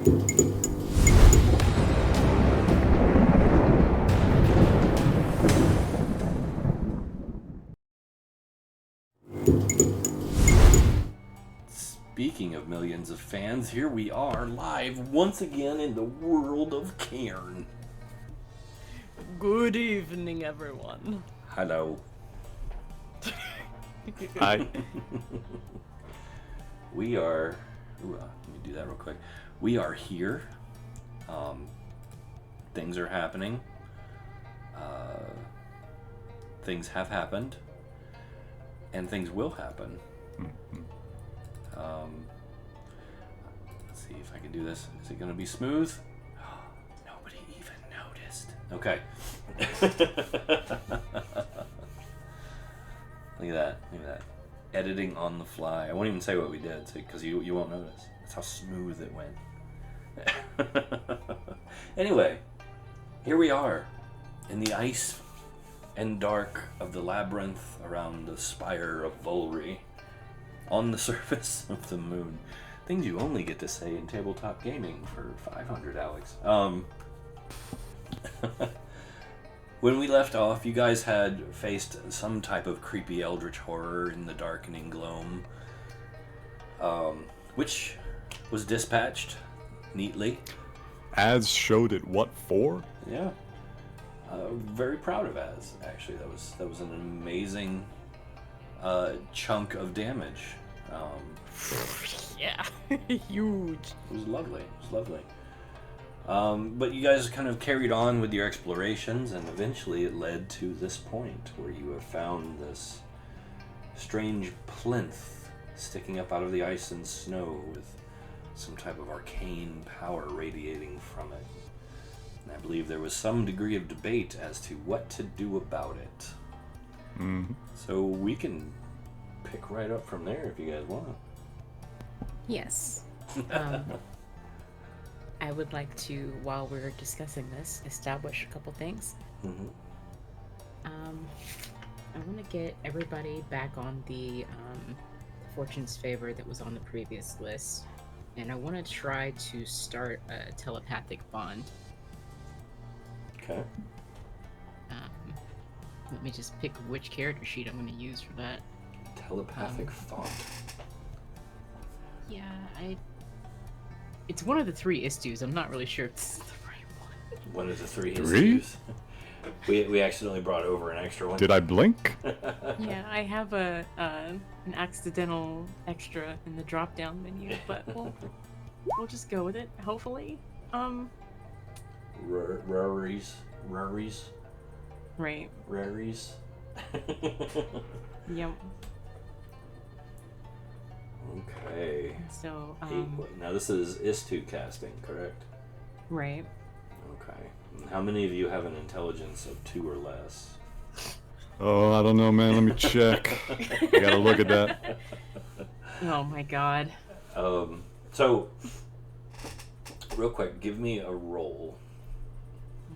Speaking of millions of fans, here we are live once again in the world of Cairne. Good evening, everyone. Hello. Hi. We are. Let me do that real quick. We are here. Things are happening. Things have happened. And things will happen. Let's see if I can do this. Is it going to be smooth? Nobody even noticed. Okay. Look at that. Look at that. Editing on the fly. I won't even say what we did because you won't notice. That's how smooth it went. Anyway, here we are in the ice and dark of the labyrinth around the spire of Volry. On the surface of the moon. Things you only get to say in tabletop gaming for 500, Alex. When we left off, you guys had faced some type of creepy eldritch horror in the darkening gloam, which was dispatched neatly. Az showed it what for? Yeah. Very proud of Az, actually. That was an amazing chunk of damage. Yeah, huge. It was lovely. It was lovely. But you guys kind of carried on with your explorations, and eventually it led to this point where you have found this strange plinth sticking up out of the ice and snow with some type of arcane power radiating from it. And I believe there was some degree of debate as to what to do about it. Mm-hmm. So we can pick right up from there if you guys want. Yes. I would like to, while we're discussing this, establish a couple things. Mm-hmm. I want to get everybody back on the Fortune's Favor that was on the previous list, and I want to try to start a telepathic bond. Okay. Let me just pick which character sheet I'm going to use for that. Telepathic thought. Yeah, it's one of the three istus. I'm not really sure if this is the right one. One of the three Three? issues. We accidentally brought over an extra one. Did I blink? Yeah, I have an accidental extra in the drop-down menu, but we'll just go with it. Hopefully, Raries. right. Raries. Yep. Okay. So Now this is Istu casting, correct? right. Okay. How many of you have an intelligence of 2 or less? Oh, I don't know, man. Let me check. I gotta look at that. Oh my god. So, real quick, give me a roll.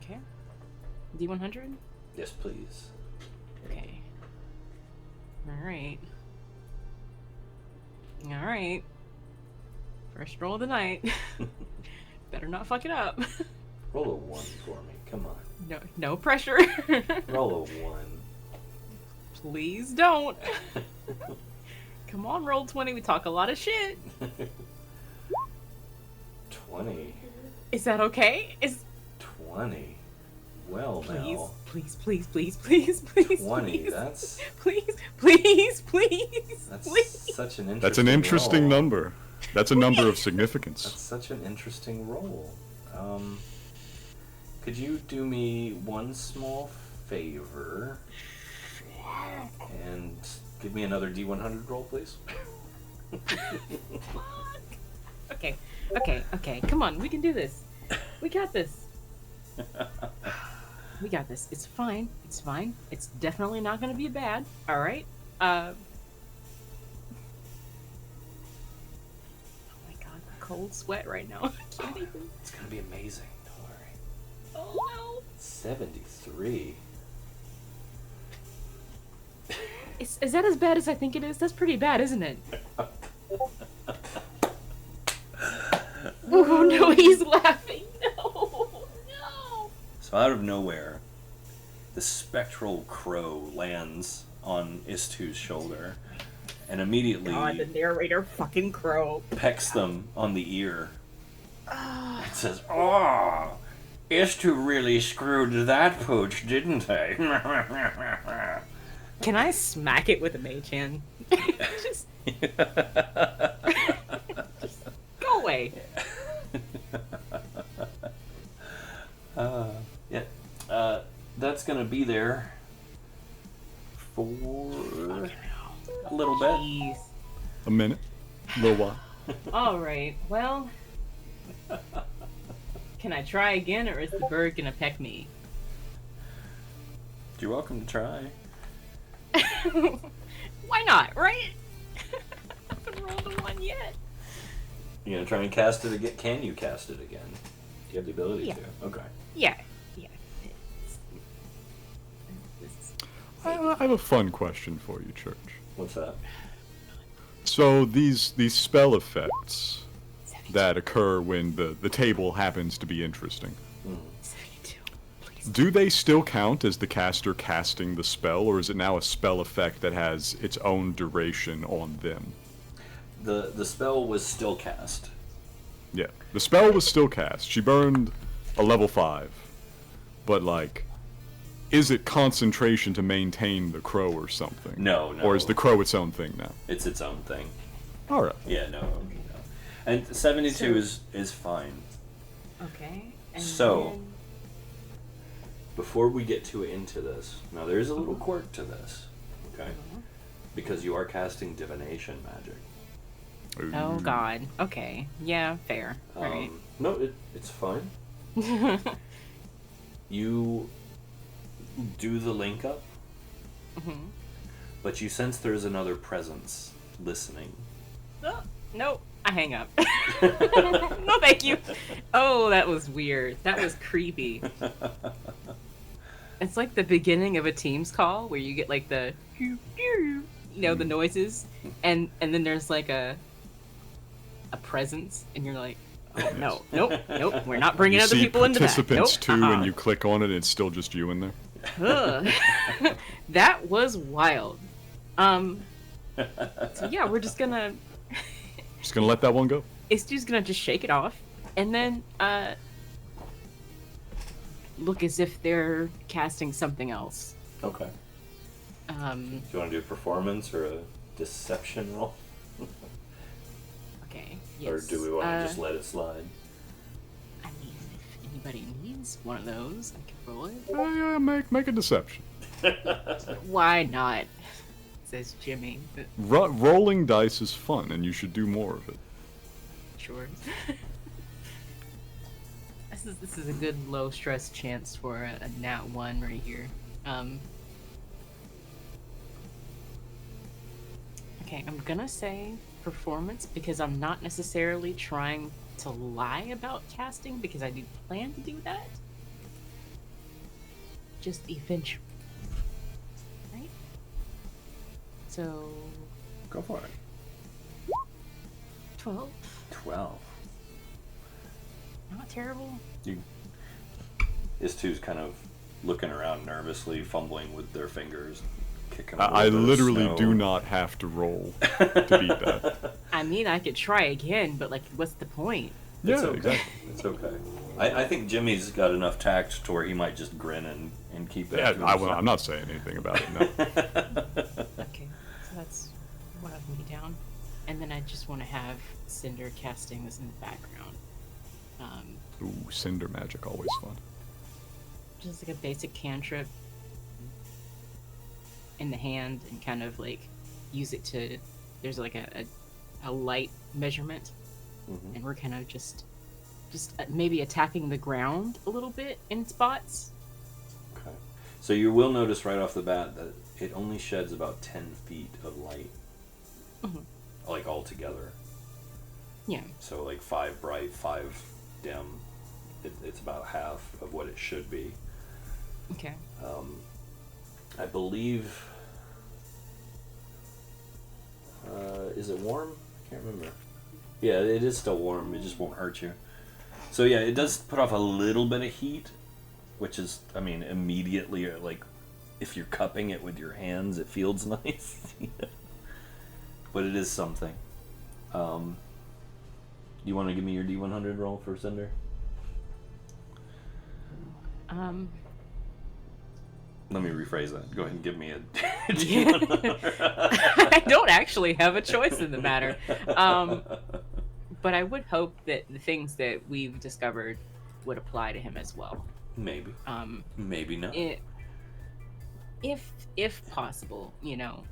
Okay. D100. Yes, please. Okay. All right. All right. First roll of the night. Better not fuck it up. Roll a 1 for me. Come on. No pressure. Roll a 1. Please don't. Come on, roll 20. We talk a lot of shit. 20. Is that okay? 20. Well, Please, now. please, 20. Please. That's That's please. such an interesting That's an interesting roll. number. That's a number of That's significance. such an interesting roll. Could you do me one small favor and give me another D100 roll, please? Okay. Come on, we can do this. We got this. We got this. It's fine. It's definitely not gonna be bad. All right. Oh my god, cold sweat right now. I can't even. It's gonna be amazing. Don't worry. Oh 73. no. Is that as bad as I think it is? That's pretty bad, isn't it? Oh no, he's laughing. No, no. So out of nowhere, the spectral crow lands on Istu's shoulder and immediately God, the narrator fucking crow. pecks them on the ear. It says, "Oh, Istu really screwed that pooch, didn't they?" Can I smack it with a mage hand? Just go away. Yeah. That's gonna be there for a little bit. Jeez. A minute. A little while. All right. Well, can I try again, or is the bird gonna peck me? You're welcome to try. Why not? Right? I haven't rolled a one yet. You gonna try and cast it again? Can you cast it again? Do you have the ability Yeah. to? Okay. Yeah. I have a fun question for you, Church. What's that? So these spell effects that occur when the table happens to be interesting, 72. Please. do they still count as the caster casting the spell, or is it now a spell effect that has its own duration on them? The spell was still cast. Yeah, the spell was still cast. She burned a level 5, but like, is it concentration to maintain the crow or something? No. Or is the crow its own thing now? It's its own thing. All right. Yeah, no. And 72 is fine. Okay. And So- then- Before we get too into this, now there is a little quirk to this, okay? Because you are casting divination magic. Oh God. Okay. Yeah. Fair. Right. No, it's fine. You do the link up, but you sense there's another presence listening. Oh, no. I hang up. No, thank you. Oh, that was weird. That was creepy. It's like the beginning of a Teams call where you get like the, the noises, and then there's like a presence, and you're like, oh no, nope, we're not bringing You other see people into that. participants Nope, too, and you click on it, and it's still just you in there. Ugh. That was wild. So yeah, we're just gonna. Just gonna let that one go. It's just gonna just shake it off, and then look as if they're casting something else. Okay. Do you want to do a performance or a deception roll? Okay. Or Yes. do we want to just let it slide? I mean, if anybody needs one of those, I can roll it. Yeah, make a deception. Why not? Says Jimmy. But Rolling dice is fun, and you should do more of it. sure. This is a good low stress chance for a nat 1 right here. Okay, I'm gonna say performance because I'm not necessarily trying to lie about casting because I do plan to do that. Just eventually. Right? So, Go for it. 12. 12. Not terrible. His two's kind of looking around nervously, fumbling with their fingers, kicking. I literally do not have to roll to beat that. I mean, I could try again, but like, what's the point? Yeah, It's okay. exactly. It's okay. I think Jimmy's got enough tact to where he might just grin and keep that. Yeah, to himself. I'm not saying anything about it. No. Okay, so that's one of me down. And then I just want to have Cinder casting this in the background. Ooh, cinder magic, always fun. Just like a basic cantrip in the hand and kind of like use it to. There's like a light measurement, Mhm. and we're kind of just maybe attacking the ground a little bit in spots. Okay. So you will notice right off the bat that it only sheds about 10 feet of light, like all together. Yeah. So like 5 bright, 5 dim. It's about half of what it should be. Okay. I believe. Is it warm? I can't remember. Yeah, it is still warm. It just won't hurt you. So yeah, it does put off a little bit of heat, which is, I mean, immediately, like, if you're cupping it with your hands, it feels nice. But it is something. You want to give me your D100 roll for Cinder? Let me rephrase that. Go ahead and give me a D100. I don't actually have a choice in the matter. But I would hope that the things that we've discovered would apply to him as well. Maybe. Maybe not. If possible, you know.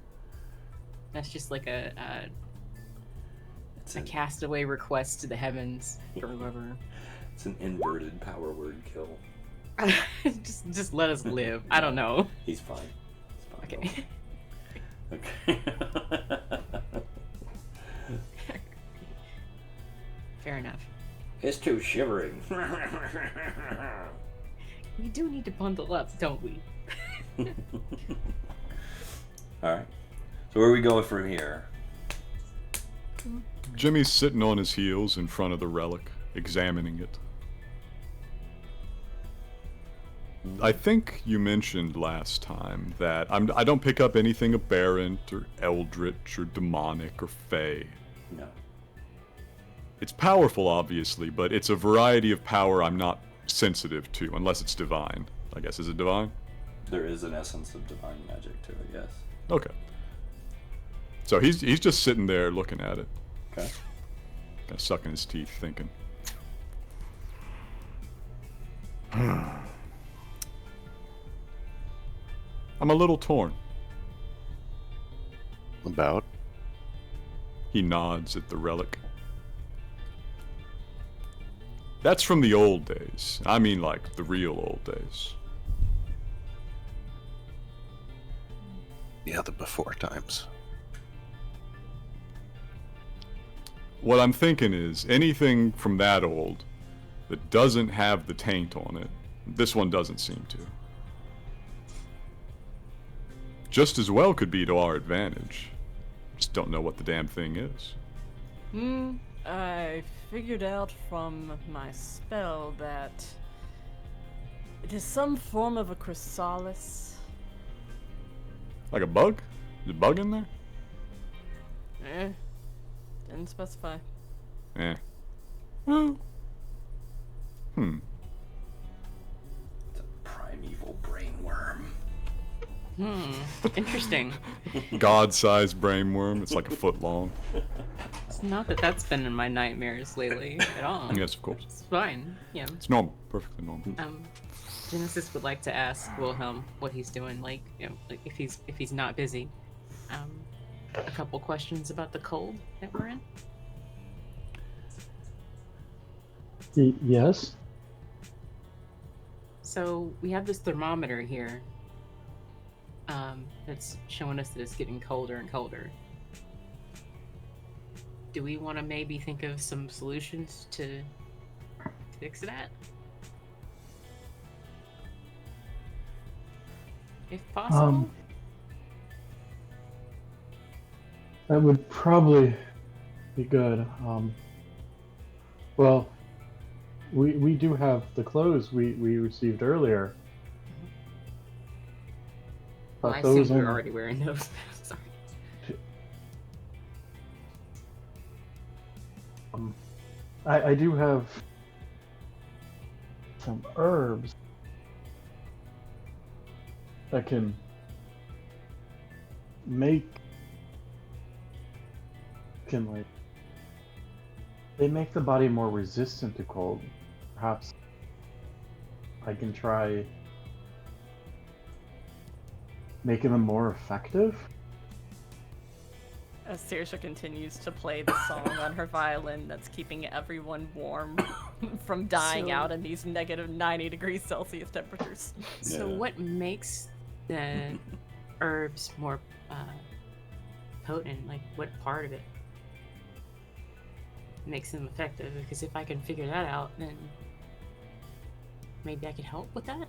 That's just like a castaway request to the heavens for whoever. It's an inverted power word kill. just let us live. I don't know. He's fine. Okay. Okay. Fair enough. It's too shivering. We do need to bundle up, don't we? Alright. So where are we going from here? Jimmy's sitting on his heels in front of the relic, examining it. I think you mentioned last time that I don't pick up anything aberrant or eldritch or demonic or fey. No. It's powerful, obviously, but it's a variety of power I'm not sensitive to, unless it's divine. I guess, is it divine? There is an essence of divine magic to it, yes. Okay. So he's just sitting there looking at it. Okay. Kind of sucking his teeth, thinking. I'm a little torn. About? He nods at the relic. That's from the old days. I mean, like, the real old days. Yeah, the before times. What I'm thinking is, anything from that old that doesn't have the taint on it, this one doesn't seem to. Just as well could be to our advantage. Just don't know what the damn thing is. I figured out from my spell that it is some form of a chrysalis. Like a bug? Is a bug in there? Didn't specify. Eh. Well. It's a primeval brainworm. Interesting. God-sized brainworm. It's like a foot long. It's not that that's been in my nightmares lately at all. Yes, of course. It's fine. Yeah. It's normal. Perfectly normal. Genesis would like to ask Wilhelm what he's doing, like, you know, like if he's not busy. A couple questions about the cold that we're in. Yes. So we have this thermometer here. That's showing us that it's getting colder and colder. Do we want to maybe think of some solutions to fix that? If possible? That would probably be good. Well, we do have the clothes we received earlier. Well, I assume we're already wearing those. Sorry. I do have some herbs that can they make the body more resistant to cold. Perhaps I can try making them more effective. As Saoirse continues to play the song on her violin that's keeping everyone warm from dying out in these negative 90 degrees Celsius temperatures. So what makes the herbs more potent? Like, what part of it makes them effective? Because if I can figure that out, then maybe I could help with that?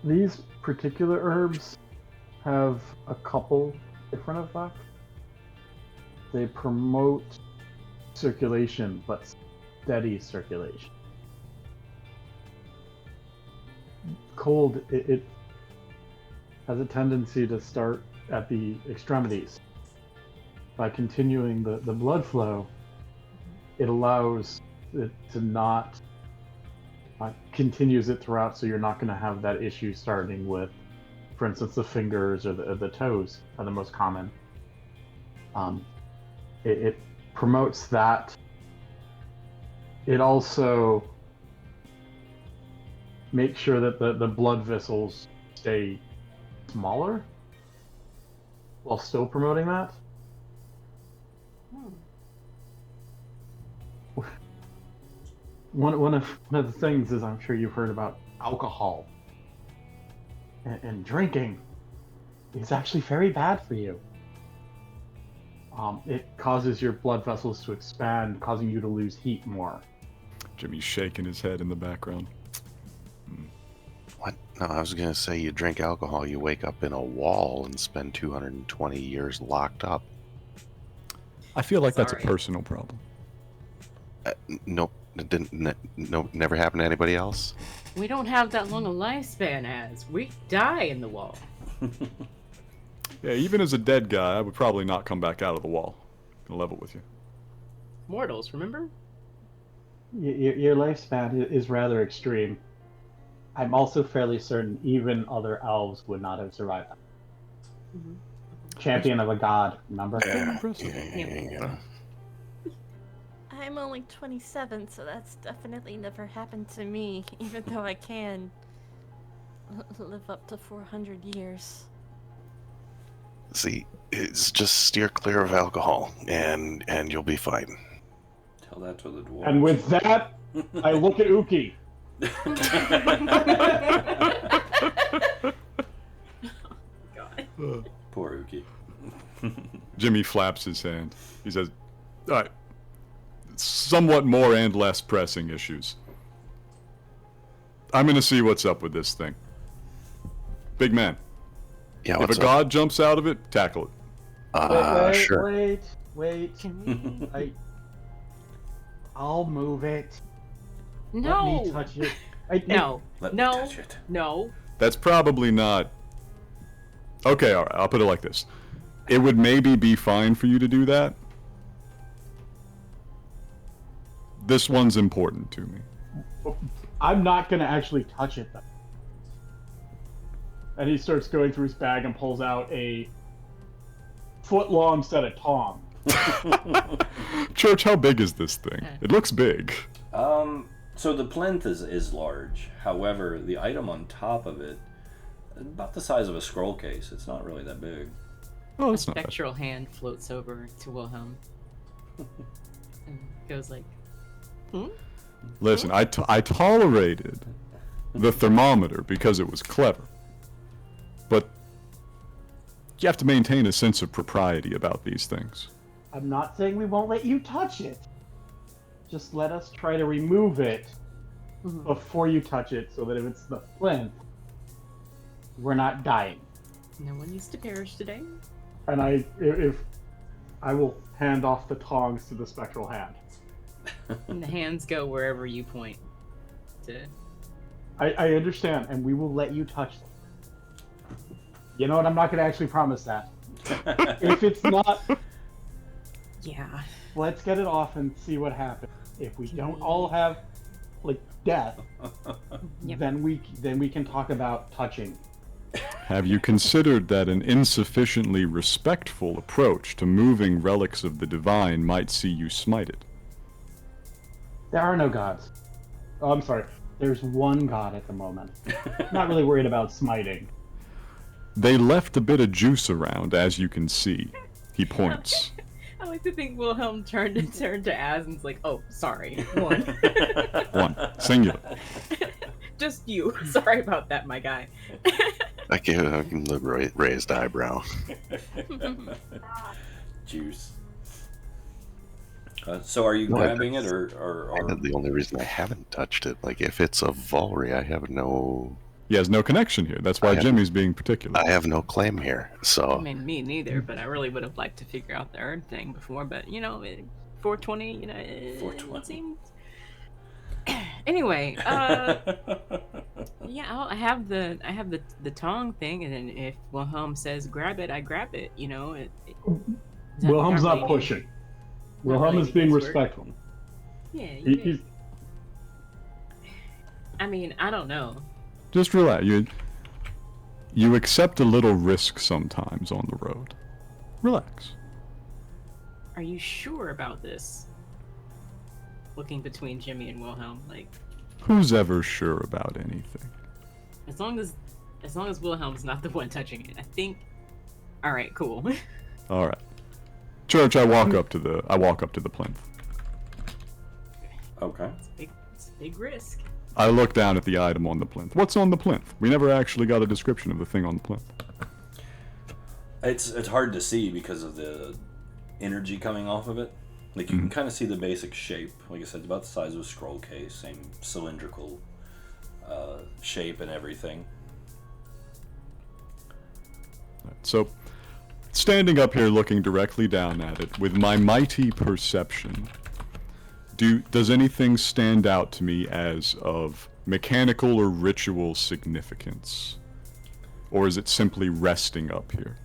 These particular herbs have a couple different effects. They promote circulation, but steady circulation. Cold, it has a tendency to start at the extremities. By continuing the blood flow, it allows it to not continues it throughout, so you're not going to have that issue starting with, for instance, the fingers or the toes are the most common. It promotes that. It also makes sure that the blood vessels stay smaller while still promoting that. One of the things is, I'm sure you've heard about alcohol and drinking. It's actually very bad for you. It causes your blood vessels to expand, causing you to lose heat more. Jimmy's shaking his head in the background. What? No, I was gonna say you drink alcohol, you wake up in a wall and spend 220 years locked up. I feel like that's a Sorry. personal problem. Nope, it didn't. No, never happened to anybody else. We don't have that long a lifespan as. We die in the wall. Yeah, even as a dead guy, I would probably not come back out of the wall. Gonna level with you. Mortals, remember? Your lifespan is rather extreme. I'm also fairly certain even other elves would not have survived that. Champion of a god, remember? I'm only 27, so that's definitely never happened to me, even though I can live up to 400 years. See, it's just steer clear of alcohol, and you'll be fine. Tell that to the dwarf. And with that, I look at Uki. God. Poor Uki. Jimmy flaps his hand. He says, all right, somewhat more and less pressing issues. I'm gonna see what's up with this thing. Big man, Yeah, if what's a up? god jumps out of it, tackle it. Sure. Wait. I'll move it. Let No! me touch it. No. Let me No. touch it. No. That's probably not... Okay, alright, I'll put it like this. It would maybe be fine for you to do that. This one's important to me. I'm not gonna actually touch it though. And he starts going through his bag and pulls out a foot-long set of tongs. Church, how big is this thing? It looks big. So the plinth is large. However, the item on top of it, about the size of a scroll case. It's not really that big. Oh, A that's not bad. spectral hand floats over to Wilhelm and goes like, Listen, I tolerated the thermometer because it was clever. But you have to maintain a sense of propriety about these things. I'm not saying we won't let you touch it. Just let us try to remove it before you touch it, so that if it's the plinth, we're not dying. no one needs to perish today. And if I will hand off the tongs to the spectral hand. And the hands go wherever you point to. I understand, and we will let you touch them. You know what? I'm not going to actually promise that. If it's not, Yeah. let's get it off and see what happens. If we don't all have like death, Yep. then we can talk about touching. Have you considered that an insufficiently respectful approach to moving relics of the divine might see you smited? There are no gods. Oh, I'm sorry. There's one god at the moment. Not really worried about smiting. They left a bit of juice around, as you can see. He points. I like to think Wilhelm turned to Az and's like, oh, sorry. One. One. Singular. Just you. Sorry about that, my guy. I can live raised eyebrow. Juice. So are you No, grabbing it or And the only reason I haven't touched it, like if it's a Volry, I have no He has no connection here. That's why I have- Jimmy's being particular. I have no claim here, I so mean, me neither, but I really would have liked to figure out the Earth thing before. But 420, it 420. seems. Anyway, yeah, I have the tongue thing, and then if Wilhelm says grab it, I grab it. Wilhelm's not really- pushing. Wilhelm really is being his word. respectful. Yeah, He's I mean, I don't know. Just relax. You accept a little risk sometimes on the road. Relax. Are you sure about this? Looking between Jimmy and Wilhelm, like Who's ever sure about anything? as long as Wilhelm's not the one touching it, I think. All right, cool. All right. Church, I walk up to the plinth. Okay. It's a big risk. I look down at the item on the plinth. What's on the plinth? We never actually got a description of the thing on the plinth. It's hard to see because of the energy coming off of it. Like, you can kind of see the basic shape. Like I said, it's about the size of a scroll case, same cylindrical shape and everything. So, standing up here looking directly down at it, with my mighty perception, does anything stand out to me as of mechanical or ritual significance? Or is it simply resting up here?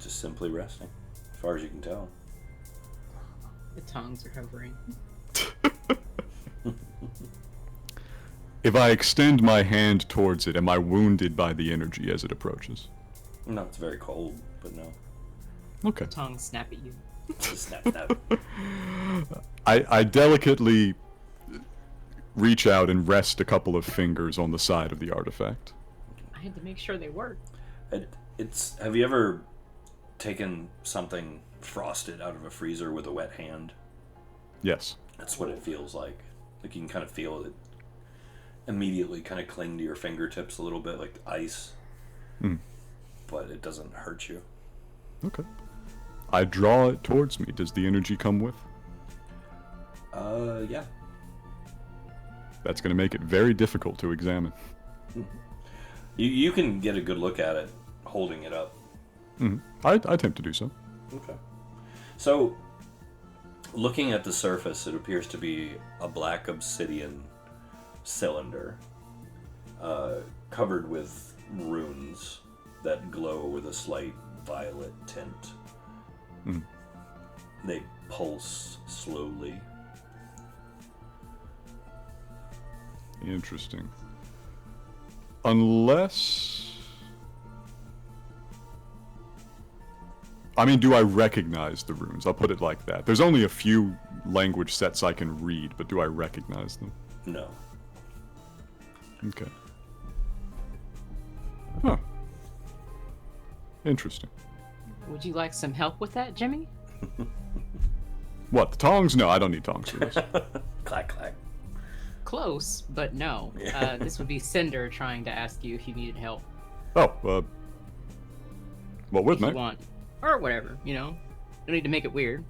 Just simply resting, as far as you can tell. The tongues are hovering. If I extend my hand towards it, am I wounded by the energy as it approaches? No, it's very cold, but no. Okay. Tongues snap at you. Snap, snap. I delicately reach out and rest a couple of fingers on the side of the artifact. I had to make sure they work. Have you ever taken something frosted out of a freezer with a wet hand? Yes. That's what it feels like. Like, you can kind of feel it immediately kind of cling to your fingertips a little bit, like ice. Mm. But it doesn't hurt you. Okay. I draw it towards me. Does the energy come with? Yeah. That's going to make it very difficult to examine. You can get a good look at it holding it up. I attempt to do so. Okay. So, looking at the surface, it appears to be a black obsidian cylinder covered with runes that glow with a slight violet tint. They pulse slowly. Interesting. Unless... I mean, do I recognize the runes? I'll put it like that. There's only a few language sets I can read, but do I recognize them? No. Okay. Huh. Interesting. Would you like some help with that, Jimmy? What, the tongs? No, I don't need tongs for this. Clack, clack. Close, but no. This would be Cinder trying to ask you if you needed help. Oh, what with, If you mate? want. Or whatever, Don't need to make it weird.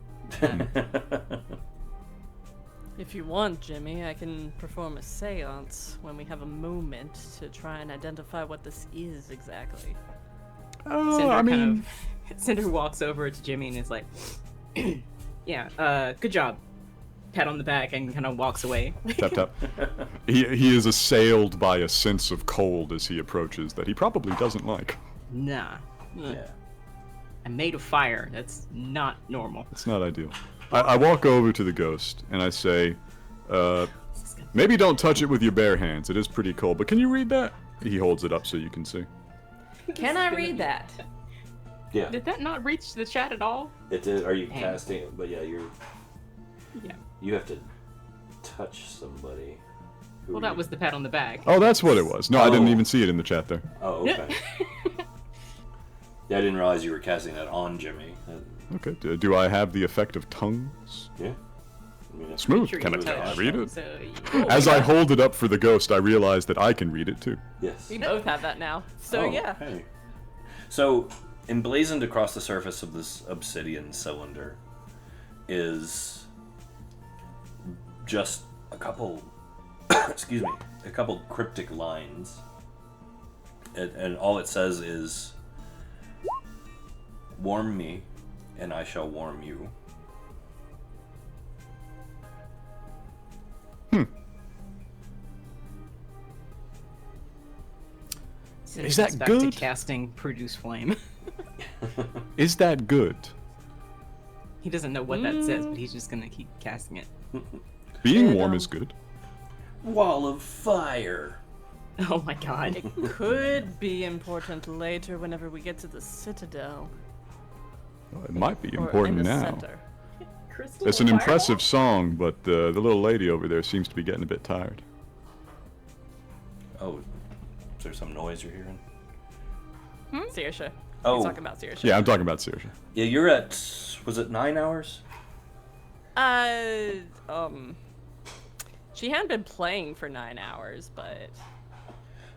If you want, Jimmy, I can perform a seance when we have a moment to try and identify what this is exactly. Cinder I mean, Cinder walks over to Jimmy and is like, yeah, good job. Pat on the back and kind of walks away. tap tap. He is assailed by a sense of cold as he approaches that he probably doesn't like. Nah. Yeah. I'm made of fire. That's not normal. It's not ideal. I walk over to the ghost and I say, maybe don't touch it with your bare hands. It is pretty cold, but can you read that? He holds it up so you can see. Can I read that? Yeah. Did that not reach the chat at all? It did. Are you Dang. casting it? But yeah, Yeah. you have to touch somebody. Who Well, that was the pat on the back. Oh, that's what it was. No, I didn't Oh. even see it in the chat there. Oh, okay. Yeah, I didn't realize you were casting that on Jimmy. Okay, do I have the effect of tongues? Yeah. I mean, Smooth. Sure Can you I touched read them, it? So As I hold it up for the ghost, I realize that I can read it too. Yes. We both have that now. So Oh, yeah. hey. So, emblazoned across the surface of this obsidian cylinder is just a couple, excuse me, a couple cryptic lines and all it says is, "Warm me, and I shall warm you." So Is he that gets back good? to casting Produce Flame. Is that good? He doesn't know what that says, but he's just gonna keep casting it. Being And, warm is good. Wall of fire. Oh my god. It could be important later whenever we get to the Citadel. It might be Or in important the now. center. It's an impressive song, but the little lady over there seems to be getting a bit tired. Oh, is there some noise you're hearing? Saoirse. Oh. He's talking about Saoirse. Yeah, I'm talking about Saoirse. Yeah, you're at, was it 9 hours? She hadn't been playing for 9 hours, but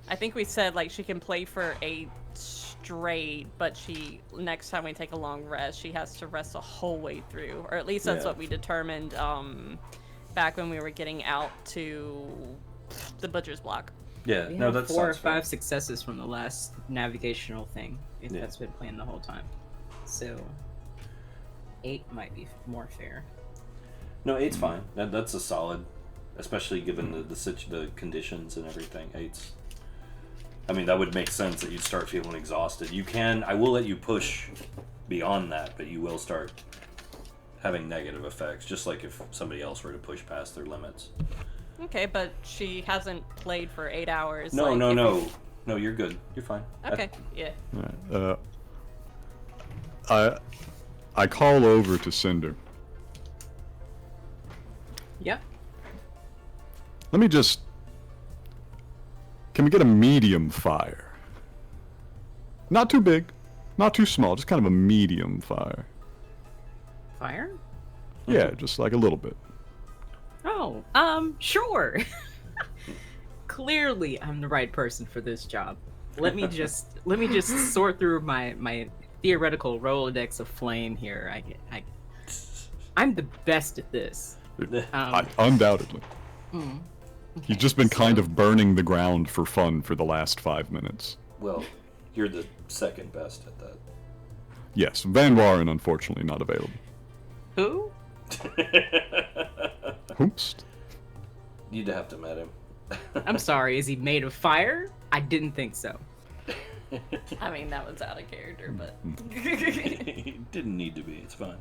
I think we said like she can play for 8 straight, but next time we take a long rest, she has to rest the whole way through, or at least that's Yeah. what we determined back when we were getting out to the butcher's block. Yeah, We no, have that's 4 or 5 successes from the last navigational thing, if Yeah. that's been playing the whole time. So 8 might be more fair. No, 8's fine. That's a solid, especially given the conditions and everything. 8's. I mean, that would make sense that you'd start feeling exhausted. I will let you push beyond that, but you will start having negative effects, just like if somebody else were to push past their limits. Okay, but she hasn't played for 8 hours. No, like, no, if no. we- No, you're good. You're fine. Okay, yeah. Alright, I call over to Cinder. Yep. Let me just... Can we get a medium fire? Not too big, not too small, just kind of a medium fire. Fire? Yeah, just like a little bit. Oh, sure. Clearly, I'm the right person for this job. Let me just sort through my theoretical Rolodex of flame here. I'm the best at this. Undoubtedly. He's just been kind so- of burning the ground for fun for the last 5 minutes. Well, you're the second best at that. Yes, Van Waren unfortunately not available. Who? Hoops. You'd have to met him. I'm sorry. Is he made of fire? I didn't think so. I mean, that was out of character, but. He didn't need to be. It's fine.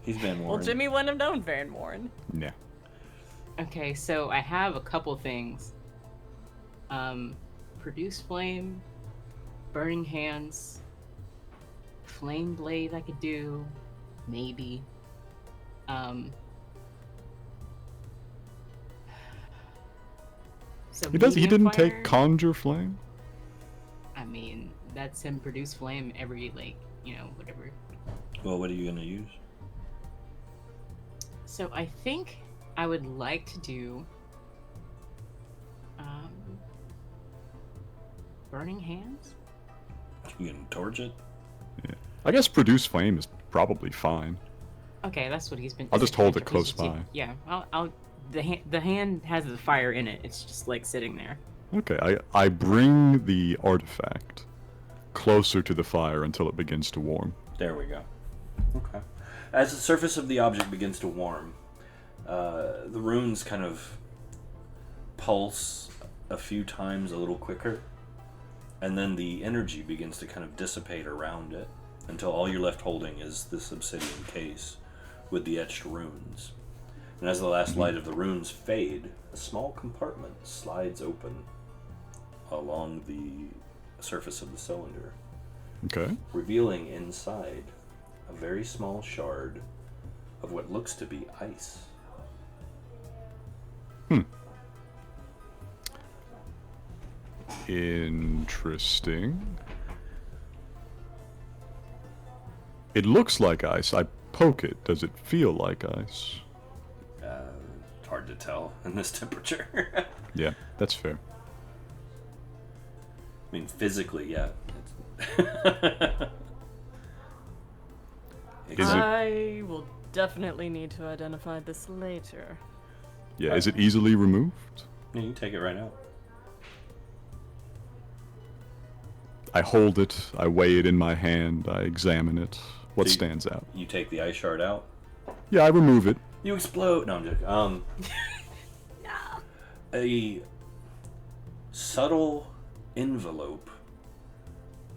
He's Van Warren. Well, Jimmy wouldn't have known Van Warren. Yeah. Okay, so I have a couple things. Produce flame, burning hands, flame blade I could do, maybe. So He medium didn't fire, take conjure flame? I mean, that's him produce flame every whatever. Well, what are you gonna use? So I think I would like to do burning hands. You can torch it. I guess produce flame is probably fine. Okay, that's what he's been. I'll just hold it he's close just- by. Yeah, I'll. The hand has the fire in it. It's just like sitting there. Okay, I bring the artifact closer to the fire until it begins to warm. There we go. Okay. As the surface of the object begins to warm, the runes kind of pulse a few times a little quicker, and then the energy begins to kind of dissipate around it until all you're left holding is this obsidian case with the etched runes. And as the last light of the runes fade, a small compartment slides open along the surface of the cylinder, Okay. revealing inside a very small shard of what looks to be ice. Interesting. It looks like ice. I poke it. Does it feel like ice? It's hard to tell in this temperature. Yeah, that's fair. I mean, physically, yeah. Is it- I will definitely need to identify this later. Yeah, is it easily removed? Yeah, you can take it right out. I hold it, I weigh it in my hand, I examine it. What So you- stands out? You take the ice shard out. Yeah, I remove it. You explode. No, I'm joking. A subtle envelope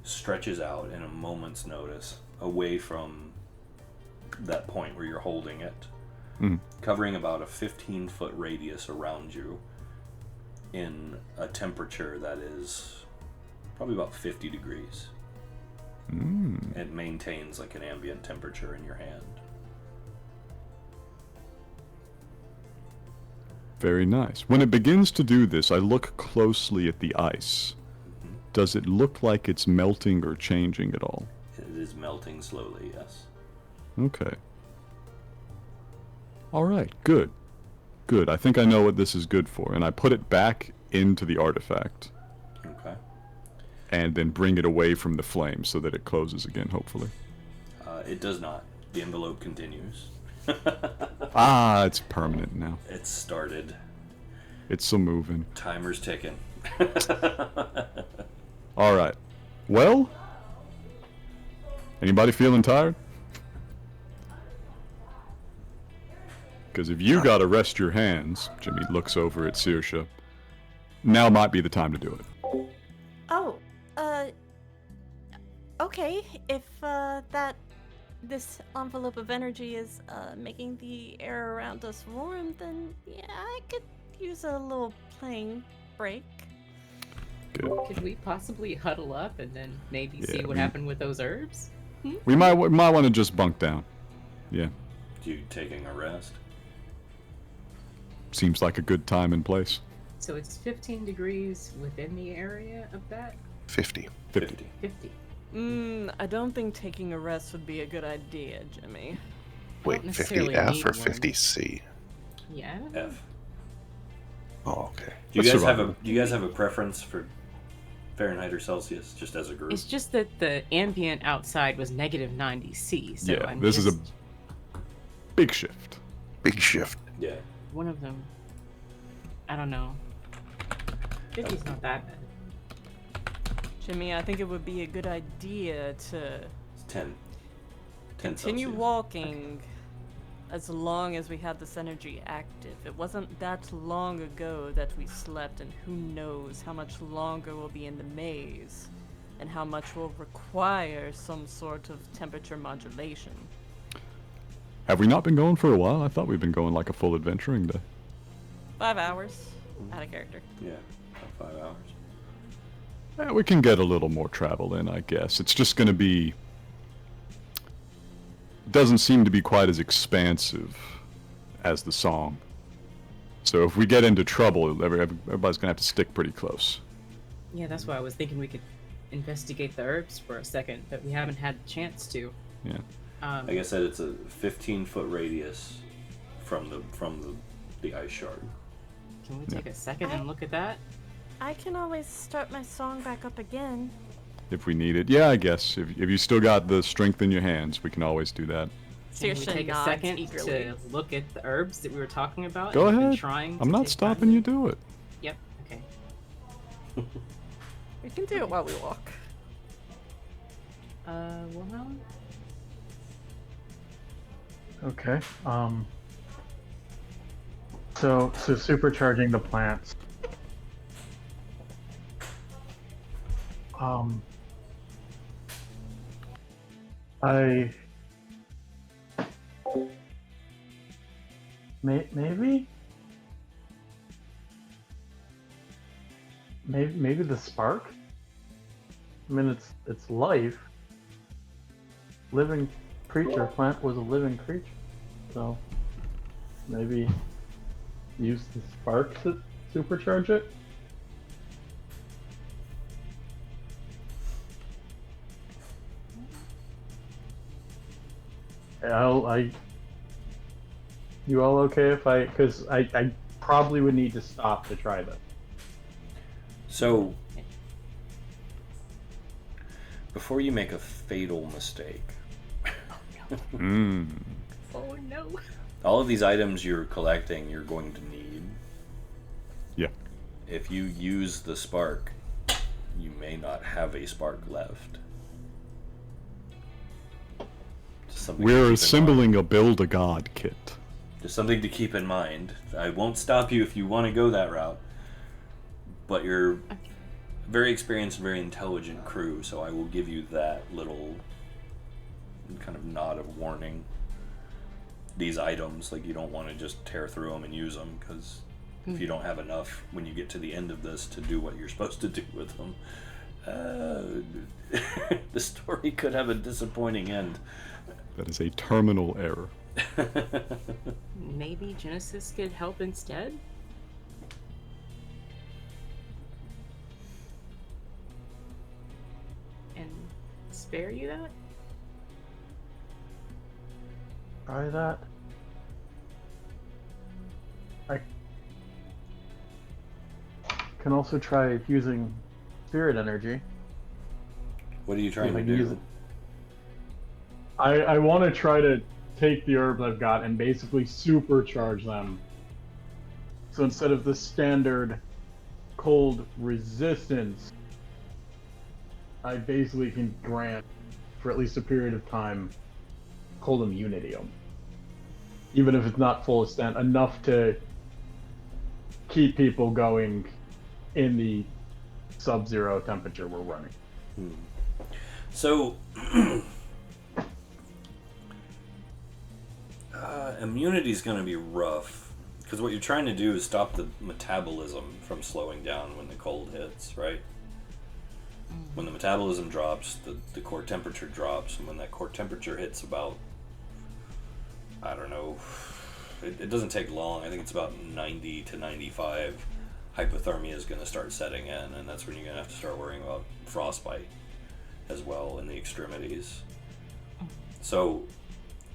stretches out in a moment's notice away from that point where you're holding it, covering about a 15-foot radius around you in a temperature that is probably about 50 degrees. It maintains like an ambient temperature in your hand. Very nice. When it begins to do this, I look closely at the ice. Does it look like it's melting or changing at all? It is melting slowly, yes. Okay. Alright, good. Good. I think I know what this is good for, and I put it back into the artifact. Okay. And then bring it away from the flame so that it closes again, hopefully. It does not. The envelope continues. Ah, it's permanent now. It started. It's still moving. Timer's ticking. Alright. Well? Anybody feeling tired? Because if you gotta rest your hands, Jimmy looks over at Saoirse, now might be the time to do it. Oh, okay. If this envelope of energy is making the air around us warm, then yeah, I could use a little playing break. Good. Could we possibly huddle up and then maybe see Yeah, what we- happened with those herbs? We might want to just bunk down. Yeah. You taking a rest? Seems like a good time and place. So it's 15 degrees within the area of that? 50. 50. 50. I don't think taking a rest would be a good idea, Jimmy. Wait, necessarily 50F need or one. 50C? Yeah. F. Oh, okay. Do you Let's guys have survive. do you guys have a preference for Fahrenheit or Celsius, just as a group? It's just that the ambient outside was negative 90 C. So Yeah, I'm this is a just- big shift. Big shift. Yeah. one of them. I don't know. 50's not that bad. Jimmy, I think it would be a good idea to It's 10. 10 continue Celsius. walking as long as we had this energy active. It wasn't that long ago that we slept, and who knows how much longer we'll be in the maze, and how much will require some sort of temperature modulation. Have we not been going for a while? I thought we'd been going like a full adventuring day. 5 hours out of character. Yeah, about 5 hours. Yeah, we can get a little more travel in, I guess. It's just going to be... doesn't seem to be quite as expansive as the song. So if we get into trouble, everybody's going to have to stick pretty close. Yeah, that's why I was thinking we could investigate the herbs for a second, but we haven't had the chance to. Yeah. Like I said, it's a 15-foot radius from the ice shard. Can we take a second and look at that? I can always start my song back up again. If we need it. Yeah, I guess. If you still got the strength in your hands, we can always do that. Can we Saoirse take a nods second eagerly. to look at the herbs that we were talking about? Go and we've been ahead. Trying I'm to not take stopping you. Do it. Yep. Okay. We can do it while we walk. Wilhelm? Okay. So supercharging the plants. I maybe the spark. I mean, it's life. Living creature. Plant was a living creature, so maybe use the spark to supercharge it. You all okay if because I probably would need to stop to try this. So, before you make a fatal mistake, Mm. Oh no. all of these items you're collecting, you're going to need. Yeah. If you use the spark, you may not have a spark left. Just something to keep We're in assembling a Build-A-God kit. Just something to keep in mind. I won't stop you if you want to go that route, but you're a very experienced, very intelligent crew, so I will give you that little kind of nod of warning. These items, like, you don't want to just tear through them and use them, because if you don't have enough when you get to the end of this to do what you're supposed to do with them, the story could have a disappointing end. That is a terminal error. Maybe Genesis could help instead? And spare you that? Try that. I can also try using spirit energy. What are you trying If I to can use do? it. I want to try to take the herbs I've got and basically supercharge them. So instead of the standard cold resistance, I basically can grant, for at least a period of time, cold immunity. Even if it's not full extent, enough to keep people going in the sub-zero temperature we're running. So, immunity is going to be rough, because what you're trying to do is stop the metabolism from slowing down when the cold hits, right? When the metabolism drops, the core temperature drops, and when that core temperature hits about, I don't know, it doesn't take long. I think it's about 90 to 95. Hypothermia is going to start setting in, and that's when you're going to have to start worrying about frostbite as well in the extremities. So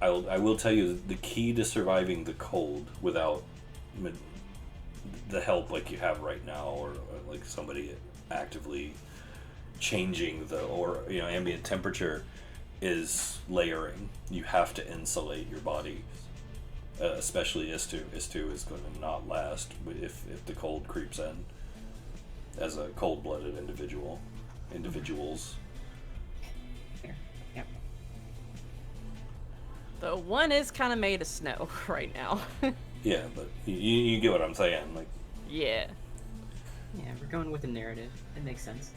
I will tell you the key to surviving the cold without the help like you have right now, or like somebody actively changing the ambient temperature, is layering. You have to insulate your body, especially IS2. IS2 is going to not last if the cold creeps in as a cold-blooded individuals. Yep. The one is kind of made of snow right now. Yeah, but you get what I'm saying. Like, Yeah. Yeah, we're going with the narrative. It makes sense.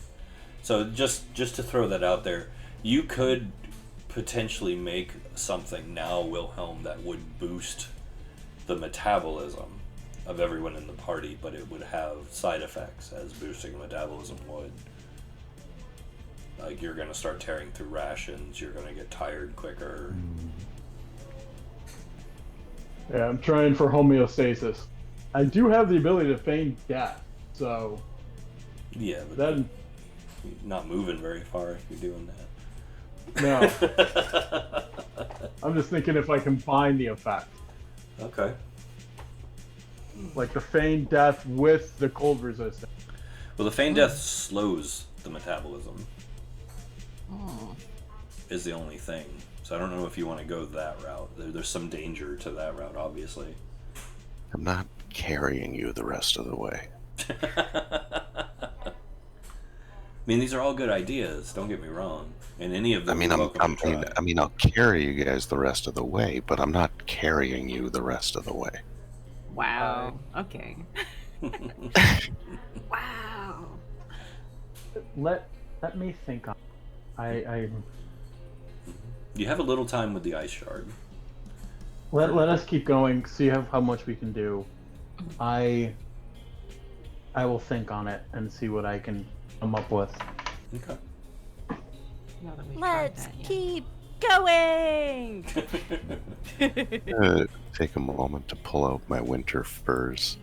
so just to throw that out there, you could potentially make something now, Wilhelm, that would boost the metabolism of everyone in the party, but it would have side effects as boosting metabolism would. Like, you're going to start tearing through rations, you're going to get tired quicker. Yeah, I'm trying for homeostasis. I do have the ability to feign death, so Yeah, but then you're not moving very far if you're doing that. no. I'm just thinking if I combine the effect, Okay. like the feign death with the cold resistance. Well, the feign death slows the metabolism, Oh. is the only thing. So I don't know if you want to go that route. There's some danger to that route, obviously. I'm not carrying you the rest of the way. I mean, these are all good ideas. Don't get me wrong. And any of them, you're welcome to try. I'll carry you guys the rest of the way, but I'm not carrying you the rest of the way. Wow. Okay. Wow. Let me think on. I You have a little time with the ice shard. let us keep going. See how much we can do. I will think on it and see what I can come up with. Okay. Now that we've tried Let's that, yeah. keep going. Take a moment to pull out my winter furs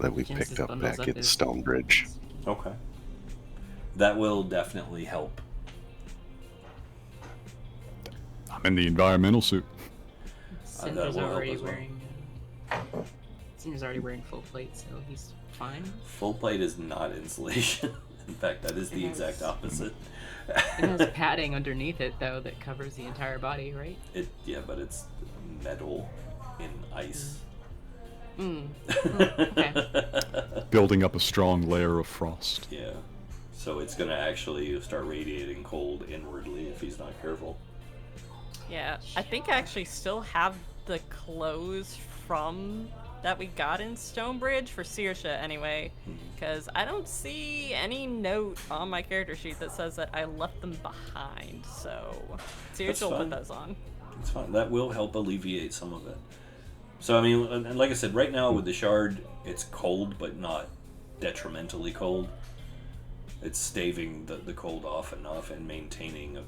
that we Genesis picked up bundles back up at his- Stonebridge. Okay. That will definitely help. I'm in the environmental suit. Cinder's will help already as well. wearing. Cinder's already wearing full plate, so he's fine. Full plate is not insulation. In fact, that is the It has- exact opposite. It has padding underneath it though that covers the entire body, right? Yeah, but it's metal in ice. Okay. building up a strong layer of frost. Yeah. So it's gonna actually start radiating cold inwardly if he's not careful. Yeah, I think I actually still have the clothes from that we got in Stonebridge for Saoirse anyway, because I don't see any note on my character sheet that says that I left them behind. So That's Saoirse will fine. put those on. It's fine. That will help alleviate some of it. So I mean, and like I said, right now with the shard, it's cold, but not detrimentally cold. It's staving the cold off enough and maintaining a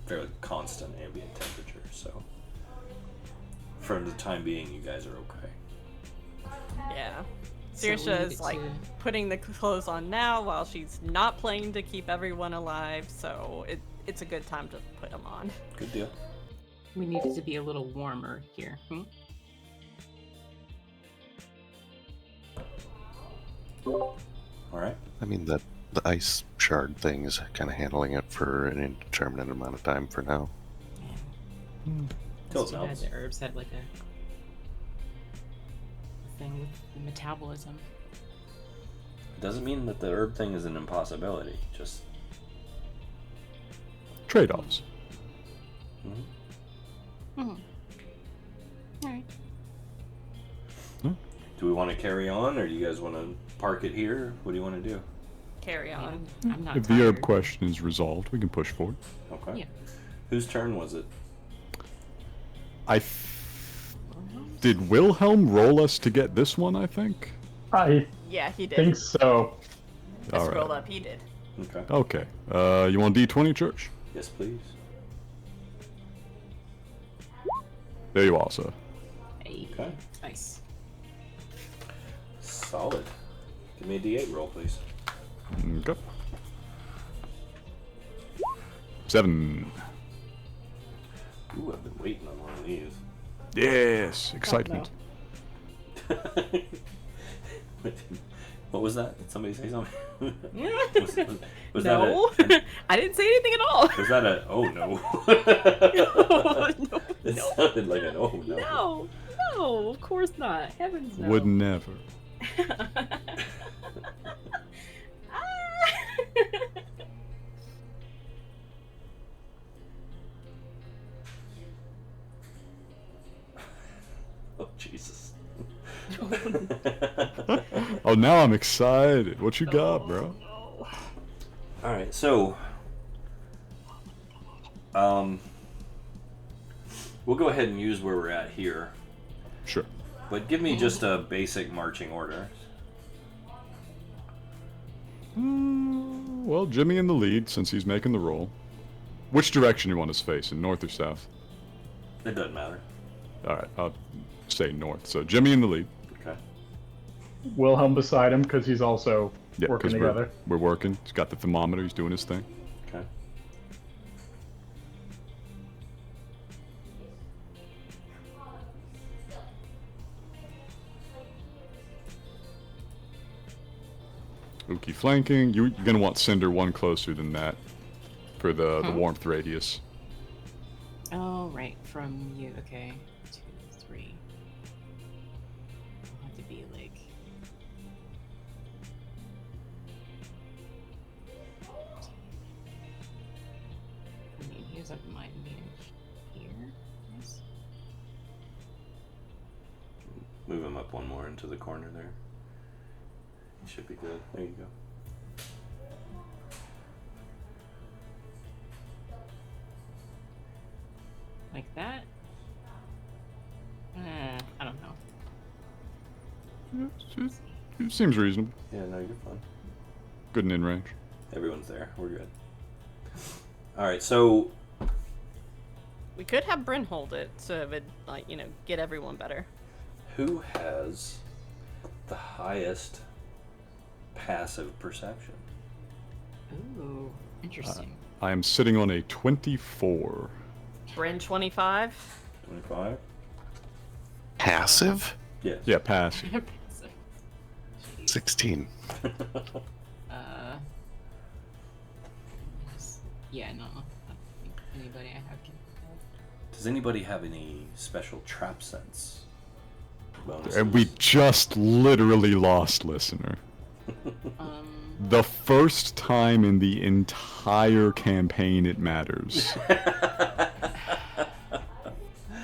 fairly constant ambient temperature. So for the time being, you guys are okay. Yeah. So we Saoirse needed is like to- putting the clothes on now while she's not playing to keep everyone alive, so it's a good time to put them on. Good deal. We needed to be a little warmer here. All right. I mean, the ice shard thing is kind of handling it for an indeterminate amount of time for now. Till It's it too bad melts. the herbs had like a thing with the metabolism. It doesn't mean that the herb thing is an impossibility. Just Trade-offs. Alright. do we want to carry on, or do you guys want to park it here? What do you want to do? Carry on. I'm not If tired. the herb question is resolved, we can push forward. Okay. Yeah. Whose turn was it? Did Wilhelm roll us to get this one, I think? I Yeah, he did. think so. I All scrolled right. up, he did. Okay. Okay. You want D20, Church? Yes, please. There you are, sir. Hey, Okay. nice. Solid. Give me a D8 roll, please. Okay. 7. Ooh, I've been waiting on one of these. Yes, excitement. What was that? Did somebody say something? was No, that a, I didn't say anything at all. was that a oh no? No, It no, sounded like an oh no. No, no, of course not. Heavens no. Would never. Oh Jesus. Oh, now I'm excited. What you got, bro? All right, so we'll go ahead and use where we're at here, Sure. but give me just a basic marching order. Well, Jimmy in the lead since he's making the roll. Which direction you want us facing, north or south? It doesn't matter. All right, I'll say north. So Jimmy in the lead. Okay. Wilhelm beside him because he's also Yeah, working because together. we're working. He's got the thermometer. He's doing his thing. Okay. Uki flanking. You're gonna want Cinder one closer than that for the warmth radius. Oh, right, from you. Okay, 2, 3. I'll have to be like. I mean, he doesn't mind being here. Yes. Move him up one more into the corner there. He should be good. There you go. Like that? I don't know. It seems reasonable. Yeah, no, you're fine. Good and in range. Everyone's there. We're good. All right, so We could have Bryn hold it so it would, like, get everyone better. who has the highest passive perception? Ooh, interesting. I am sitting on a 24. Bryn 25. 25? Passive? Yes. Yeah, pass. Jeez. 16. Yeah, no. I don't think anybody I have can. Does anybody have any special trap sense? bonuses. And we just literally lost, listener. Um, The first time in the entire campaign it matters.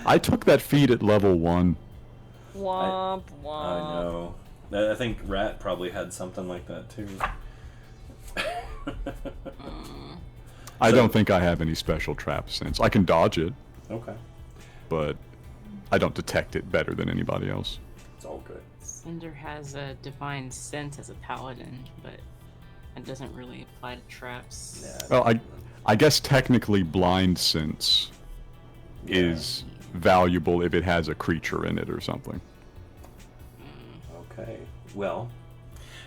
I took that feat at level 1. Womp womp. I know. I think Rat probably had something like that too. I don't think I have any special trap sense. I can dodge it, Okay. but I don't detect it better than anybody else. It's all good. Cinder has a divine sense as a paladin, but it doesn't really apply to traps. Yeah. Well, I guess technically blind sense is valuable if it has a creature in it or something. Okay. Well,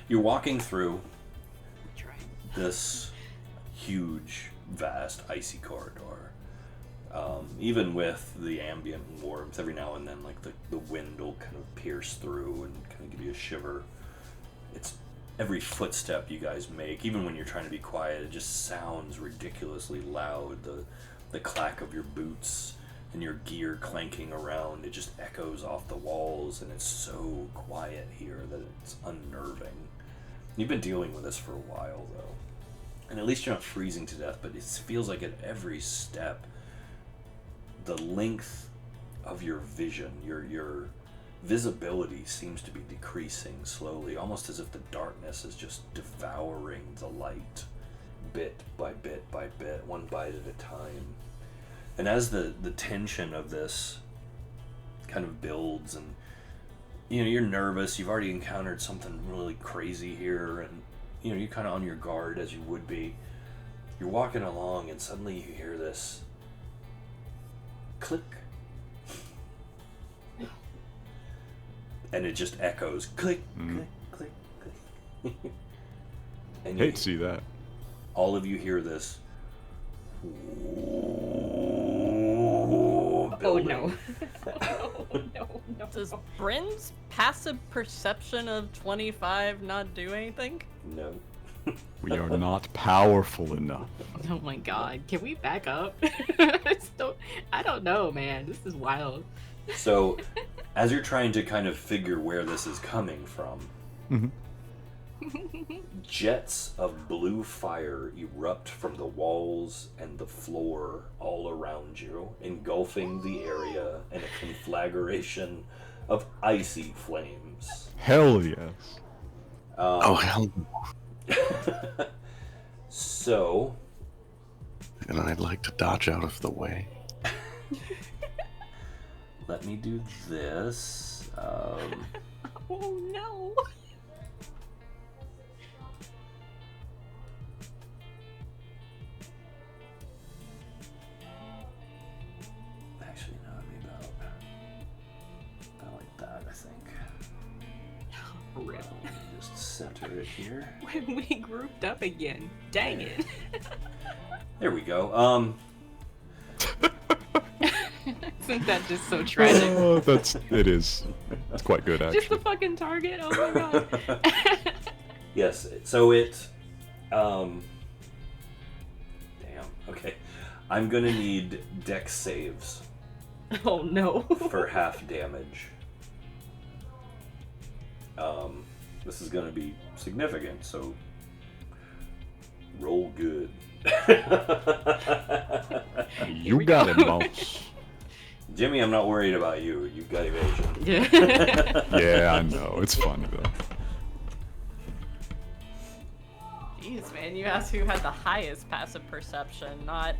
you're walking through That's right. this huge, vast, icy corridor. Even with the ambient warmth, every now and then, like the wind will kind of pierce through and kind of give you a shiver. It's every footstep you guys make, even when you're trying to be quiet, it just sounds ridiculously loud. The clack of your boots and your gear clanking around, it just echoes off the walls, and it's so quiet here that it's unnerving. You've been dealing with this for a while, though. And at least you're not freezing to death, but it feels like at every step, the length of your vision, your visibility seems to be decreasing slowly, almost as if the darkness is just devouring the light, bit by bit by bit, one bite at a time. And as the tension of this kind of builds, and you're nervous, you've already encountered something really crazy here, and you're kind of on your guard as you would be. You're walking along, and suddenly you hear this click, and it just echoes click, click, click, click. And Hate to see that. all of you hear this. Oh building. no. Oh, no, no. Does Bryn's passive perception of 25 not do anything? No. We are not powerful enough. Oh my god. Can we back up? I don't know, man. This is wild. So, as you're trying to kind of figure where this is coming from, Mhm. jets of blue fire erupt from the walls and the floor all around you, engulfing the area in a conflagration of icy flames. Hell yes. Oh, hell no. So, And I'd like to dodge out of the way. let me do this. Oh no. Actually, no, it'd be about like that, I think. Rip. Let me just center it here. When we grouped up again. Dang it. There we go. Isn't that just so tragic? Oh, it is. It's quite good, Just actually. the fucking target. Oh my god. Yes, so damn, okay. I'm gonna need dex saves Oh no. for half damage. This is gonna be significant, so roll good. You we got go. it, boss. Jimmy, I'm not worried about you. You've got evasion. Yeah. Yeah, I know. It's fun, though. Jeez, man, you asked who had the highest passive perception, not,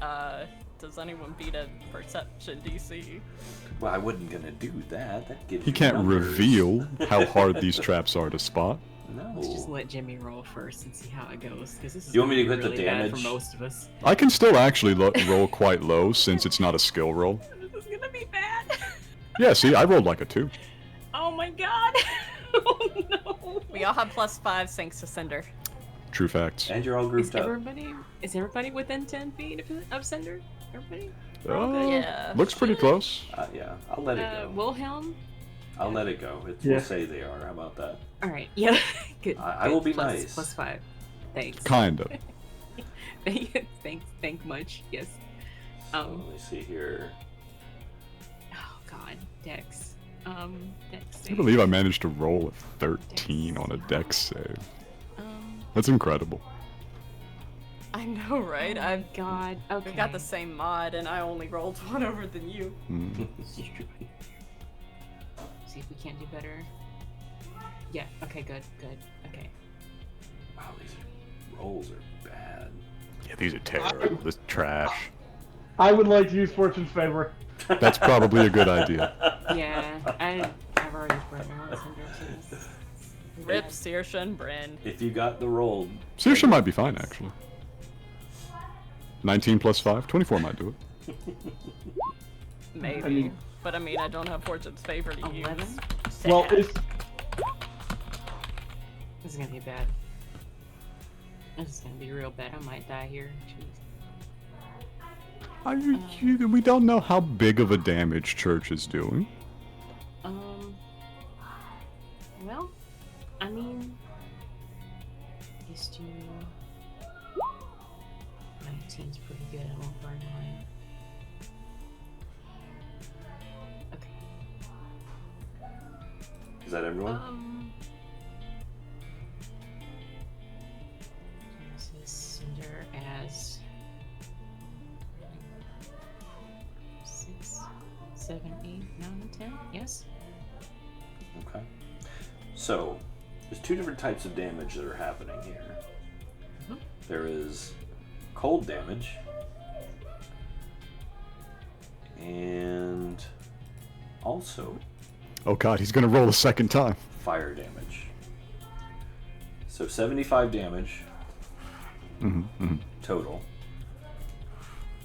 does anyone beat a perception DC? Well, I wasn't gonna do that. That gives He you can't numbers. reveal how hard these traps are to spot. No. Let's just let Jimmy roll first and see how it goes. Because this is You want me to gonna get be the really bad damage? for most of us. I can still actually roll quite low since it's not a skill roll. This is gonna be bad. Yeah, see, I rolled like a 2. Oh my god. Oh no. We all have +5 thanks to Cinder. True facts. And you're all Is grouped up. everybody within 10 feet of Cinder? Everybody? Oh, Yeah. looks pretty close. Yeah, I'll let it go. Wilhelm? I'll let it go. Yeah. We'll say they are. How about that? Alright, yeah. Good. I will be Plus- nice. +5. Thanks. Kind of. Thank much. Yes. So let me see here. Oh god, Dex. Dex I save. can't believe I managed to roll a 13 on a dex save. That's incredible. I know, right? Oh my god. Okay. We got the same mod, and I only rolled one over than you. See if we can't do better. Yeah. Okay. Good. Good. Okay. Wow, these rolls are bad. Yeah, these are terrible. This is trash. I would like to use Fortune's favor. That's probably a good idea. Yeah. I've already brought my own syndromes. Rip, Saoirse, and Bryn. If you got the roll, Saoirse might be fine, actually. 19 plus 5, 24 might do it. Maybe. I mean- But I mean, I don't have Fortune's favor to 11? use. Well, Sad. it's This is gonna be bad. This is gonna be real bad. I might die here. Jeez. We don't know how big of a damage Church is doing. Well, I mean, used to 19's pretty good. I won't burn mine. Okay. is that everyone? Genesis Cinder as 6, 7, 8, 9, 10. Yes. Okay. So, there's two different types of damage that are happening here. Mhm. There is cold damage and also Oh god, he's gonna roll a second time. fire damage. So 75 damage total.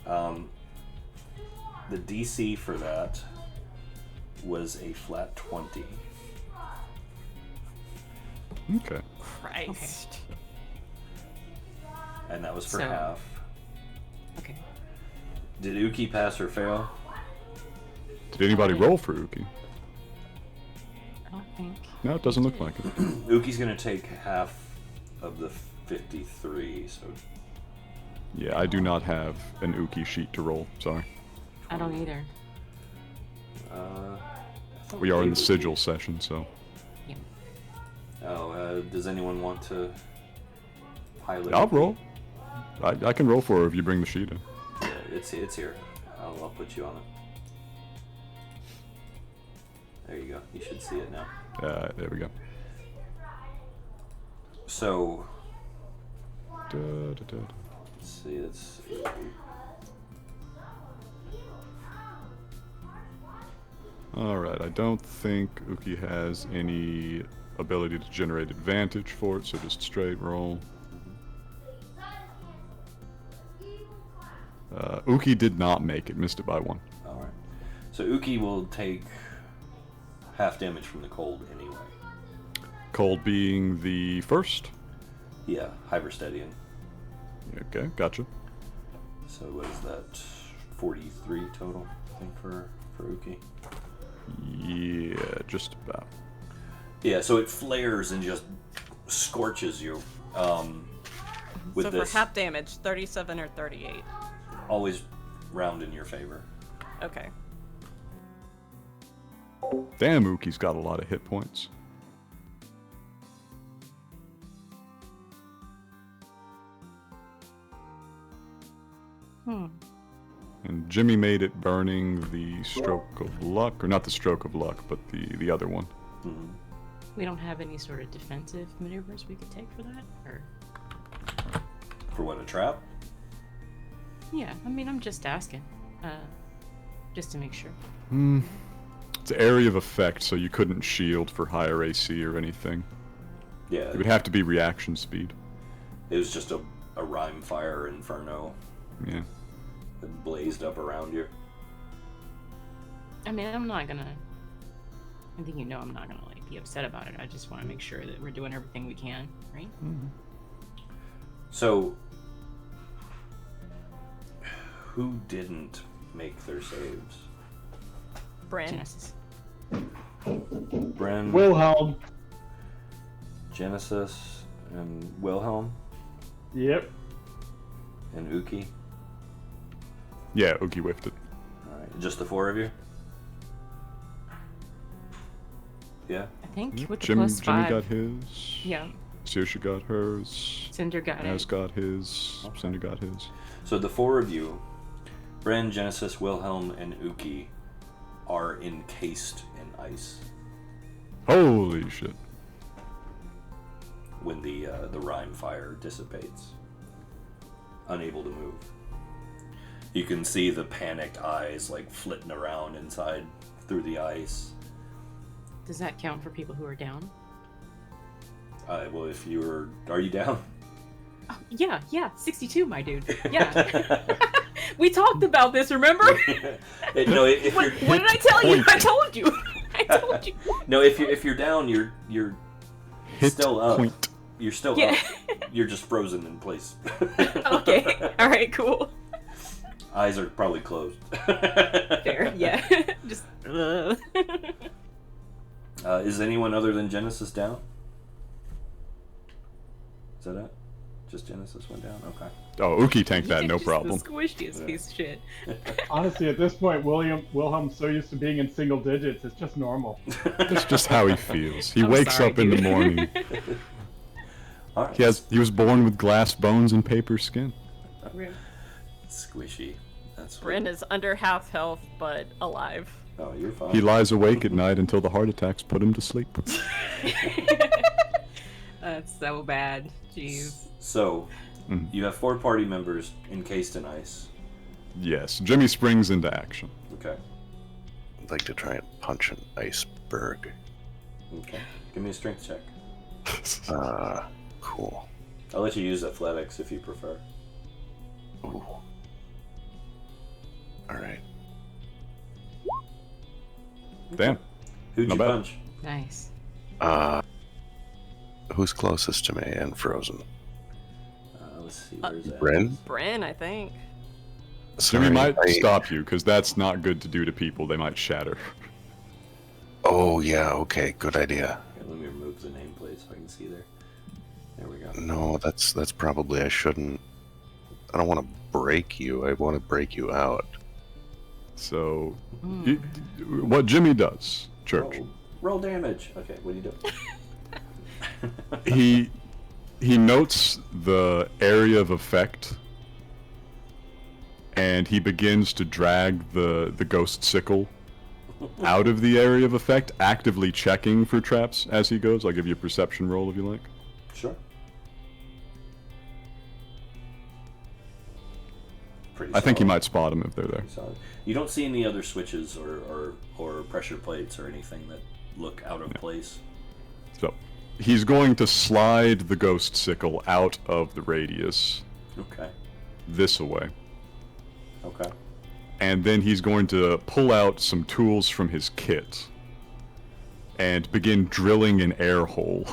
The DC for that was a flat 20. Okay. Christ. And that was for So- half. Okay. Did Uki pass or fail? Did anybody roll for Uki? I don't think. No, it doesn't look like it. Uki's gonna take half of the 53, so Yeah, I do not have an Uki sheet to roll. Sorry. I don't either. I thought We are in they the would sigil be. session, so. Yeah. Oh, does anyone want to pilot? I'll Uki? roll. I can roll for her if you bring the sheet in. Yeah, it's here. I'll put you on it. There you go. You should see it now. There we go. So, Da, da, da. let's see. It's Alright, I don't think Uki has any ability to generate advantage for it, so just straight roll. Uki did not make it, missed it by 1. all right. So Uki will take half damage from the cold anyway. Cold being the first. Yeah, Hyperstedian. Okay, gotcha. So what is that? 43 total, I think, for Uki. Yeah, just about. Yeah, so it flares and just scorches you. With So this, for half damage, 37 or 38. always round in your favor. Okay. Damn, Uki's got a lot of hit points. And Jimmy made it burning the stroke of luck, or not the stroke of luck, but the other one. We don't have any sort of defensive maneuvers we could take for that, or For what, a trap? yeah. I mean, I'm just asking, just to make sure. It's an area of effect, so you couldn't shield for higher AC or anything. Yeah, It would have to be reaction speed. it was just a rhyme fire inferno Yeah. that blazed up around you. I mean, I'm not gonna. I think you know I'm not gonna like be upset about it. I just want to make sure that we're doing everything we can, right? So, who didn't make their saves? Bryn. Genesis. Bren, Wilhelm. Genesis, and Wilhelm, Yep. and Uki. Yeah, Uki whiffed it. All right, just the four of you. Yeah. I think with the Jimmy +5. got his. Yeah. Saoirse got hers. Cinder got Az it. got his. Okay. Cinder got his. So the four of you, Bren, Genesis, Wilhelm, and Uki, are encased in ice Holy shit. when the rime fire dissipates. Unable to move. You can see the panicked eyes like flitting around inside through the ice. Does that count for people who are down? Well, if are you down? Oh, yeah, 62, my dude. Yeah. We talked about this, remember? No, if What, you're what did I tell you? I told you. I told you. no, if you're down, you're Hit still up. point. You're still Yeah. up. You're just frozen in place. Okay. All right. Cool. Eyes are probably closed. Fair. Yeah. Just. Is anyone other than Genesis down? Is that it? Just Genesis went down? Okay. Oh, Uki tanked that, no Just problem. The squishiest piece of shit. Honestly, at this point, Wilhelm's so used to being in single digits, it's just normal. That's just how he feels. He I'm wakes sorry, up in the dude. morning. All right. He was born with glass bones and paper skin. Squishy. That's Bryn is under half health, but alive. Oh, you're fine. He lies awake at night until the heart attacks put him to sleep. That's so bad. Jeez. So, Mhm. you have 4 party members encased in ice. Yes, Jimmy springs into action. Okay. I'd like to try and punch an iceberg. Okay. Give me a strength check. Cool. I'll let you use athletics if you prefer. Ooh. Alright. Damn. Who'd Not you bad. punch? Nice. Who's closest to me and frozen? Let's see. Where's that? Bryn? Bryn, I think. Jimmy Sorry, might I- stop you, because that's not good to do to people. They might shatter. Oh, yeah, okay, good idea. Okay, let me remove the nameplate so I can see there. There we go. No, that's probably I shouldn't. I don't want to break you. I want to break you out. So, Hmm. what Jimmy does, Church, Roll damage. Okay, what do you do? he notes the area of effect, and he begins to drag the ghost sickle out of the area of effect, actively checking for traps as he goes. I'll give you a perception roll if you like. Sure. Pretty I think he solid. might spot them if they're there. Pretty solid. You don't see any other switches or pressure plates or anything that look out of place. So, he's going to slide the ghost sickle out of the radius Okay. this way. Okay. And then he's going to pull out some tools from his kit and begin drilling an air hole.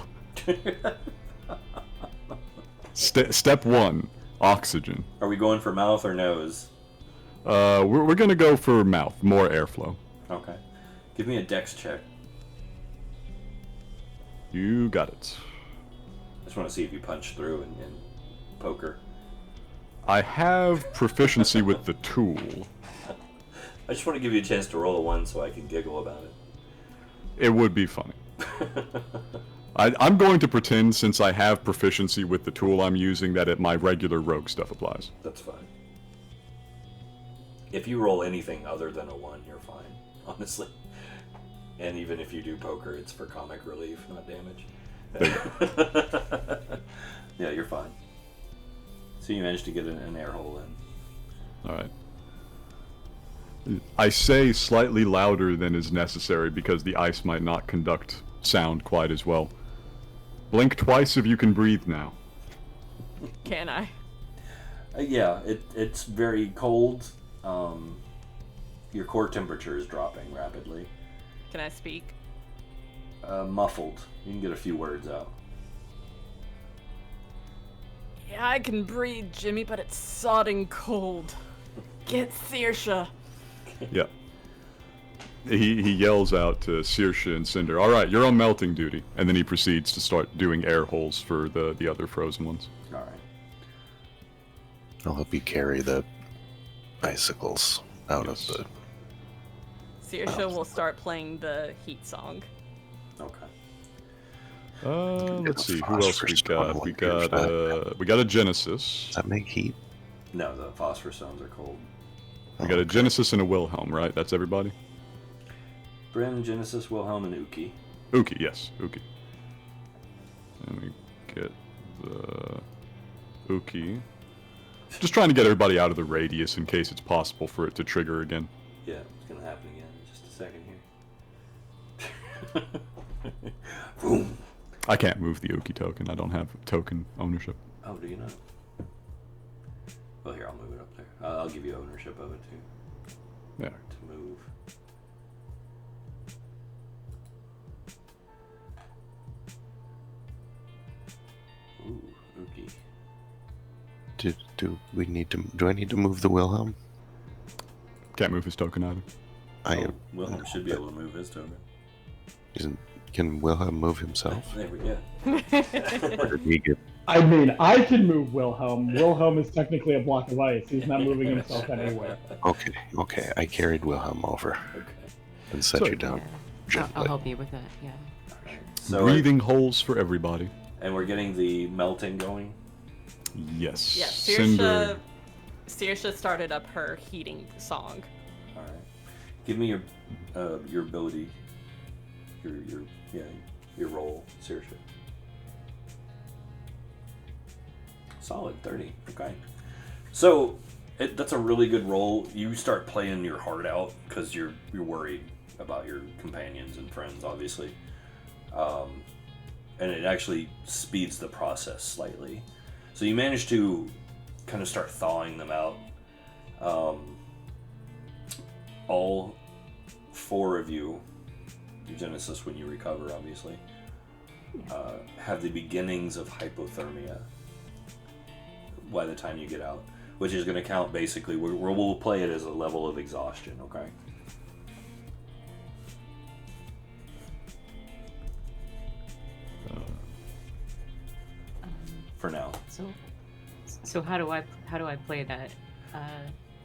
Step 1, oxygen. Are we going for mouth or nose? We're gonna go for mouth, more airflow. Okay. Give me a dex check. You got it. I just want to see if you punch through in poker. I have proficiency with the tool. I just want to give you a chance to roll a 1 so I can giggle about it. It would be funny. I'm going to pretend, since I have proficiency with the tool I'm using, that my regular rogue stuff applies. That's fine. If you roll anything other than a 1, you're fine, honestly. And even if you do poker, it's for comic relief, not damage. Yeah, you're fine. So you managed to get an air hole in. Alright. I say slightly louder than is necessary because the ice might not conduct sound quite as well. Blink twice if you can breathe now. Can I? Yeah, it's very cold. Your core temperature is dropping rapidly. Can I speak? Muffled. You can get a few words out. Yeah, I can breathe, Jimmy, but it's sodding cold. Get Saoirse. Yeah. He yells out to Saoirse and Cinder, "Alright, you're on melting duty." And then he proceeds to start doing air holes for the other frozen ones. All right. I'll help you carry the icicles out Yes. of the. Saoirse will start playing the heat song. Okay. Let's see, who else we Phosphorus stone, got? We 135. got a Genesis. Does that make heat? No, the phosphor stones are cold. We got a Okay. Genesis and a Wilhelm, right? That's everybody? Brim, Genesis, Wilhelm, and Uki. Uki, yes, Uki. And we get the Uki. Just trying to get everybody out of the radius in case it's possible for it to trigger again. Yeah, it's gonna happen again in just a second here. Boom. I can't move the Uki token. I don't have token ownership. Oh, do you not? Well, here, I'll move it up there. I'll give you ownership of it too. There. To move. Ooh, Uki. Do we need to? Do I need to move the Wilhelm? Can't move his token either. Oh, Wilhelm should be able to move his token. Can Wilhelm move himself? There we go. Or did he get? I mean, I can move Wilhelm. Wilhelm is technically a block of ice. He's not moving himself anywhere. Okay. I carried Wilhelm over Okay. and set So- you down Yeah. I'll gently. help you with that. Yeah. Alright. So, Breathing holes for everybody. and we're getting the melting going. Yes. Yeah, Cinder. Saoirse started up her heating song. All right. Give me your ability, your roll, seriously. Solid 30. Okay. So that's a really good roll. You start playing your heart out because you're worried about your companions and friends, obviously, and it actually speeds the process slightly. So you manage to kind of start thawing them out. All four of you, Genesis when you recover, obviously, have the beginnings of hypothermia by the time you get out, which is going to count basically. We'll play it as a level of exhaustion, okay? For now. So how do I play that?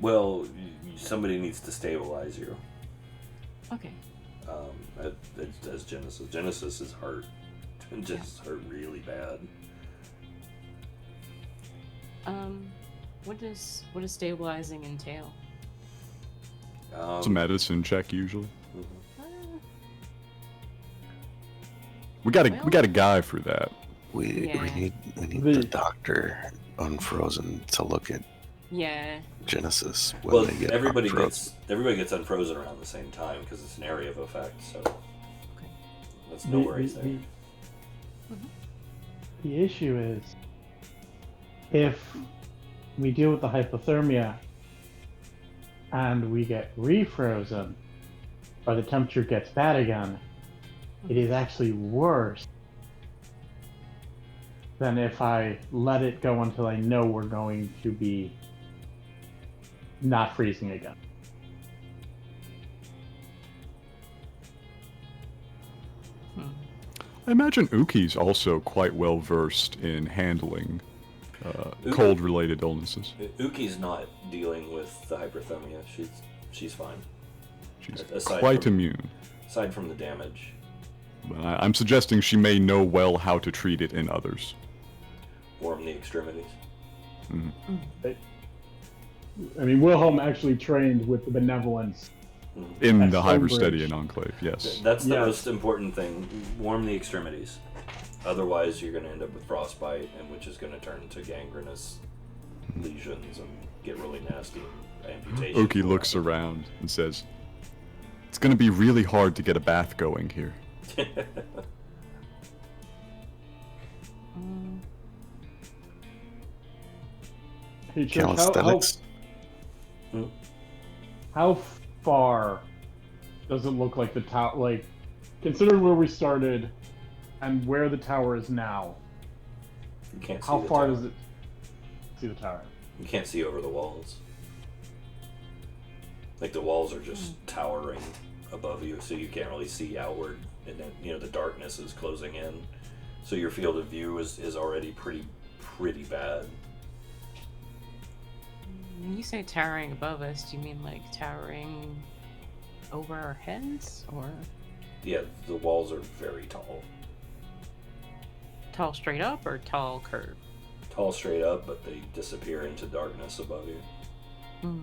Well, somebody needs to stabilize you. Okay. As Genesis. Genesis is hurt. Just hurt really bad. What does stabilizing entail? It's a medicine check usually. Mhm. We got a guy for that. We Yeah. need The- the doctor unfrozen to look at Yeah. Genesis when Well, they get everybody unfrozen. gets unfrozen around the same time because it's an area of effect. So Okay. that's no worries there. The issue is, if we deal with the hypothermia and we get refrozen, or the temperature gets bad again, it is actually worse than if I let it go until I know we're going to be not freezing again. I imagine Uki's also quite well versed in handling cold-related illnesses. Uki's not dealing with the hyperthermia. She's fine. She's Aside quite from- immune. Aside from the damage. But I'm suggesting she may know well how to treat it in others. Warm the extremities. I mean, Wilhelm actually trained with the benevolence. In At the Stonebridge. Hyperstedian Enclave, yes. That's the Yes. most important thing. Warm the extremities. Otherwise, you're going to end up with frostbite, and which is going to turn to gangrenous lesions and get really nasty and amputation. Uki looks around and says, "It's going to be really hard to get a bath going here." Hey, Church, Calisthenics. how far does it look like the tower? Like, considering where we started and where the tower is now, You can't see how the far tower. does it see the tower? You can't see over the walls. Like the walls are just towering above you, so you can't really see outward, and then the darkness is closing in, so your field of view is already pretty bad. When you say towering above us, do you mean like towering over our heads, or? yeah, the walls are very tall. Tall straight up or tall curve? Tall straight up, but they disappear into darkness above you. Okay.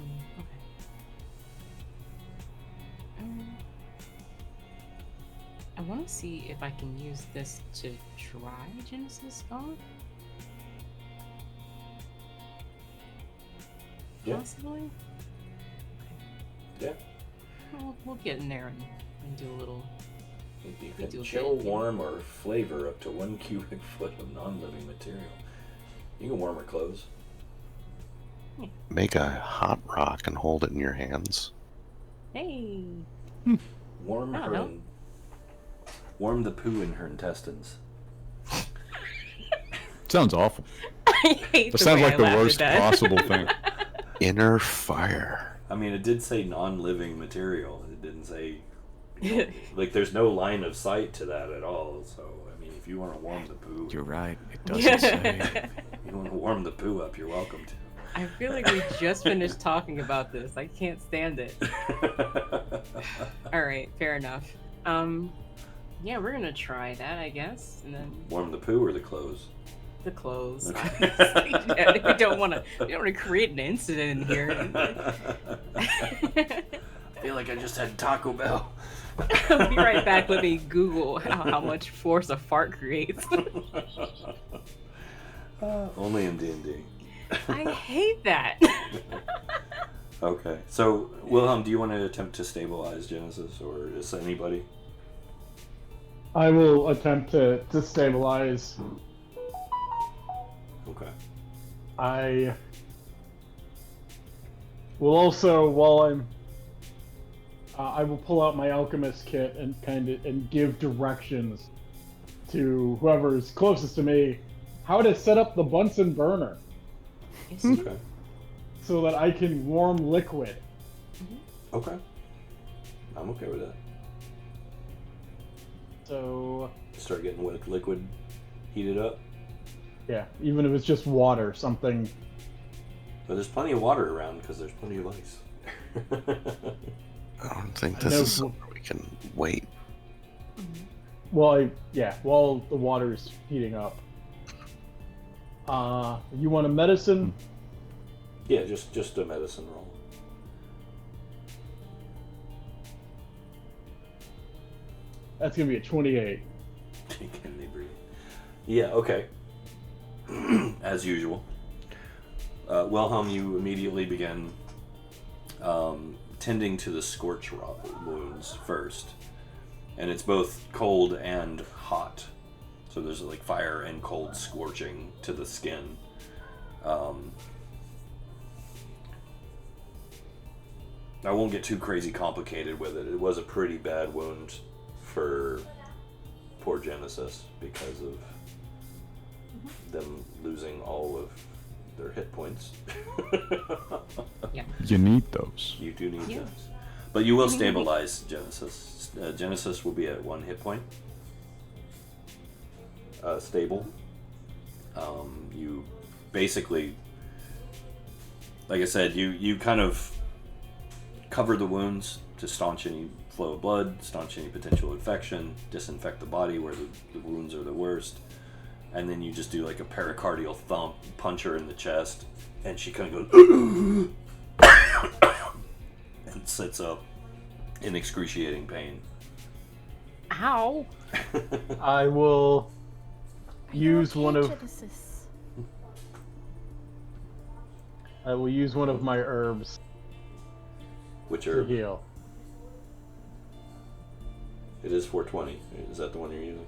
I want to see if I can use this to try Genesis on. Yeah. Possibly? Yeah. We'll get in there and do a little. You We do can a chill, bit. warm, or flavor up to 1 cubic foot of non-living material. You can warm her clothes. Make a hot rock and hold it in your hands. Hey. Warm Oh, her. no. Warm the poo in her intestines. Sounds awful. I hate That the sounds way like I the laughed at worst that. possible thing. Inner fire. I mean, it did say non-living material. It didn't say, like, there's no line of sight to that at all. So, I mean, if you want to warm the poo, You're right. It doesn't say. you want to warm the poo up, you're welcome to. I feel like we just finished talking about this. I can't stand it. All right, fair enough. Yeah, we're gonna try that, I guess, and then Warm the poo or the clothes? the clothes. Okay. Obviously. Yeah, we don't want to create an incident in here. I feel like I just had Taco Bell. I'll be right back. Let me Google how much force a fart creates. Only in D&D. I hate that. Okay, so Wilhelm, do you want to attempt to stabilize Genesis, or is anybody? I will attempt to stabilize. Okay. I will also, while I'm, I will pull out my alchemist kit and and give directions to whoever's closest to me how to set up the Bunsen burner Okay. so that I can warm liquid. Okay. I'm okay with that. So Start getting liquid heated up. yeah, even if it's just water, something. But there's plenty of water around because there's plenty of ice. I don't think I this know- is something we can wait. Well, while the water's heating up. You want a medicine? Yeah, just a medicine roll. That's gonna be a 28. Can they breathe? Yeah, okay. As usual. Wilhelm, you immediately begin tending to the scorch wounds first. And it's both cold and hot. So there's like fire and cold scorching to the skin. I won't get too crazy complicated with it. It was a pretty bad wound for poor Genesis because of them losing all of their hit points. You need those. You do need those. But you will stabilize Genesis. Genesis will be at 1 hit point. Stable. You basically, like I said, you kind of cover the wounds to staunch any flow of blood, staunch any potential infection, disinfect the body where the wounds are the worst, and then you just do like a pericardial thump, punch her in the chest, and she kind of goes and sits up in excruciating pain. Ow. I will use one of my herbs Which to herb? heal. It is 420. Is that the one you're using?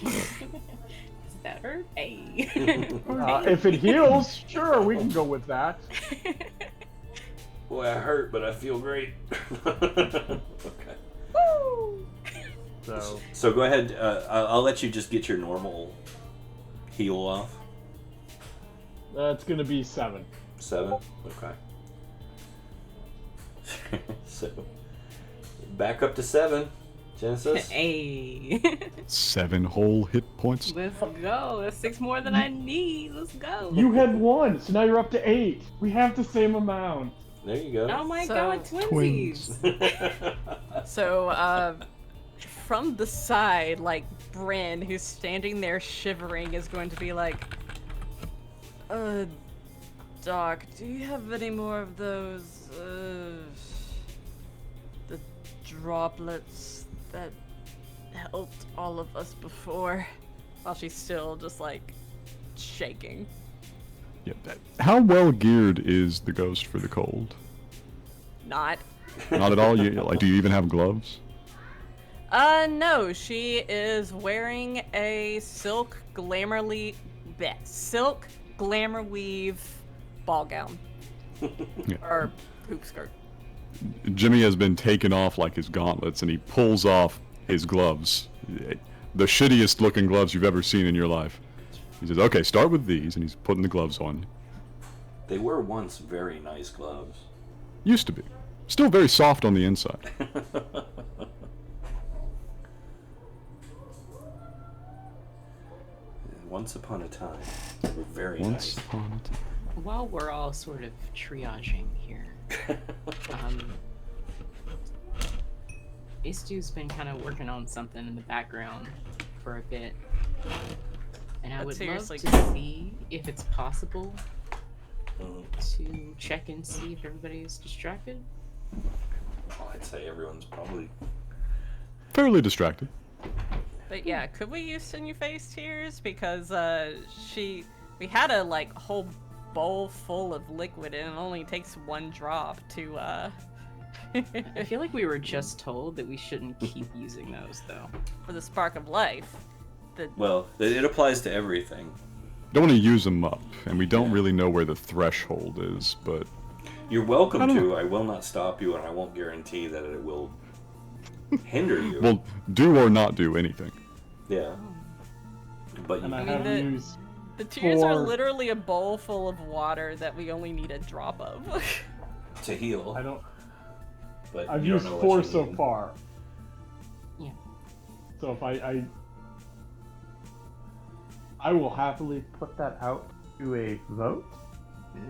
Is that her? Hey. If it heals, sure, we can go with that. Boy, I hurt, but I feel great. Okay. Woo! So go ahead. I'll let you just get your normal heal off. that's gonna be 7. 7? Okay. So, back up to 7. Genesis? Hey. 7 whole hit points. Let's go. That's 6 more than I need. Let's go. You had 1, so now you're up to 8. We have the same amount. There you go. Oh my So- god, twinsies. So, from the side, like, Bryn, who's standing there shivering, is going to be like, Doc, do you have any more of those, the droplets that helped all of us before? While she's still just, like, shaking. Yeah. How well geared is the ghost for the cold? Not. Not at all. Do you even have gloves? No, she is wearing a silk glamour weave ball gown. Yeah. Or hoop skirt. Jimmy has been taken off like his gauntlets, and he pulls off his gloves. The shittiest looking gloves you've ever seen in your life. He says, okay, start with these, and he's putting the gloves on. They were once very nice gloves. Used to be. Still very soft on the inside. Once upon a time, they were very Once nice. upon a time. While we're all sort of triaging here, Istu's been kind of working on something in the background for a bit, and I would love seriously- to see if it's possible Mhm. to check and see if everybody is distracted. Well, I'd say everyone's probably. Fairly distracted. But yeah, could we use Sinew Face Tears? Because we had a like whole bowl full of liquid and it only takes one drop to I feel like we were just told that we shouldn't keep using those, though. for the spark of life. Well, it applies to everything. Don't want to use them up, and we don't Yeah. really know where the threshold is, but You're welcome I don't to. know. I will not stop you, and I won't guarantee that it will hinder you. we'll do or not do anything. Yeah. But you And I mean, have the- used The tears are 4 literally a bowl full of water that we only need a drop of. to heal. I don't. But I've you don't used know 4 what you so need. far. Yeah. So if I will happily put that out to a vote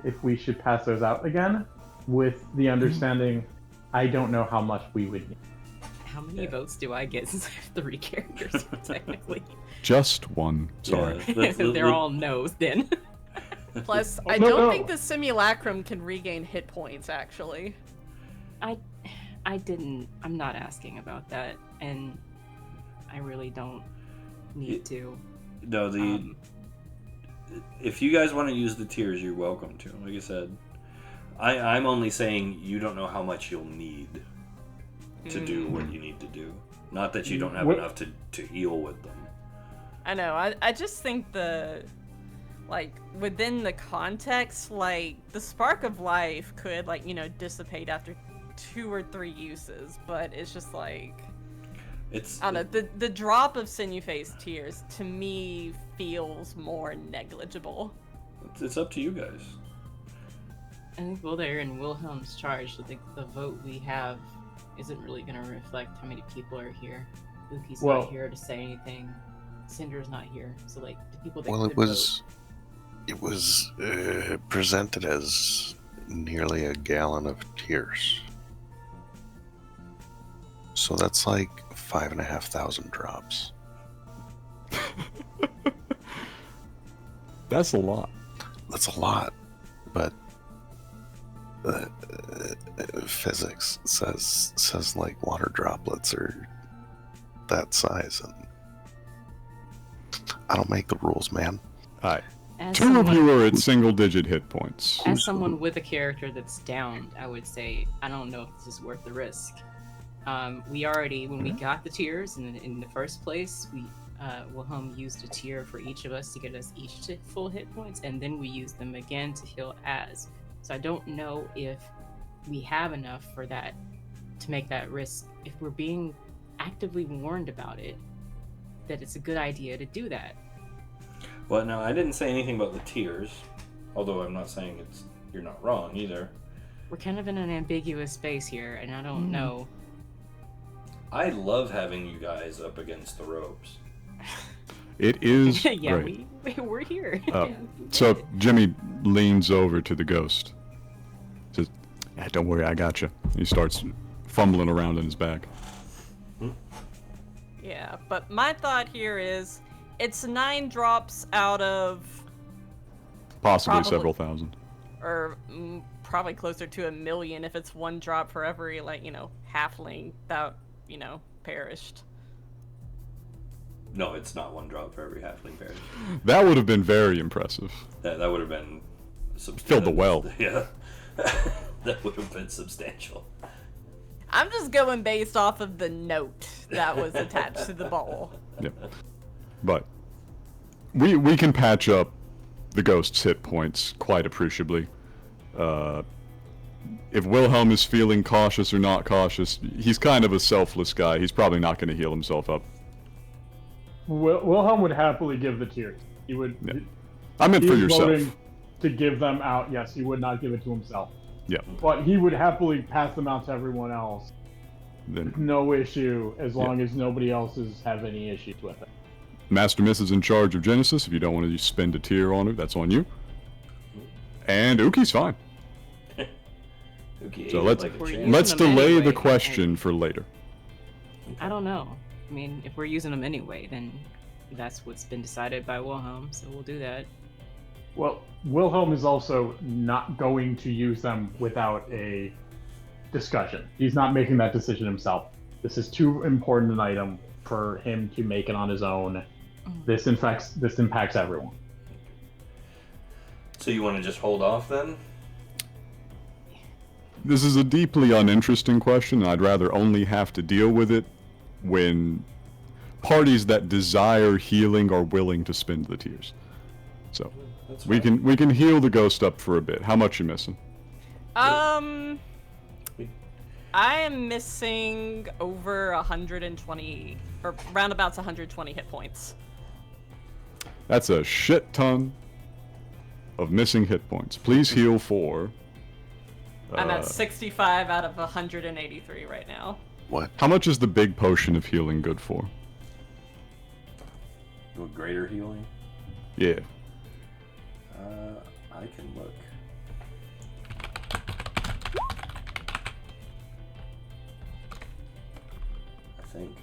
if we should pass those out again, with the understanding I don't know how much we would need. How many Yeah. votes do I get since I have 3 characters, technically? Just one. Sorry. Yeah, let's- They're all no's, then. Plus, Oh, I no, don't no. think the simulacrum can regain hit points, actually. I'm not asking about that, and I really don't need to. No, if you guys want to use the tiers, you're welcome to. Like I said, I'm only saying you don't know how much you'll need to do what you need to do. Not that you don't have What- enough to heal with them. I know, I just think within the context, like, the spark of life could, like, dissipate after 2 or 3 uses, but it's just like, It's I don't know, the drop of Sinew Face Tears, to me, feels more negligible. it's up to you guys. I think while they're in Wilhelm's charge, I think the vote we have isn't really going to reflect how many people are here. Luki's Well- not here to say anything. Cinder's not here, so like the people that Well, could it was presented as nearly a gallon of tears. So that's like 5,500 drops. That's a lot. That's a lot, but physics says like water droplets are that size, and I don't make the rules, man. Alright. As 2 of someone- you are at single-digit hit points. As someone with a character that's downed, I would say I don't know if this is worth the risk. We already, when we got the tiers in the first place, Wilhelm used a tier for each of us to get us each to full hit points, and then we used them again to heal Az. So I don't know if we have enough for that to make that risk. If we're being actively warned about it, that it's a good idea to do that. Well, no, I didn't say anything about the tiers. Although I'm not saying you're not wrong either. We're kind of in an ambiguous space here, and I don't know. I love having you guys up against the ropes. It is Yeah, great. we're here. So Jimmy leans over to the ghost. Says, "Yeah, don't worry, I got you." He starts fumbling around in his bag. Yeah, but my thought here is it's 9 drops out of, Possibly Probably. several thousand. or probably closer to 1 million if it's 1 drop for every, like, halfling that, perished. No, it's not 1 drop for every halfling parish. That would have been very impressive. That would have been Filled the well. Yeah. That would have been substantial. I'm just going based off of the note that was attached to the bowl. Yeah. But we can patch up the ghost's hit points quite appreciably. If Wilhelm is feeling cautious or not cautious, he's kind of a selfless guy. He's probably not going to heal himself up. Wilhelm would happily give the tears. He would. Yeah. I meant He for is yourself. voting to give them out. Yes, he would not give it to himself. Yeah. But he would happily pass them out to everyone else. Then No issue, as long as nobody else have any issues with it. Master Miss is in charge of Genesis. If you don't want to spend a tier on her, that's on you. And Uki's fine. Okay, So let's We're champ. using let's them delay anyway, the question for later. I don't know. I mean, if we're using them anyway, then that's what's been decided by Wilhelm, so we'll do that. Well, Wilhelm is also not going to use them without a discussion. He's not making that decision himself. This is too important an item for him to make it on his own. This impacts everyone. So you want to just hold off then? This is a deeply uninteresting question, and I'd rather only have to deal with it when parties that desire healing are willing to spend the tears. So That's we fine. can heal the ghost up for a bit. How much you missing? I am missing over 120, or roundabouts 120 hit points. That's a shit ton of missing hit points. Please heal for. I'm at 65 out of 183 right now. What? How much is the big potion of healing good for? With greater healing? Yeah. I can look. I think.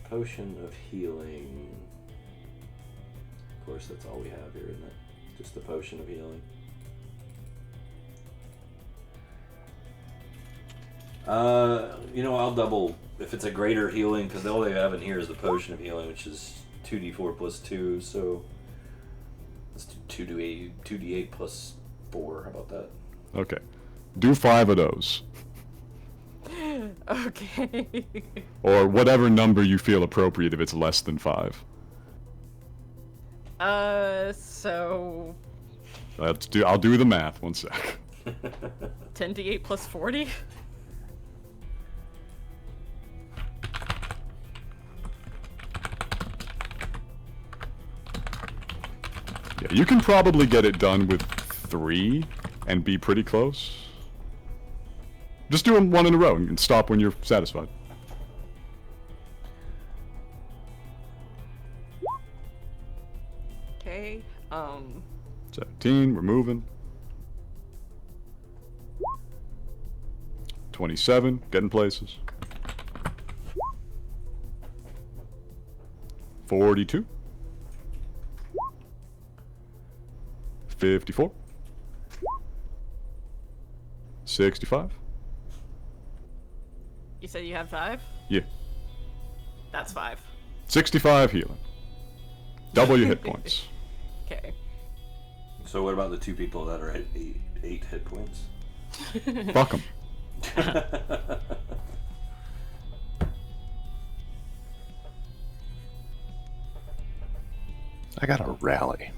Potion of healing. Of course, that's all we have here, isn't it? Just the potion of healing. I'll double if it's a greater healing, because all they have in here is the potion of healing, which is 2d4 plus 2, so let's do 2d8 plus 4. How about that? Okay. Do 5 of those. Okay. Or whatever number you feel appropriate if it's less than 5. So I'll do the math. 1 sec. 10d8 plus 40? Yeah, you can probably get it done with 3 and be pretty close. Just do them 1 in a row and stop when you're satisfied. Okay. 17, we're moving. 27, getting places. 42. 54. 65. You said you have 5? Yeah. That's 5. 65 healing. Double your hit points. Okay. So what about the 2 people that are at 8 hit points? Fuck 'em. I got a rally.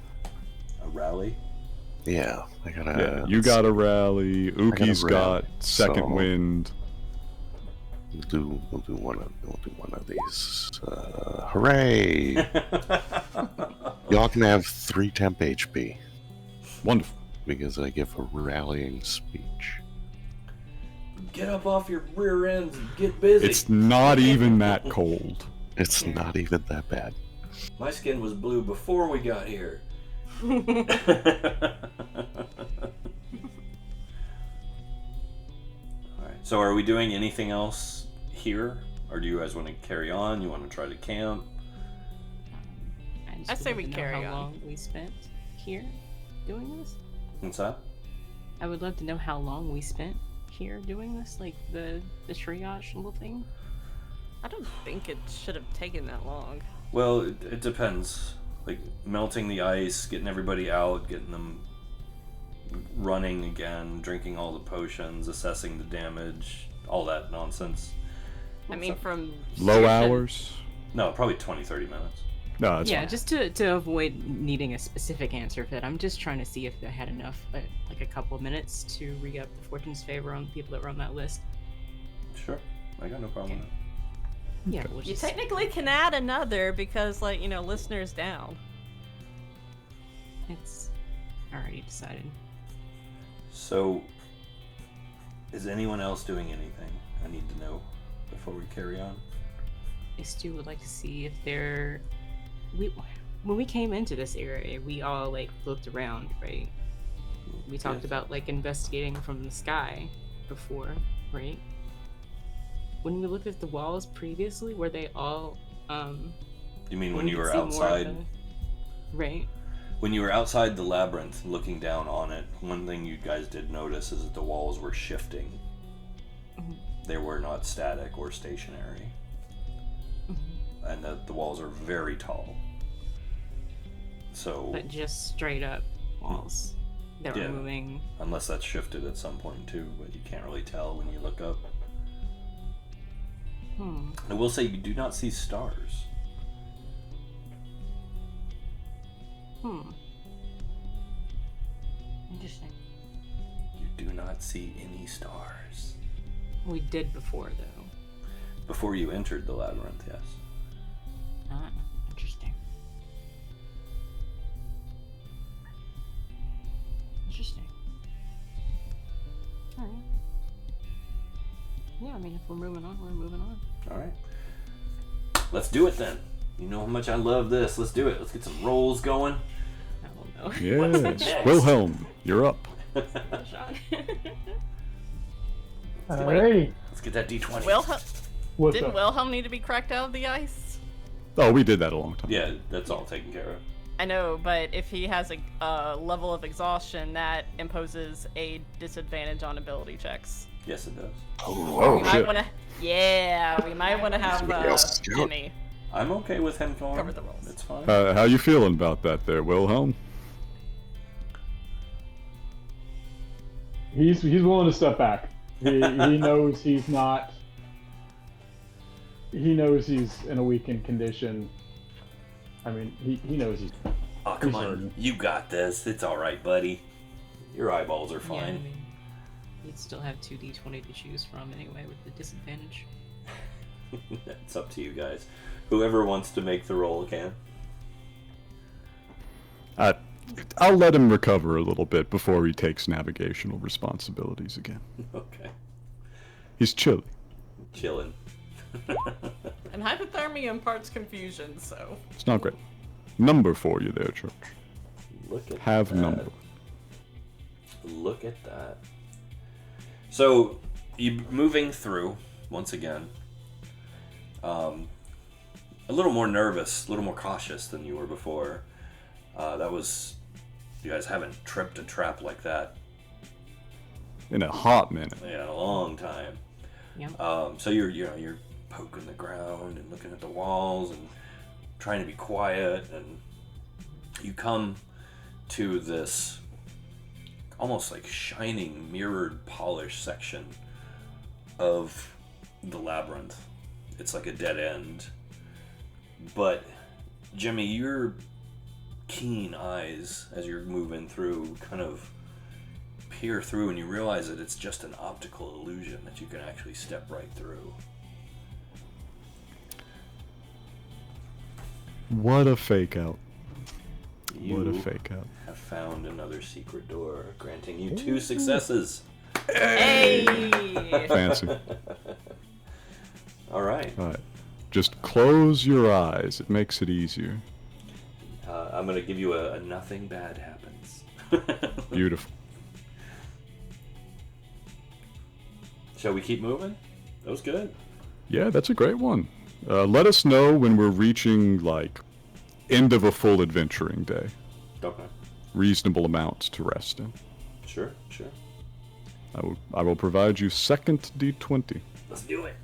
A rally? Yeah, I got a. Yeah, you got a rally. Uki's rally, got second so- wind. We'll do one of these. Hooray! Y'all can have 3 temp HP Wonderful. because I give a rallying speech. Get up off your rear ends and get busy. It's not even that cold. It's not even that bad. My skin was blue before we got here. Alright, So are we doing anything else here? Or do you guys want to carry on? You want to try to camp? just I would say love we to know carry how on. long we spent here doing this. What's that? I would love to know how long we spent here doing this, like the triage little thing. I don't think it should have taken that long. Well, it depends. Like, melting the ice, getting everybody out, getting them running again, drinking all the potions, assessing the damage, all that nonsense. I mean, from Low hours? No, probably 20, 30 minutes. No, that's Yeah, fine. just to avoid needing a specific answer for that, I'm just trying to see if I had enough, like a couple of minutes to re-up the Fortune's favor on the people that were on that list. Sure. I got no problem with that. Yeah, we'll you just... technically can add another because, like, you know, listeners down. It's already decided. So, is anyone else doing anything I need to know before we carry on? I still would like to see if there... When we came into this area, we all, like, looked around, right? We talked Yes. about, like, investigating from the sky before, right? When we looked at the walls previously, were they all, You mean we when you could were see more of outside? the- Right? When you were outside the labyrinth, looking down on it, one thing you guys did notice is that the walls were shifting. Mhm. They were not static or stationary. And that the walls are very tall. So, But just straight up walls that Yeah. were moving. unless that's shifted at some point too, but you can't really tell when you look up. I will say you do not see stars. Interesting. You do not see any stars. We did before, though. Before you entered the labyrinth, yes. Ah, interesting. Interesting. Alright. Yeah, I mean, if we're moving on, we're moving on. Alright. Let's do it then. You know how much I love this. Let's do it. Let's get some rolls going. I don't know. Yes. Wilhelm, you're up. Sean. Alrighty. Let's get that D20. What's Didn't up? Wilhelm need to be cracked out of the ice? Oh, we did that a long time. Yeah, that's all taken care of. I know, but if he has a level of exhaustion, that imposes a disadvantage on ability checks. Yes, it does. Oh, We might shit. want to, yeah, we might want to have Somebody else is out. Jimmy. I'm okay with him going. Cover the rolls. It's fine. How you feeling about that there, Wilhelm? He's willing to step back. He knows he's not. He knows he's in a weakened condition. I mean, he knows he's. Oh, come he's on. hurting. You got this. It's alright, buddy. Your eyeballs are Yeah, I fine. mean, you'd still have 2d20 to choose from anyway with the disadvantage. It's up to you guys. Whoever wants to make the roll can. I'll let him recover a little bit before he takes navigational responsibilities again. Okay. He's chilly. Chilling. And hypothermia imparts confusion, so. It's not great. Number for you there, Church. Look at Have that. number. Look at that. So, you moving through once again. A little more nervous, a little more cautious than you were before. That was, you guys haven't tripped a trap like that In a hot minute. in a long time. Yep. So you're poking the ground and looking at the walls and trying to be quiet, and you come to this almost like shining, mirrored, polished section of the labyrinth. It's like a dead end. But Jimmy, your keen eyes as you're moving through kind of peer through, and you realize that it's just an optical illusion, that you can actually step right through. What a fake out. You What a fake out. have found another secret door, granting you 2 successes. Hey! Fancy. All right. All right. Just close your eyes. It makes it easier. I'm going to give you a nothing bad happens. Beautiful. Shall we keep moving? That was good. Yeah, that's a great one. Let us know when we're reaching, like, end of a full adventuring day. Okay. Reasonable amounts to rest in. Sure. I will provide you second D20. Let's do it.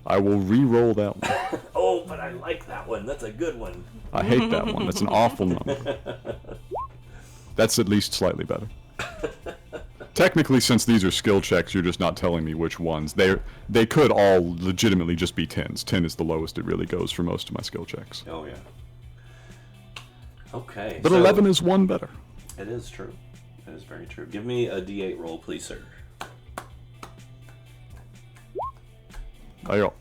I will re-roll that one. Oh, but I like that one. That's a good one. I hate that one. That's an awful number. That's at least slightly better. Technically, since these are skill checks, you're just not telling me which ones. They could all legitimately just be 10s. 10 is the lowest it really goes for most of my skill checks. Oh, yeah. Okay. But so 11 is one better. It is true. It is very true. Give me a D8 roll, please, sir. Ayo.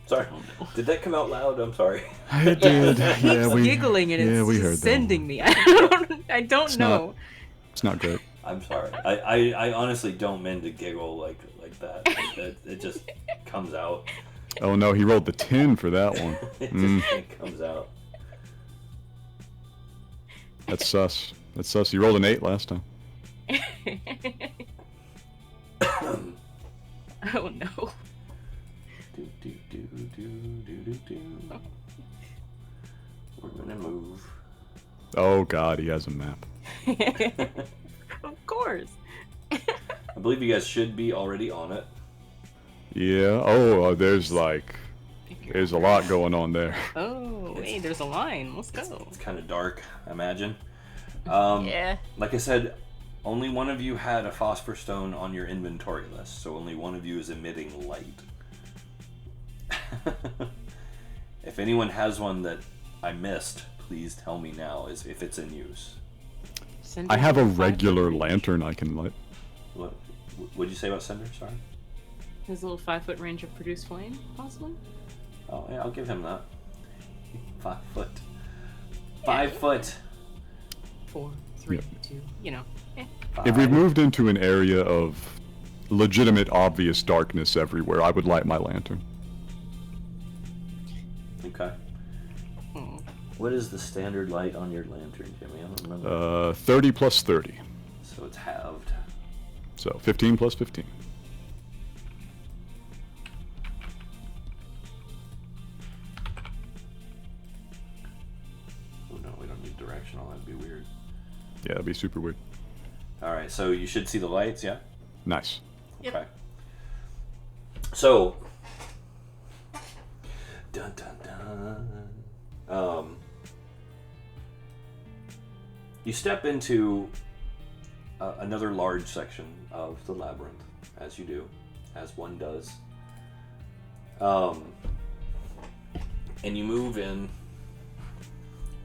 Sorry. Did that come out loud? I'm sorry. It did. Keeps giggling and we it's heard that sending one. me. I don't It's know. It's not great. I'm sorry. I honestly don't mean to giggle like that. It just comes out. Oh no, he rolled the 10 for that one. It just it comes out. That's sus. That's sus. He rolled an 8 last time. Oh no. Do. We're gonna move. Oh god, he has a map. Of course. I believe you guys should be already on it. Yeah. Oh, there's a lot going on there. Oh, hey, there's a line. Let's go. It's kind of dark, I imagine. Yeah. Like I said, only one of you had a phosphor stone on your inventory list, so only one of you is emitting light. If anyone has one that I missed, please tell me now if it's in use. I have a regular lantern I can light. What did you say about Cinder? Sorry. His little 5-foot range of produced flame, possibly? Oh, yeah, I'll give him that. 5 foot. 5 foot. 4, 3, Yep. 2, you know. If we've 5. moved into an area of legitimate, obvious darkness everywhere, I would light my lantern. Okay. Hmm. What is the standard light on your lantern, Jimmy? I don't remember. 30 plus 30. So it's halved. So 15 plus 15. Oh no, we don't need directional. That'd be weird. Yeah, that'd be super weird. All right, so you should see the lights, yeah? Nice. Yep. Okay. So, dun dun dun. You step into another large section of the labyrinth, as you do, as one does. And you move in,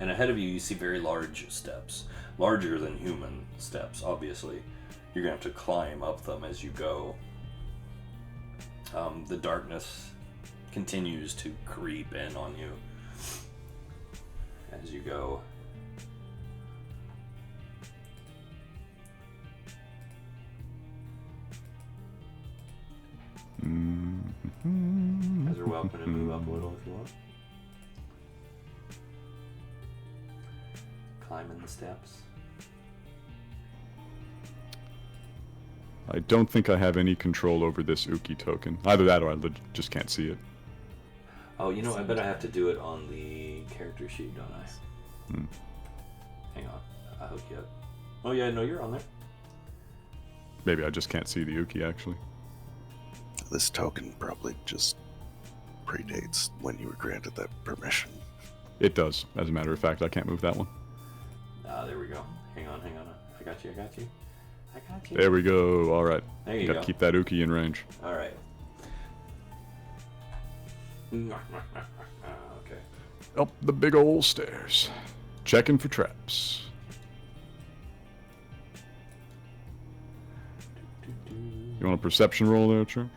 and ahead of you, you see very large steps, larger than human steps. Obviously, you're gonna have to climb up them as you go. The darkness continues to creep in on you as you go. You guys are welcome to move up a little if you want. Climbing the steps. I don't think I have any control over this Uki token. Either that or I just can't see it. Oh, you know, I bet I have to do it on the character sheet, don't I? Hmm. Hang on, I'll hook you up. Oh yeah, no, you're on there. Maybe I just can't see the Uki, actually. This token probably just predates when you were granted that permission. It does. As a matter of fact, I can't move that one. Ah, there we go. Hang on. I got you. There we go. All right. There you Gotta go. keep that Uki in range. All right. Okay. Up the big old stairs. Checking for traps. You want a perception roll there, True?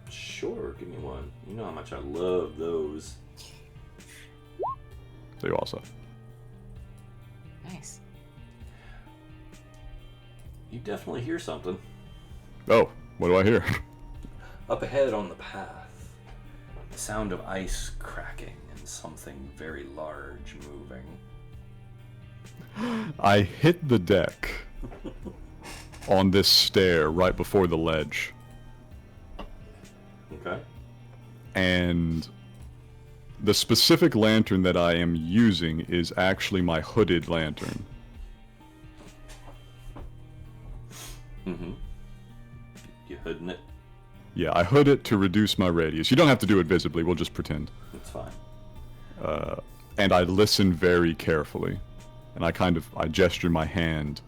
Sure, give me one. You know how much I love those. So you also. Nice. You definitely hear something. Oh, what do I hear? Up ahead on the path, the sound of ice cracking and something very large moving. I hit the deck on this stair right before the ledge. Okay. And the specific lantern that I am using is actually my hooded lantern. Mm-hmm. You hooding it? Yeah, I hood it to reduce my radius. You don't have to do it visibly, we'll just pretend. That's fine. And I listen very carefully. And I gesture my hand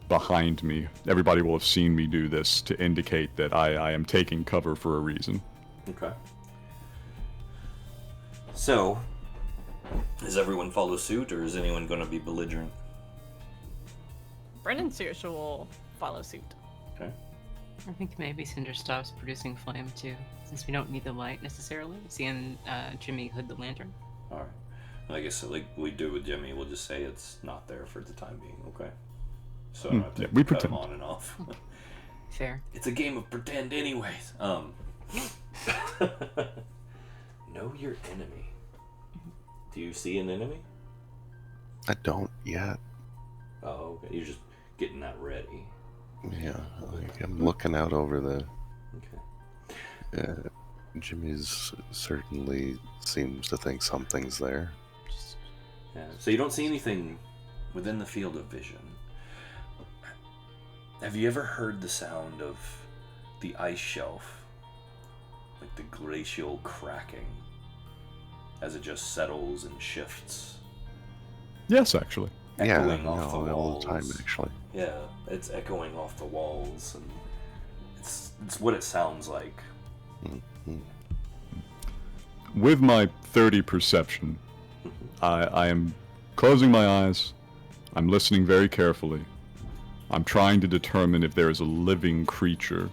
behind me. Everybody will have seen me do this to indicate that I am taking cover for a reason. Okay. So, does everyone follow suit, or is anyone going to be belligerent? Brennan Search will follow suit. Okay. I think maybe Cinder stops producing flame too, since we don't need the light necessarily. Seeing Jimmy hood the lantern. All right. I guess like we do with Jimmy, we'll just say it's not there for the time being. Okay. So I don't have to yeah, we cut pretend. him on and off. Fair. It's a game of pretend, anyways. Know your enemy. Do you see an enemy? I don't yet. Oh, okay. You're just getting that ready. Yeah, I'm looking out over the. Okay. Jimmy's certainly seems to think something's there. Yeah. So you don't see anything within the field of vision. Have you ever heard the sound of the ice shelf? Like the glacial cracking as it just settles and shifts? Yes, actually. Echoing Yeah, off the no, all walls. the time actually. Yeah, it's echoing off the walls, and it's what it sounds like. Mhm. With my 30 perception, I am closing my eyes. I'm listening very carefully. I'm trying to determine if there is a living creature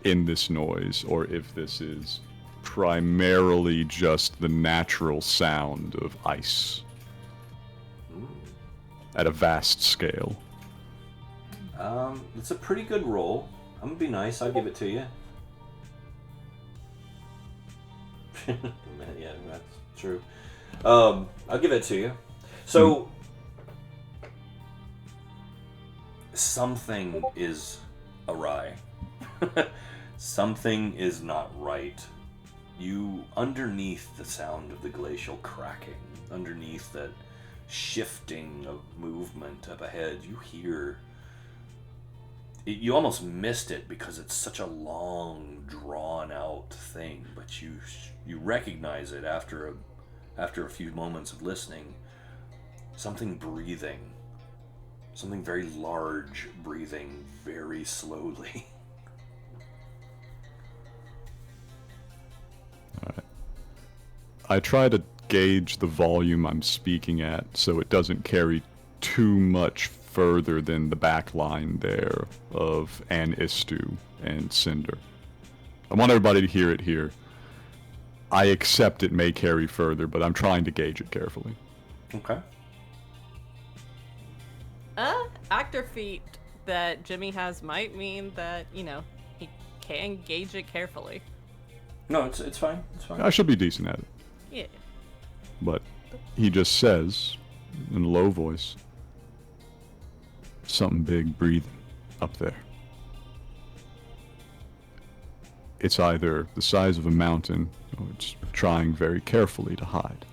in this noise, or if this is primarily just the natural sound of ice at a vast scale. It's a pretty good roll. I'm gonna be nice. I'll give it to you. Yeah, that's true. I'll give it to you. So, something is awry. Something is not right. You, underneath the sound of the glacial cracking, underneath that shifting of movement up ahead, you hear... You almost missed it because it's such a long, drawn-out thing, but you recognize it after a few moments of listening. Something breathing. Something very large breathing very slowly. I try to gauge the volume I'm speaking at so it doesn't carry too much further than the back line there of An Istu and Cinder. I want everybody to hear it here. I accept it may carry further, but I'm trying to gauge it carefully. Okay. Actor feat that Jimmy has might mean that, he can gauge it carefully. No, it's fine. It's fine. I should be decent at it. Yeah. But he just says, in a low voice, something big breathing up there. It's either the size of a mountain, or it's trying very carefully to hide.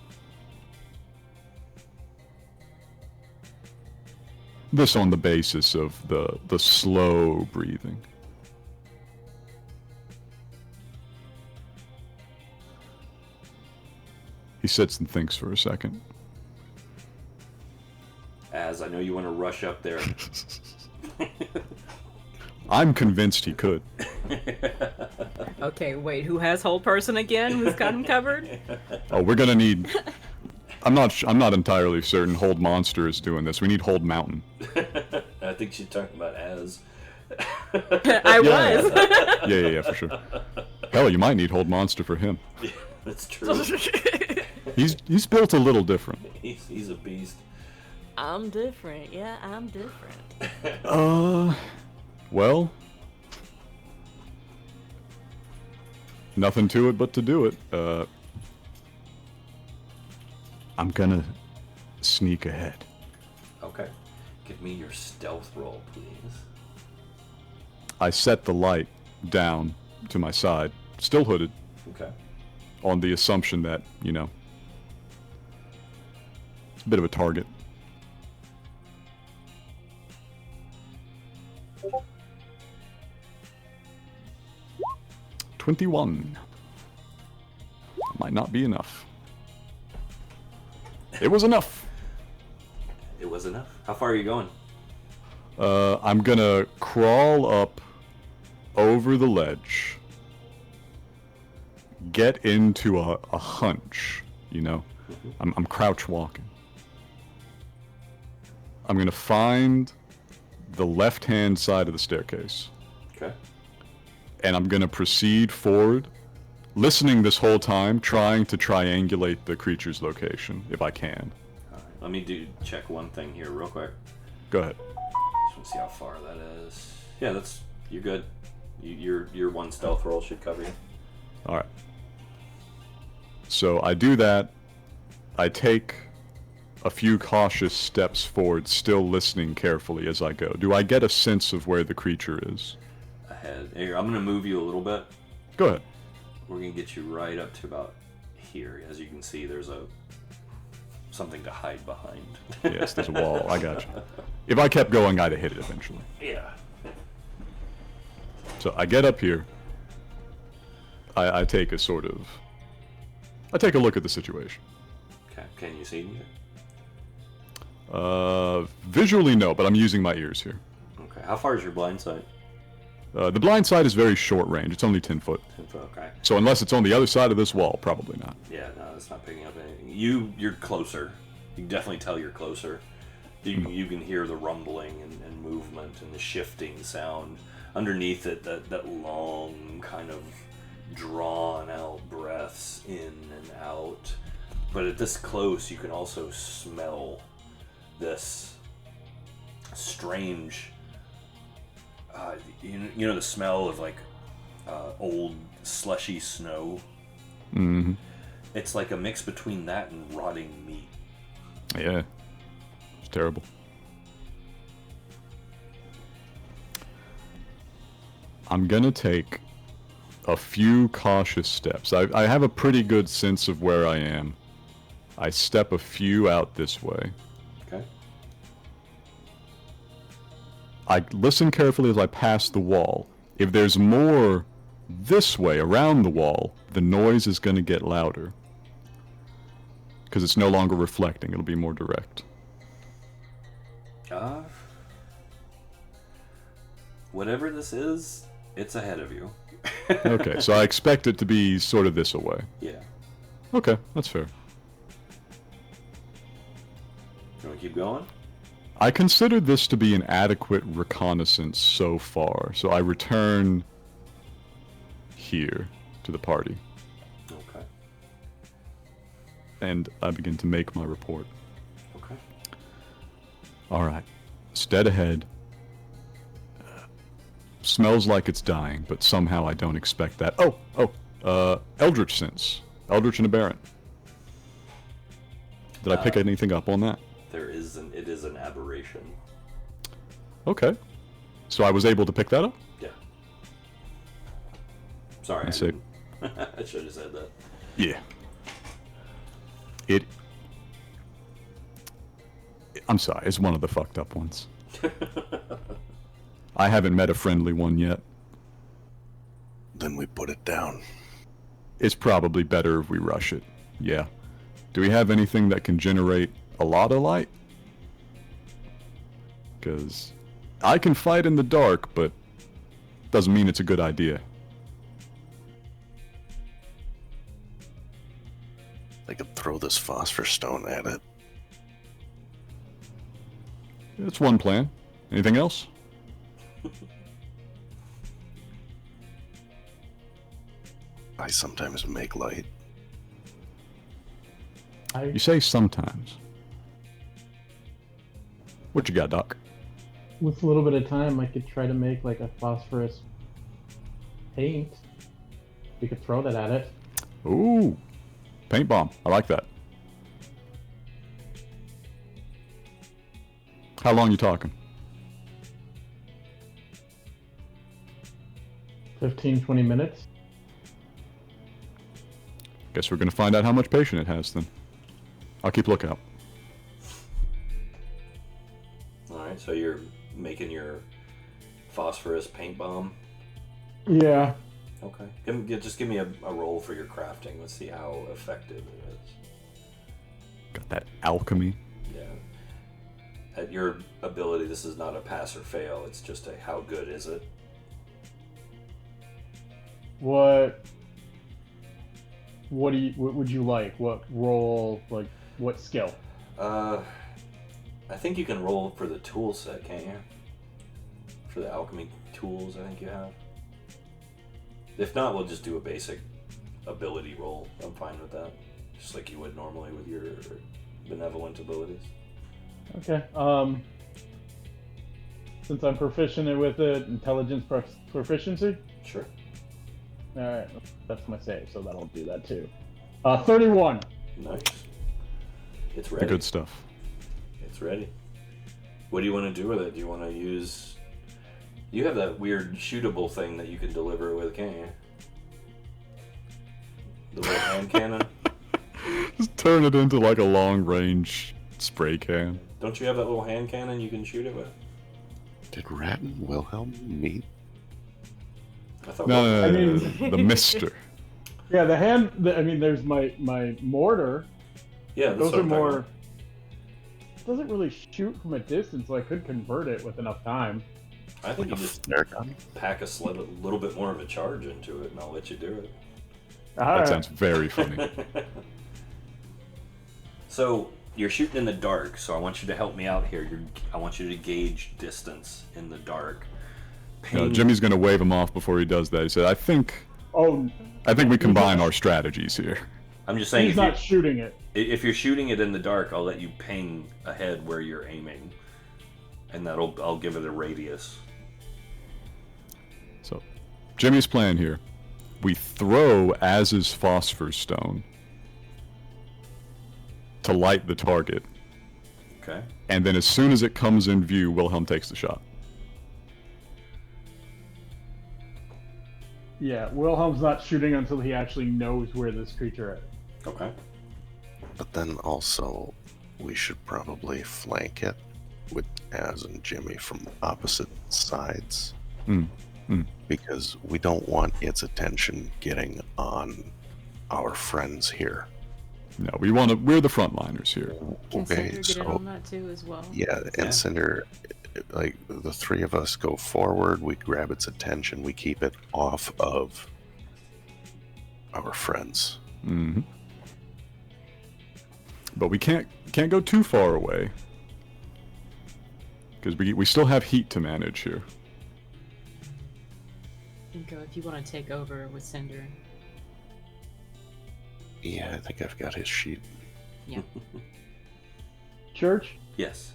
This on the basis of the slow breathing. He sits and thinks for a second. As I know you want to rush up there. I'm convinced he could. Okay, wait, who has whole person again? Who's got him covered? Oh, we're gonna need... I'm not entirely certain Hold Monster is doing this. We need Hold Mountain. I think she's talking about as. I was. Yeah, for sure. Hell, you might need Hold Monster for him. Yeah, that's true. He's built a little different. He's a beast. I'm different. Yeah, I'm different. Well, nothing to it but to do it. I'm gonna sneak ahead. Okay. Give me your stealth roll, please. I set the light down to my side, still hooded, Okay. on the assumption that, you know, it's a bit of a target. $21. Might not be enough. It was enough. It was enough. How far are you going? I'm gonna crawl up over the ledge, get into a hunch, you know? I'm crouch walking. I'm gonna find the left-hand side of the staircase, Okay. and I'm gonna proceed forward, listening this whole time, trying to triangulate the creature's location, if I can. All right. Let me check one thing here real quick. Go ahead. Just want to see how far that is. Yeah, you're good. Your one stealth roll should cover you. Alright. So I do that. I take a few cautious steps forward, still listening carefully as I go. Do I get a sense of where the creature is? Ahead. Here, I'm gonna move you a little bit. Go ahead. We're gonna get you right up to about here. As you can see, there's something to hide behind. Yes, there's a wall. I got you. If I kept going, I'd have hit it eventually. Yeah. So I get up here. I take a sort of... I take a look at the situation. Okay. Can you see anything? Visually, no, but I'm using my ears here. Okay. How far is your blind sight? The blind side is very short range. It's only 10 foot. 10 foot. Okay. So unless it's on the other side of this wall, probably not. Yeah. No, it's not picking up anything. You're closer. You can definitely tell you're closer. You can hear the rumbling and movement and the shifting sound underneath it. That long kind of drawn out breaths in and out. But at this close, you can also smell this strange, you know the smell of like old slushy snow. Mm-hmm. It's like a mix between that and rotting meat. Yeah. It's terrible. I'm gonna take a few cautious steps. I have a pretty good sense of where I am. I step a few out this way. Okay. I listen carefully as I pass the wall. If there's more this way, around the wall, the noise is going to get louder. Because it's no longer reflecting, it'll be more direct. Whatever this is, it's ahead of you. Okay, so I expect it to be sort of this away. Yeah. Okay, that's fair. You want to keep going? I consider this to be an adequate reconnaissance so far, so I return here to the party. Okay. And I begin to make my report. Okay. Alright. Stead ahead. Smells like it's dying, but somehow I don't expect that. Eldritch sense. Eldritch and Aberrant. Did I pick anything up on that? It is an aberration. Okay. So I was able to pick that up? Yeah. Sorry, I see. didn't. I should have said that. Yeah. I'm sorry, it's one of the fucked up ones. I haven't met a friendly one yet. Then we put it down. It's probably better if we rush it. Yeah. Do we have anything that can generate a lot of light? Because I can fight in the dark, but doesn't mean it's a good idea. I could throw this phosphor stone at it. It's one plan. Anything else? I sometimes make light. You say sometimes. What you got, Doc? With a little bit of time, I could try to make like a phosphorus paint. We could throw that at it. Ooh. Paint bomb. I like that. How long you talking? 15, 20 minutes. Guess we're gonna find out how much patience it has then. I'll keep lookout. Alright, so you're making your phosphorus paint bomb? Yeah. Okay. Just give me a roll for your crafting. Let's see how effective it is. Got that alchemy. Yeah. At your ability, this is not a pass or fail. It's just a how good is it? What would you like? What role? Like what skill? I think you can roll for the tool set, can't you? For the alchemy tools, I think you have. If not, we'll just do a basic ability roll. I'm fine with that. Just like you would normally with your benevolent abilities. Okay. Since I'm proficient with it, intelligence proficiency. Sure. All right, that's my save, so that'll do that too. 31. Nice. It's The ready. good stuff. It's ready. What do you want to do with it? Do you want to use... You have that weird shootable thing that you can deliver with, can't you? The little hand cannon? Just turn it into like a long range spray can. Don't you have that little hand cannon you can shoot it with? Did Rat and Wilhelm meet? I thought... No, I mean- the mister. Yeah, I mean, there's my mortar. Yeah, that's Those what are I'm talking more. about. It doesn't really shoot from a distance, so I could convert it with enough time. I think Like you a just flare gun? pack a little bit more of a charge into it, and I'll let you do it. All That right. sounds very funny. So you're shooting in the dark, so I want you to help me out here. I want you to gauge distance in the dark. Jimmy's gonna wave him off before he does that. He said, I think Oh, we combine our strategies here. I'm just saying, he's not shooting it. if you're shooting it in the dark, I'll let you ping ahead where you're aiming, and I'll give it a radius. So, Jimmy's plan here. We throw Az's phosphor stone to light the target, Okay. and then as soon as it comes in view, Wilhelm takes the shot. Yeah, Wilhelm's not shooting until he actually knows where this creature is. Okay. But then also, we should probably flank it with Az and Jimmy from opposite sides. Because we don't want its attention getting on our friends here. No, we're the frontliners here. Can Okay, Cinder get so in on that too as well? yeah, Yeah. and Cinder, like the three of us go forward, we grab its attention, we keep it off of our friends. hmm But we can't go too far away because we still have heat to manage here. Go if you want to take over with Cinder. Yeah, I think I've got his sheet. Yeah. Church, Yes.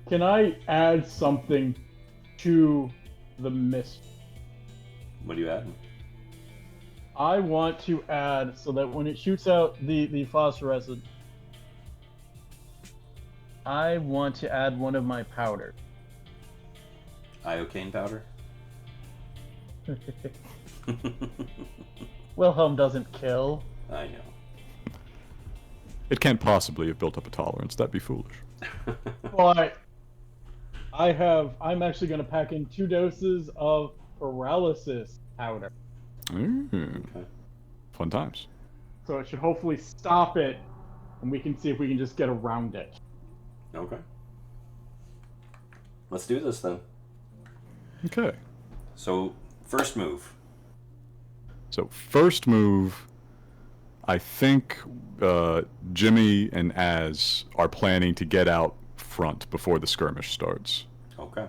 can I add something to the mist? What are you adding? I want to add so that when it shoots out the phosphorescent, I want to add one of my powder. Iocane powder? Wilhelm doesn't kill. I know. It can't possibly have built up a tolerance. That'd be foolish. Well, I'm actually going to pack in 2 doses of paralysis powder. Okay. Fun times. So it should hopefully stop it, and we can see if we can just get around it. Okay. Let's do this then. Okay. So, first move. So first move, I think Jimmy and Az are planning to get out front before the skirmish starts. Okay.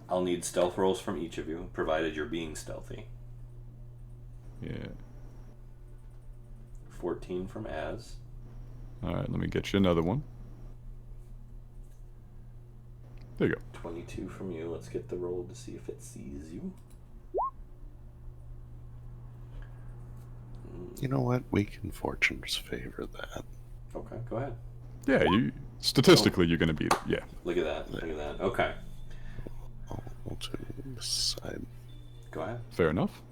I'll need stealth rolls from each of you, provided you're being stealthy. Yeah. 14 from Az. All right, let me get you another one. There you go. 22 from you. Let's get the roll to see if it sees you. You know what? Weak in Fortune's favor that. Okay, go ahead. Yeah, statistically you're gonna beat it. Yeah. Look at that. Look at that. Okay. We'll do this side. Go ahead. Fair enough.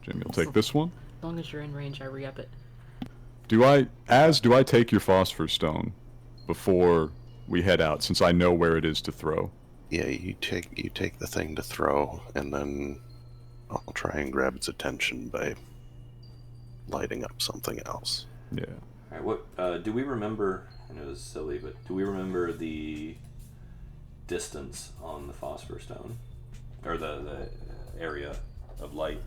Jimmy will take this one. As long as you're in range, I re-up it. Do I take your phosphor stone before we head out, since I know where it is to throw? Yeah, you take the thing to throw, and then I'll try and grab its attention by lighting up something else. Yeah. All right. What do we remember? I know this is silly, but do we remember the distance on the phosphor stone, or the area of light?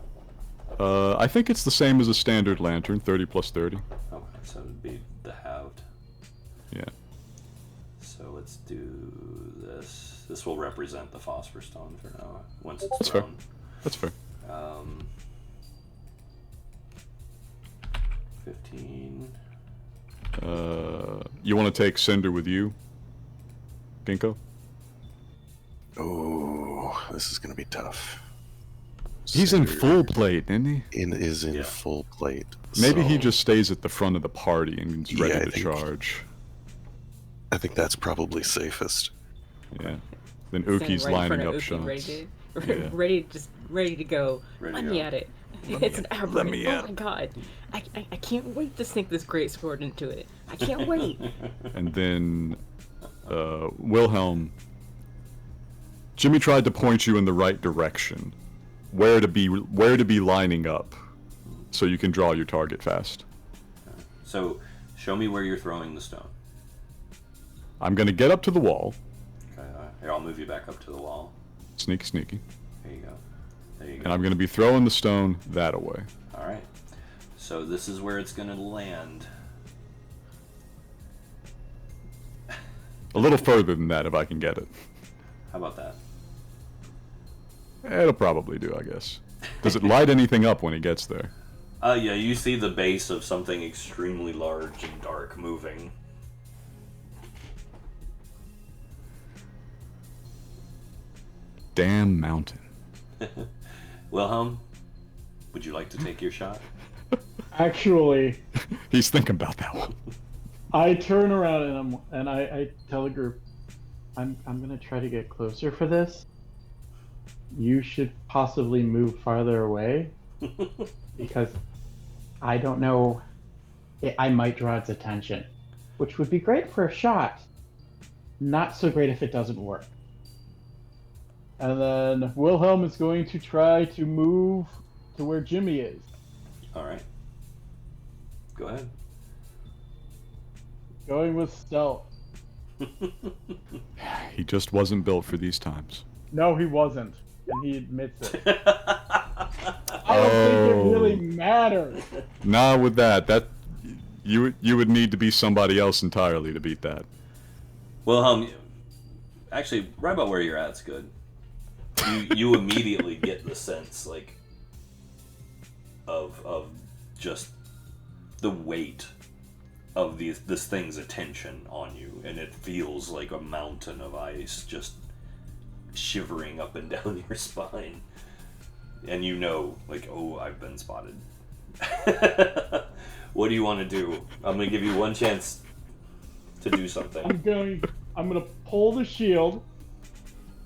I think it's the same as a standard lantern, 30 plus 30. Okay, so it'd be the halved. Yeah. So let's do this. This will represent the phosphor stone for now. Once it's That's thrown. fair. That's fair. 15. You want to take Cinder with you, Ginkgo? Oh, this is gonna be tough. He's in Cinder full plate, isn't he? is in Yeah. full plate. Maybe so he just stays at the front of the party and is ready Yeah, I to think- charge. I think that's probably safest. Yeah. Then Stand Uki's right in lining front of up Uki, shots. ready, Yeah. ready to go. Ready Let to me go. at it. It's an aberrant. Let me oh at my god. I can't wait to sink this great sword into it. I can't wait. And then Wilhelm. Jimmy tried to point you in the right direction, where to be lining up, so you can draw your target fast. So show me where you're throwing the stone. I'm gonna get up to the wall. Okay. Here, I'll move you back up to the wall. Sneaky, sneaky. There you go. There you And go. I'm gonna be throwing the stone that away. All right. So this is where it's gonna land. A little further than that if I can get it. How about that? It'll probably do, I guess. Does it light anything up when it gets there? Yeah, you see the base of something extremely large and dark moving. Damn mountain. Wilhelm, would you like to take your shot? Actually, He's thinking about that one. I turn around and I tell the group, I'm gonna try to get closer for this. You should possibly move farther away because I don't know. I might draw its attention, which would be great for a shot. Not so great if it doesn't work. And then Wilhelm is going to try to move to where Jimmy is. All right. Go ahead. Going with stealth. He just wasn't built for these times. No, he wasn't. And he admits it. I don't think it really matters. Nah, with that you would need to be somebody else entirely to beat that. Wilhelm, actually, right about where you're at's good. You immediately get the sense like of just the weight of this thing's attention on you, and it feels like a mountain of ice just shivering up and down your spine, and you know, like, oh, I've been spotted. What do you want to do? I'm gonna give you one chance to do something. I'm gonna pull the shield,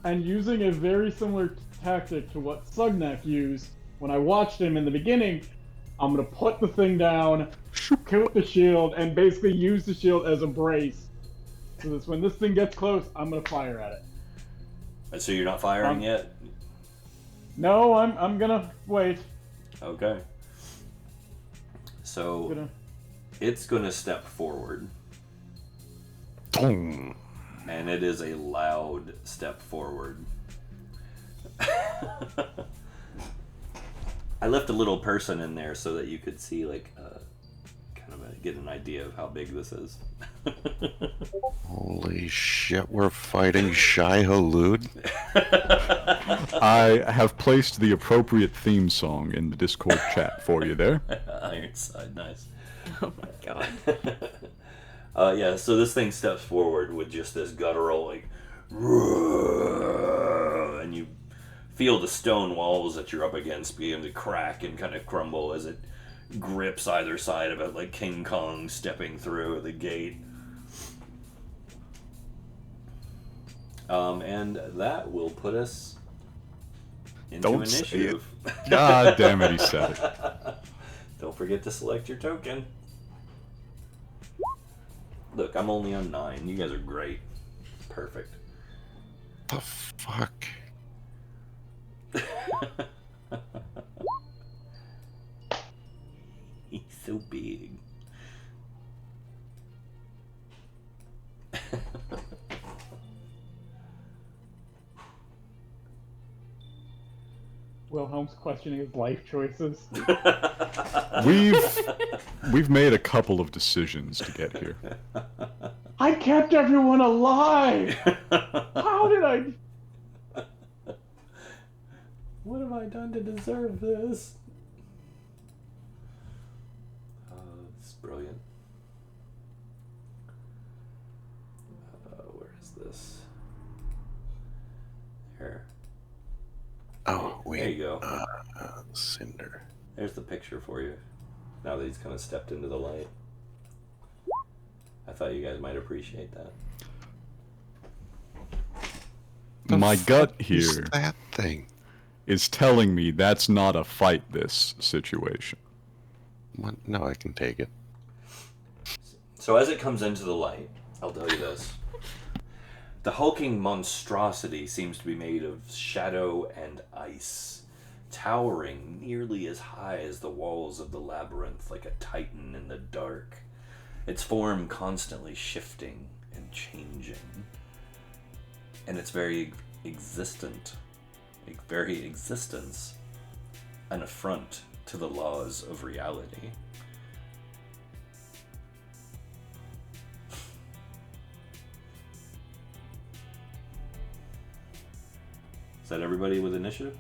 and using a very similar tactic to what Sugnak used when I watched him in the beginning, I'm gonna put the thing down, kill the shield, and basically use the shield as a brace. So that when this thing gets close, I'm gonna fire at it. So you're not firing yet? No, I'm gonna wait. Okay. So it's gonna step forward, Boom. and it is a loud step forward. I left a little person in there so that you could see, like, kind of get an idea of how big this is. Holy shit, we're fighting Shai Halud? I have placed the appropriate theme song in the Discord chat for you there. Ironside, nice. Oh my god. Yeah, so this thing steps forward with just this guttural, like, and you feel the stone walls that you're up against begin to crack and kind of crumble as it grips either side of it like King Kong stepping through the gate. And that will put us into Don't say initiative. God damn it, he said it. Don't forget to select your token. Look, I'm only on 9. You guys are great. Perfect. The fuck? He's so big. Wilhelm's questioning his life choices. We've made a couple of decisions to get here. I kept everyone alive! How did I... What have I done to deserve this? It's brilliant. Where is this? Here. Oh, wait. There you go. Cinder. There's the picture for you. Now that he's kind of stepped into the light. I thought you guys might appreciate that. My gut Who's here that thing? is telling me that's not a fight this situation. What? No, I can take it. So as it comes into the light, I'll tell you this. The hulking monstrosity seems to be made of shadow and ice, towering nearly as high as the walls of the labyrinth like a titan in the dark. Its form constantly shifting and changing. And its very existence, an affront to the laws of reality. Is that everybody with initiative?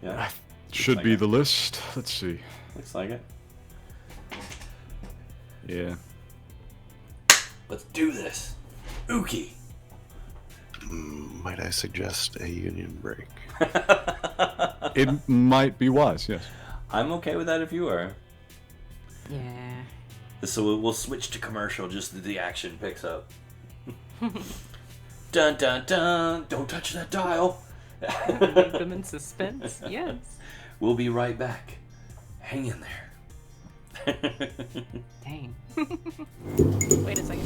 Yeah? Should like be it. the list. Let's see. Looks like it. Yeah. Let's do this. Ookie. Might I suggest a union break? It might be wise, yes. I'm okay with that if you are. Yeah. So we'll switch to commercial just as the action picks up. Dun dun dun! Don't touch that dial! Leave them in suspense. Yes. We'll be right back. Hang in there. Dang. Wait a second.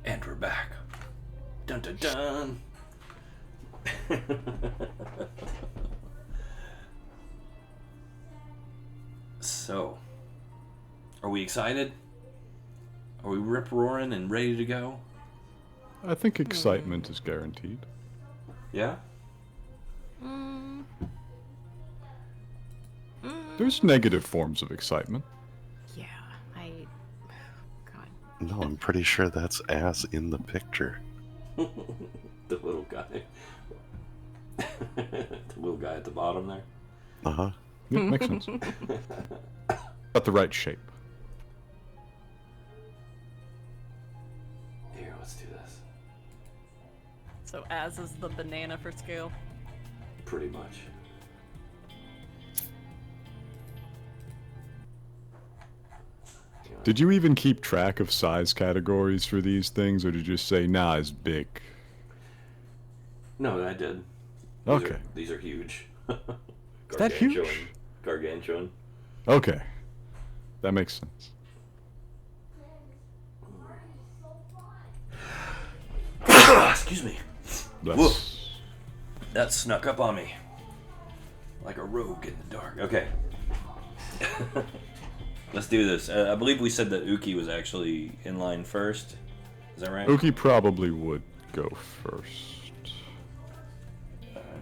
And we're back. Dun dun dun. So, are we excited? Are we rip-roaring and ready to go? I think excitement is guaranteed. Yeah? There's negative forms of excitement. Yeah, God. No, I'm pretty sure that's as in the picture. The little guy. The little guy at the bottom there. Uh-huh. Yeah, makes sense. Got the right shape. Here, let's do this. So as is the banana for scale. Pretty much. Did you even keep track of size categories for these things, or did you just say, nah, it's big? No, I did. Okay. These are huge. Is that huge? Gargantuan. Okay. That makes sense. Excuse me. That's... Whoa. That snuck up on me. Like a rogue in the dark. Okay. Let's do this. I believe we said that Uki was actually in line first. Is that right? Uki probably would go first.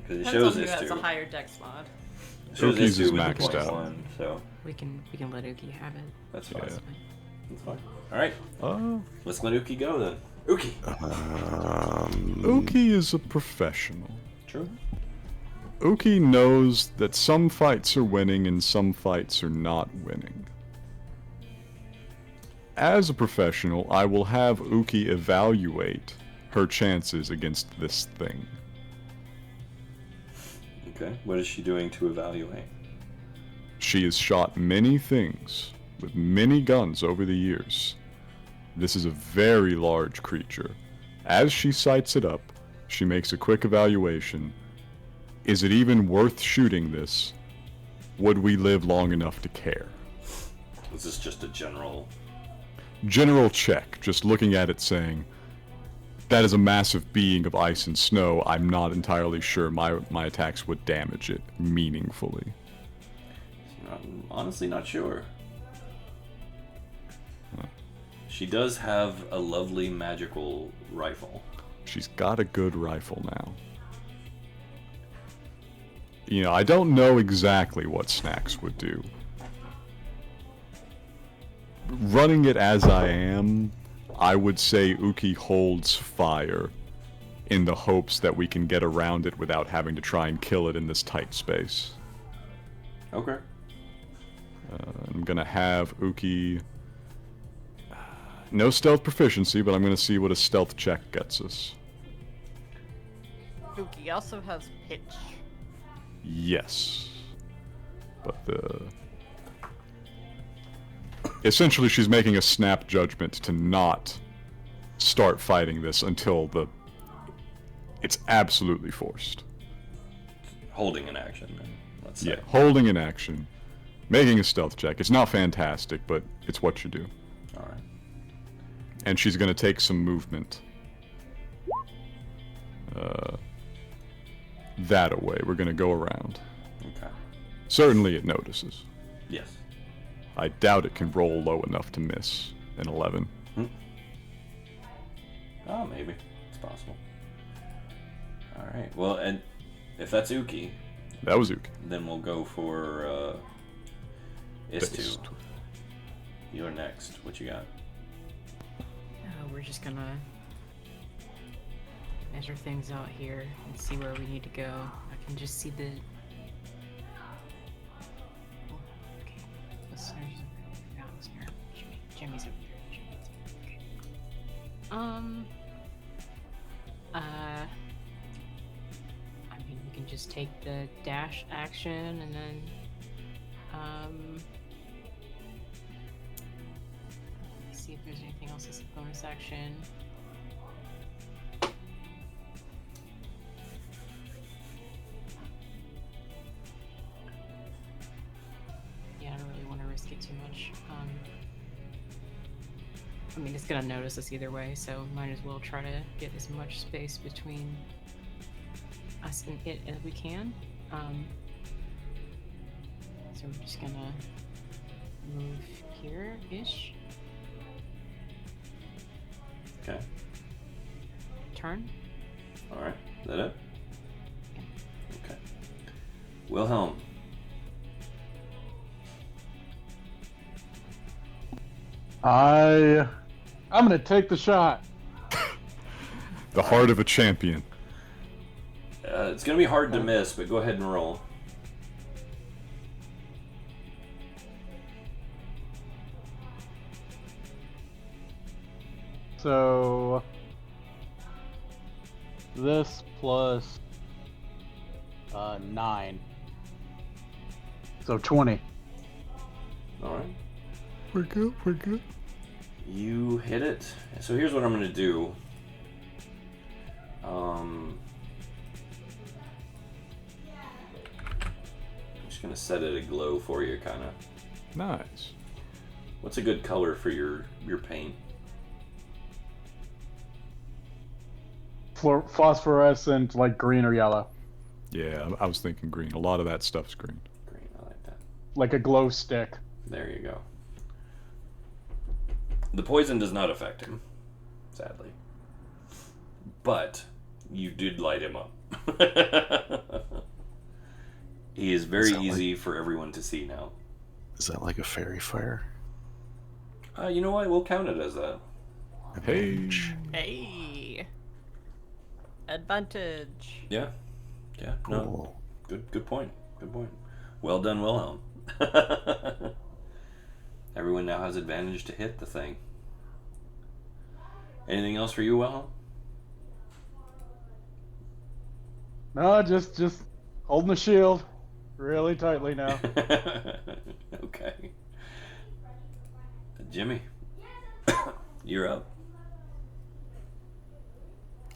Because it Depends shows on who this has too. a higher dex mod. It shows Uki's this is too with the maxed plus out. one, so We can let Uki have it. that's fine. Yeah. That's fine. All right. Oh. Let's let Uki go then. Uki. Uki is a professional. True. Uki knows that some fights are winning and some fights are not winning. As a professional, I will have Uki evaluate her chances against this thing. Okay. What is she doing to evaluate? She has shot many things with many guns over the years. This is a very large creature. As she sights it up, she makes a quick evaluation. Is it even worth shooting this? Would we live long enough to care? Is this just a general? General check, just looking at it saying, that is a massive being of ice and snow. I'm not entirely sure my attacks would damage it meaningfully. I'm honestly not sure. She does have a lovely magical rifle. She's got a good rifle now. You know, I don't know exactly what Snacks would do. Running it as I am, I would say Uki holds fire in the hopes that we can get around it without having to try and kill it in this tight space. Okay. I'm gonna have Uki... No stealth proficiency, but I'm gonna see what a stealth check gets us. Uki also has pitch. Yes. But essentially, she's making a snap judgment to not start fighting this until it's absolutely forced. Holding an action, then, let's say. Yeah, holding an action, making a stealth check. It's not fantastic, but it's what you do. All right. And she's gonna take some movement. That away. We're gonna go around. Okay. Certainly it notices. Yes. I doubt it can roll low enough to miss an 11. Oh, maybe. It's possible. Alright, well, and if that's Uki, That was Uki. then we'll go for, Istu. Based. You're next. What you got? We're just gonna measure things out here and see where we need to go. I can just see the. Oh, okay. Listeners, Jimmy's over there. Okay. I mean, we can just take the dash action and then, let me see if there's anything else as a bonus action. Yeah, I don't really want to risk it too much. I mean, it's gonna notice us either way, so might as well try to get as much space between us and it as we can. So we're just gonna move here-ish. Okay. Turn. All right. Is that it? Okay. Wilhelm. I'm gonna take the shot. The heart of a champion. It's gonna be hard to miss, but go ahead and roll. So this plus 9. So 20. All right. We're good, we're good. You hit it. So here's what I'm gonna do. I'm just gonna set it aglow for you, kind of. Nice. What's a good color for your paint? Phosphorescent, like green or yellow. Yeah, I was thinking green. A lot of that stuff's green. Green, I like that. Like a glow stick. There you go. The poison does not affect him, sadly. But you did light him up. He is very easy for everyone to see now. Is that like a fairy fire? You know what? We'll count it as that. Hey. Hey. Advantage. Yeah. Yeah. No. Cool. Good point. Good point. Well done, Wilhelm. Everyone now has advantage to hit the thing. Anything else for you, Wilhelm? No, just holding the shield really tightly now. Okay. Jimmy, you're up.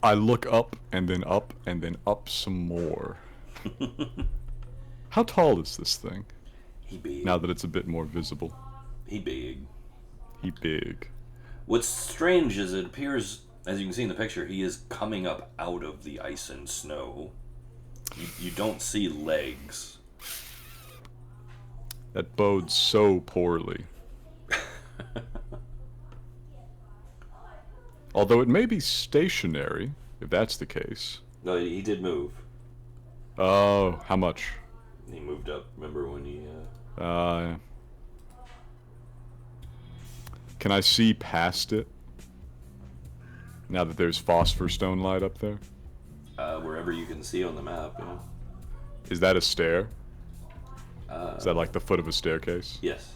I look up and then up and then up some more. How tall is this thing? He big. Now that it's a bit more visible. He big. He big. What's strange is it appears, as you can see in the picture, he is coming up out of the ice and snow. You don't see legs. That bodes so poorly. Although it may be stationary, if that's the case. No, he did move. Oh, how much? He moved up. Remember when he... Can I see past it? Now that there's phosphor stone light up there? wherever you can see on the map, yeah. Is that a stair? Is that like the foot of a staircase? Yes.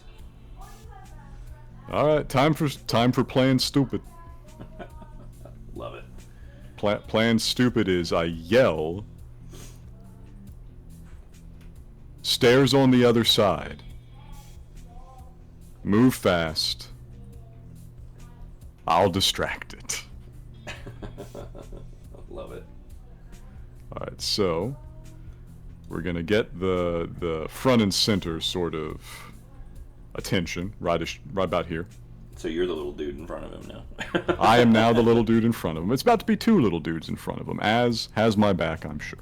All right, time for playing stupid. Love it. Playing stupid is I yell. Stairs on the other side. Move fast. I'll distract it. Love it. All right, so we're gonna get the front and center sort of attention right about here. So you're the little dude in front of him now. I am now the little dude in front of him. It's about to be two little dudes in front of him. Az has my back, I'm sure.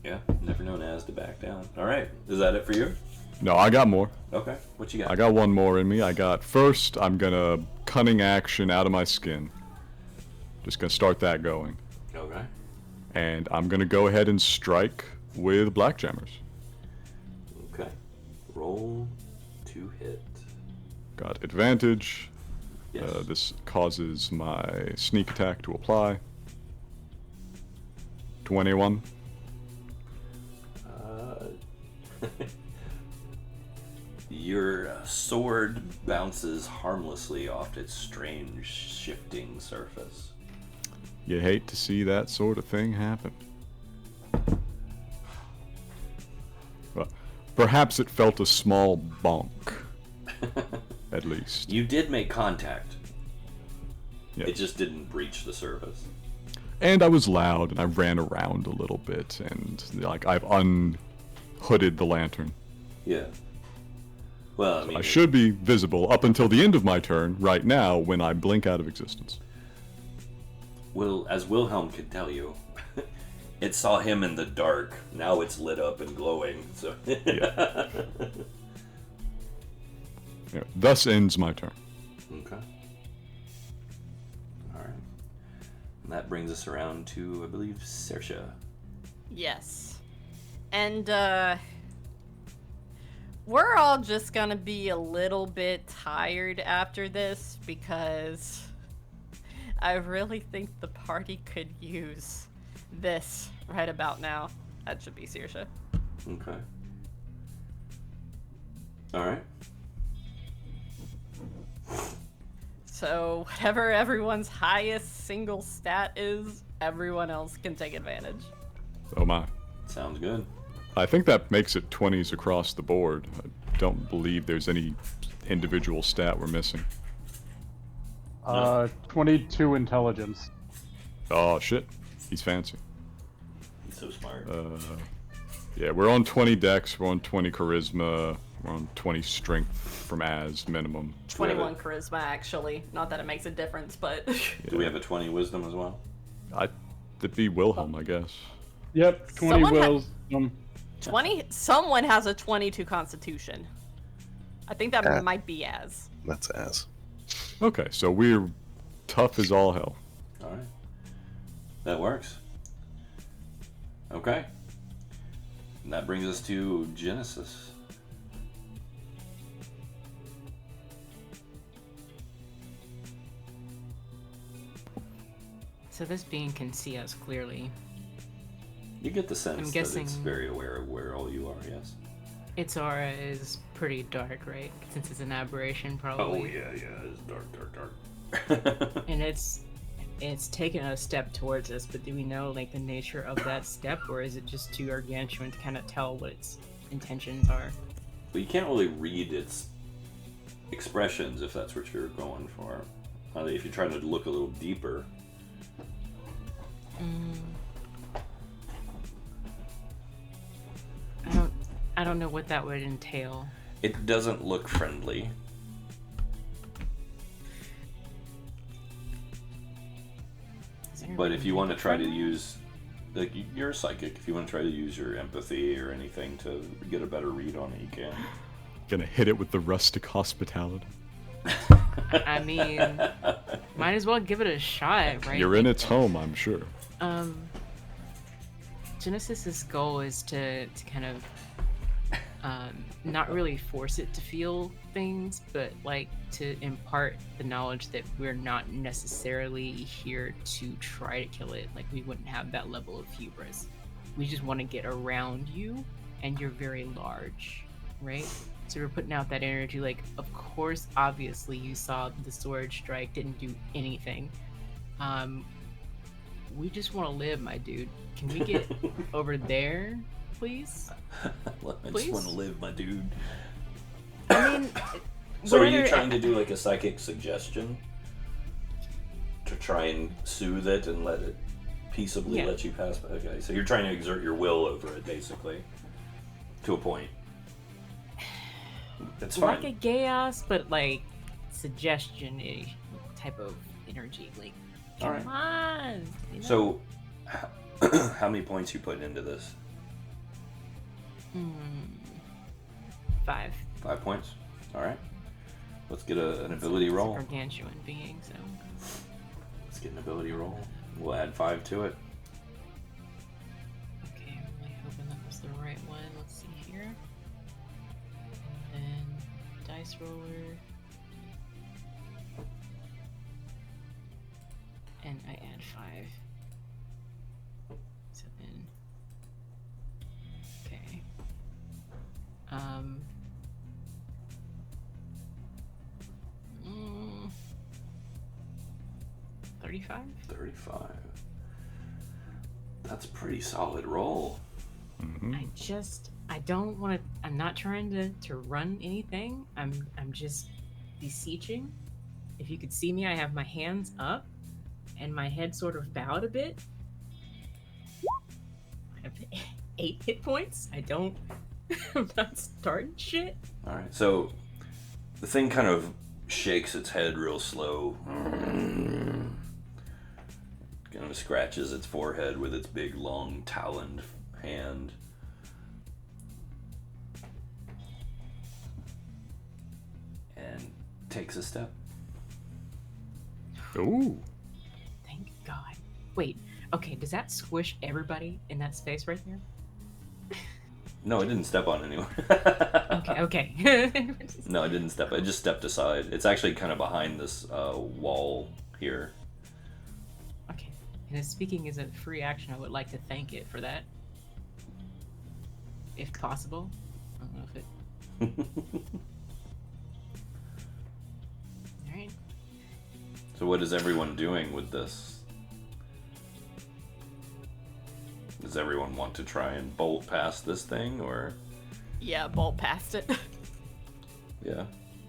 Yeah, never known as to back down. All right, is that it for you? No, I got more. Okay, what you got? I got one more in me. First, I'm gonna cunning action out of my skin. Just gonna start that going. Okay. And I'm gonna go ahead and strike with black jammers. Okay. Roll to hit. Got advantage. Yes. This causes my sneak attack to apply. 21. Your sword bounces harmlessly off its strange shifting surface. You hate to see that sort of thing happen. Well, perhaps it felt a small bonk. At least. You did make contact. Yes. It just didn't breach the surface. And I was loud, and I ran around a little bit, and like I've unhooded the lantern. Yeah. Well, I So mean, I should be visible up until the end of my turn, right now, when I blink out of existence. as Wilhelm could tell you, it saw him in the dark. Now it's lit up and glowing. So. Yeah. Yeah, thus ends my turn. Okay. All right. And that brings us around to, I believe, Saoirse. Yes. And, we're all just gonna be a little bit tired after this because I really think the party could use this right about now. That should be Saoirse. Okay. All right. So, whatever everyone's highest single stat is, everyone else can take advantage. Oh my. Sounds good. I think that makes it 20s across the board. I don't believe there's any individual stat we're missing. 22 intelligence. Oh shit. He's fancy. He's so smart. Yeah, we're on 20 dex, we're on 20 charisma, we're on 20 strength from Az minimum. 21 charisma, actually. Not that it makes a difference, but... Do we have a 20 wisdom as well? That'd be Wilhelm, I guess. Yep, 20 Someone wills. 20? Someone has a 22 constitution. I think that might be Az. That's Az. Okay, so we're tough as all hell. All right. That works. Okay. And that brings us to Genesis. So this being can see us clearly. You get the sense I'm that guessing- it's very aware of where all you are, yes? Its aura is pretty dark, right? Since it's an aberration, Oh, probably. yeah, it's dark, dark, dark. And it's taken a step towards us, but do we know like the nature of that step, or is it just too gargantuan to kind of tell what its intentions are? But you can't really read its expressions if that's what you're going for. If you're trying to look a little deeper. I don't know what that would entail. It doesn't look friendly. But if you want to try to use, like, you're a psychic. If you want to try to use your empathy or anything to get a better read on it, you can. Gonna hit it with the rustic hospitality. I mean, might as well give it a shot, right? You're in its home, I'm sure. Genesis's goal is to kind of not really force it to feel things, but like to impart the knowledge that we're not necessarily here to try to kill it. Like, we wouldn't have that level of hubris. We just want to get around you, and you're very large, right? So we're putting out that energy. Like, of course, obviously, you saw the sword strike didn't do anything. We just want to live, my dude. Can we get over there, please? I Please? just want to live, my dude. I mean, So are you whether- trying to do like a psychic suggestion? To try and soothe it and let it peaceably Yeah. let you pass by? Okay, so you're trying to exert your will over it, basically. To a point. That's fine. like a chaos, but like suggestion-ish type of energy. Like, All come on. You know? So, how many points you put into this? 5. 5 points. All right. Let's get an ability It's a roll. gargantuan being, so. Let's get an ability roll. We'll add 5 to it. Okay, I'm really hoping that was the right one. Let's see here. And then dice roller. And I add 5. So then. Okay. 35? 35. That's a pretty solid roll. I don't want to. I'm not trying to run anything. I'm just beseeching. If you could see me, I have my hands up and my head sort of bowed a bit. I have 8 hit points. I don't. I'm not starting shit. All right. So The thing kind of shakes its head real slow. Kind of scratches its forehead with its big, long, taloned hand. And takes a step. Ooh. Thank God. Wait, okay, does that squish everybody in that space right there? No, I didn't step on anyone. Okay. No, I didn't step. I just stepped aside. It's actually kind of behind this wall here. Okay. And as speaking as a free action, I would like to thank it for that. If possible. I don't know if it... Alright. So what is everyone doing with this? Does everyone want to try and bolt past this thing, or? Yeah, bolt past it. Yeah.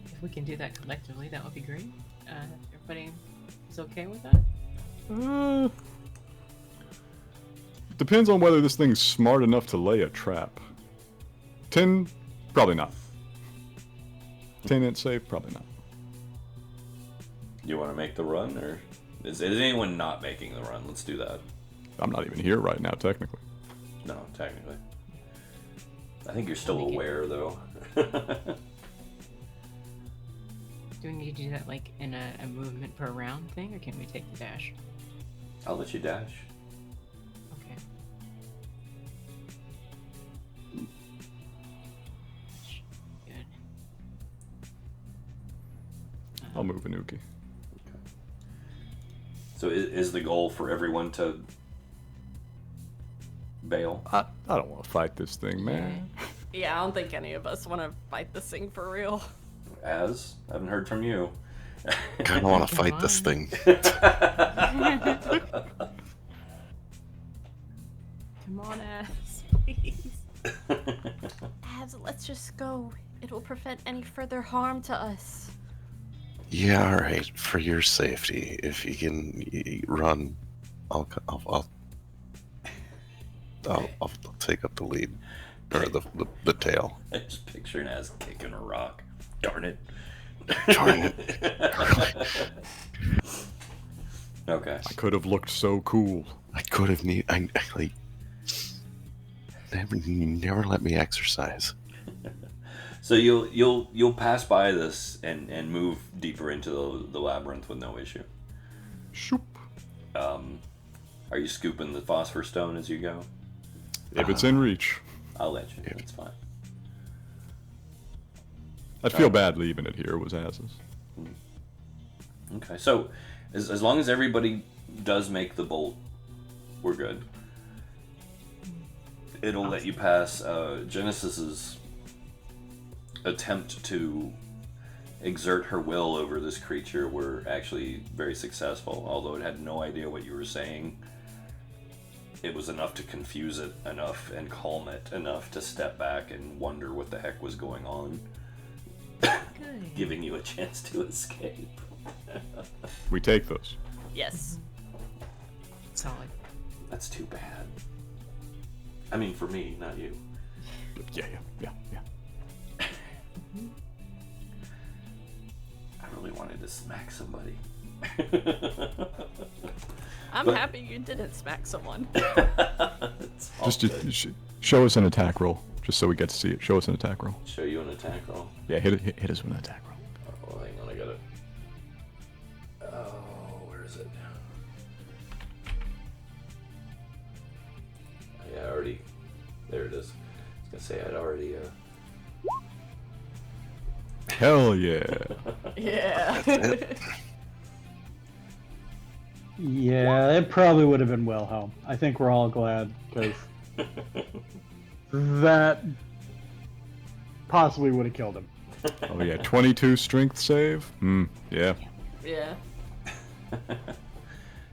If we can do that collectively, that would be great. Everybody is okay with that? Depends on whether this thing's smart enough to lay a trap. 10, probably not. 10-inch safe, probably not. You want to make the run, or is anyone not making the run? Let's do that. I'm not even here right now, technically. No, technically. I think you're still Make it. aware, though. Do we need to do that like in a movement per round thing, or can we take the dash? I'll let you dash. Okay. Good. I'll move Inuki. So is the goal for everyone to bail? I don't want to fight this thing, man. Yeah, I don't think any of us want to fight this thing for real. As? I haven't heard from you. Kind of want to fight this thing. Come on, ass, please. Abs, let's just go. It'll prevent any further harm to us. Yeah, all right. For your safety, if you can run, I'll take up the lead, or the tail. I just picture an ass kicking a rock. Darn it. Darn it. Okay. I could have looked so cool. I could have never let me exercise. So you'll pass by this and move deeper into the labyrinth with no issue. Shoop. Are you scooping the phosphor stone as you go? If it's in reach. I'll let you. That's fine. I'd feel bad leaving it here, was Az's. Okay. So as long as everybody does make the bolt, we're good. It'll let you pass Genesis's attempt to exert her will over this creature were actually very successful, although it had no idea what you were saying. It was enough to confuse it enough and calm it enough to step back and wonder what the heck was going on, Good. giving you a chance to escape. We take those. Yes. Solid. That's too bad. I mean, for me, not you. Yeah. I really wanted to smack somebody. I'm But- happy you didn't smack someone. It's all Just good. show us an attack roll, just so we get to see it. Show us an attack roll. Show you an attack roll. Yeah, hit us with an attack roll. Oh, hang on, I got it. Oh, where is it? Yeah, I already. There it is. I was gonna say I'd already. Hell yeah. Yeah. Yeah, it probably would have been Wilhelm. I think we're all glad because that possibly would have killed him. Oh yeah, 22 strength save. Yeah. Yeah.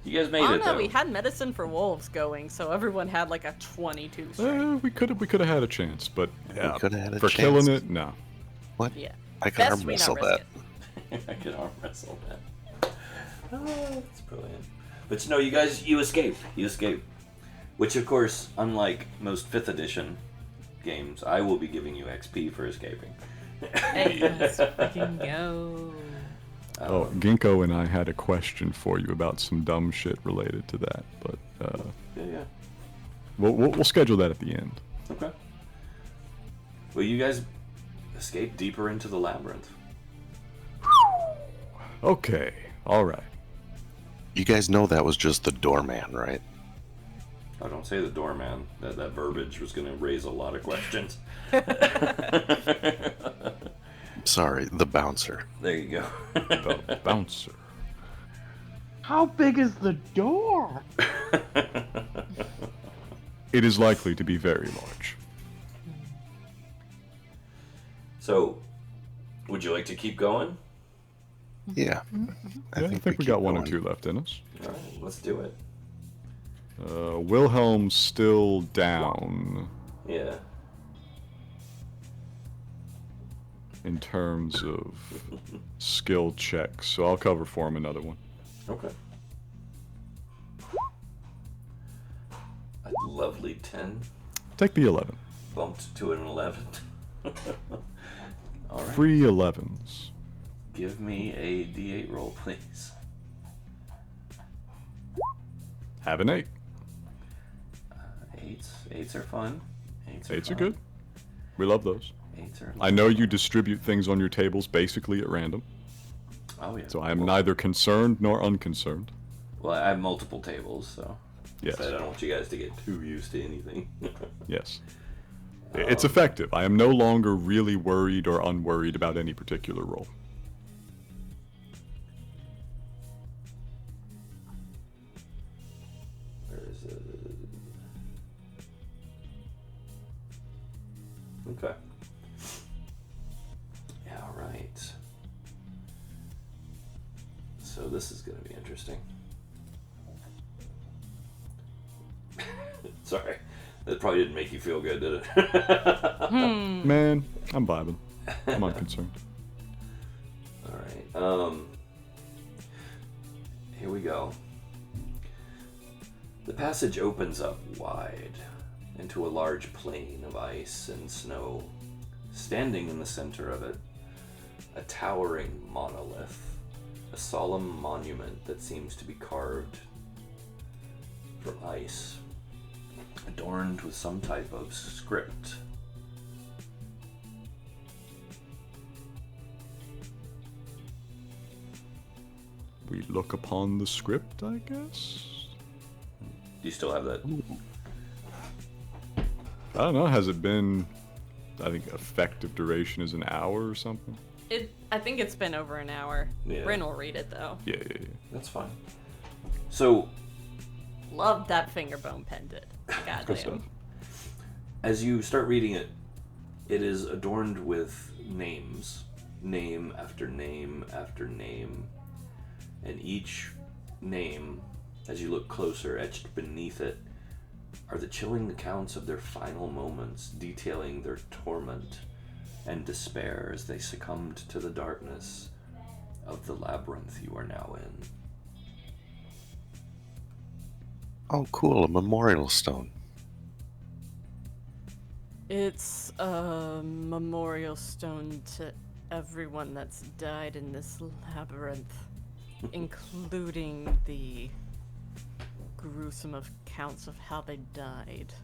You guys made I it don't know, though. we had medicine for wolves going, so everyone had like a 22 strength. We could have had a chance, but yeah, coulda had a for chance. killing it, no. What? Yeah. I can Best arm we wrestle not risk that. it. I could arm wrestle that. Oh, that's brilliant. But no, you guys, you escaped. You escaped. Which, of course, unlike most 5th edition games, I will be giving you XP for escaping. Hey. Let's freaking go. Oh, Ginkgo and I had a question for you about some dumb shit related to that, but Yeah. we'll schedule that at the end. Okay. Well, you guys escape deeper into the labyrinth. Okay, all right. You guys know that was just the doorman, right? Oh, don't say the doorman. That verbiage was going to raise a lot of questions. Sorry, the bouncer. There you go. The bouncer. How big is the door? It is likely to be very large. So, would you like to keep going? Yeah. I think we keep got one or going. two left in us. All right, let's do it. Wilhelm's still down Yeah. in terms of skill checks, so I'll cover for him another one. Okay. A lovely 10 Take the 11. bumped to an 11. All right. Free 11s. Give me a D8 roll, please. Have an 8. Eights are fun. Eights are 8s are fun. good. We love those. Eights are. I know you distribute things on your tables basically at random, Oh yeah. so I am neither concerned nor unconcerned. Well, I have multiple tables, so. Yes. I don't want you guys to get too used to anything. Yes. It's effective. I am no longer really worried or unworried about any particular roll. Where is it? Okay. Yeah, all right. So this is going to be interesting. Sorry. That probably didn't make you feel good, did it? Man, I'm vibing. I'm unconcerned. All right. Here we go. The passage opens up wide into a large plain of ice and snow. Standing in the center of it, a towering monolith, a solemn monument that seems to be carved from ice, adorned with some type of script. We look upon the script, I guess? Do you still have that? I don't know, has it been, I think effective duration is an hour or something? I think it's been over an hour. Yeah. Bryn will read it though. Yeah. That's fine. So, Love that finger bone pendant. Good stuff. Goddamn. as you start reading it, it is adorned with names, name after name after name, and each name, as you look closer, etched beneath it, are the chilling accounts of their final moments, detailing their torment and despair as they succumbed to the darkness of the labyrinth you are now in. Oh, cool, a memorial stone. It's a memorial stone to everyone that's died in this labyrinth, including the gruesome accounts of how they died.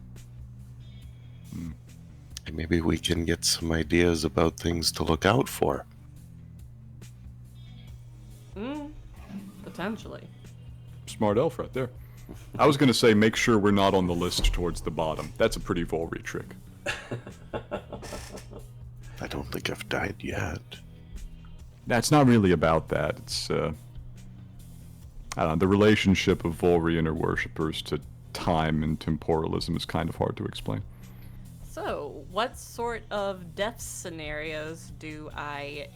And maybe we can get some ideas about things to look out for. Potentially. Smart elf right there. I was going to say make sure we're not on the list towards the bottom. That's a pretty Volry trick. I don't think I've died yet. That's not really about that. It's, I don't know, the relationship of Volry and her worshippers to time and temporalism is kind of hard to explain. So, what sort of death scenarios do I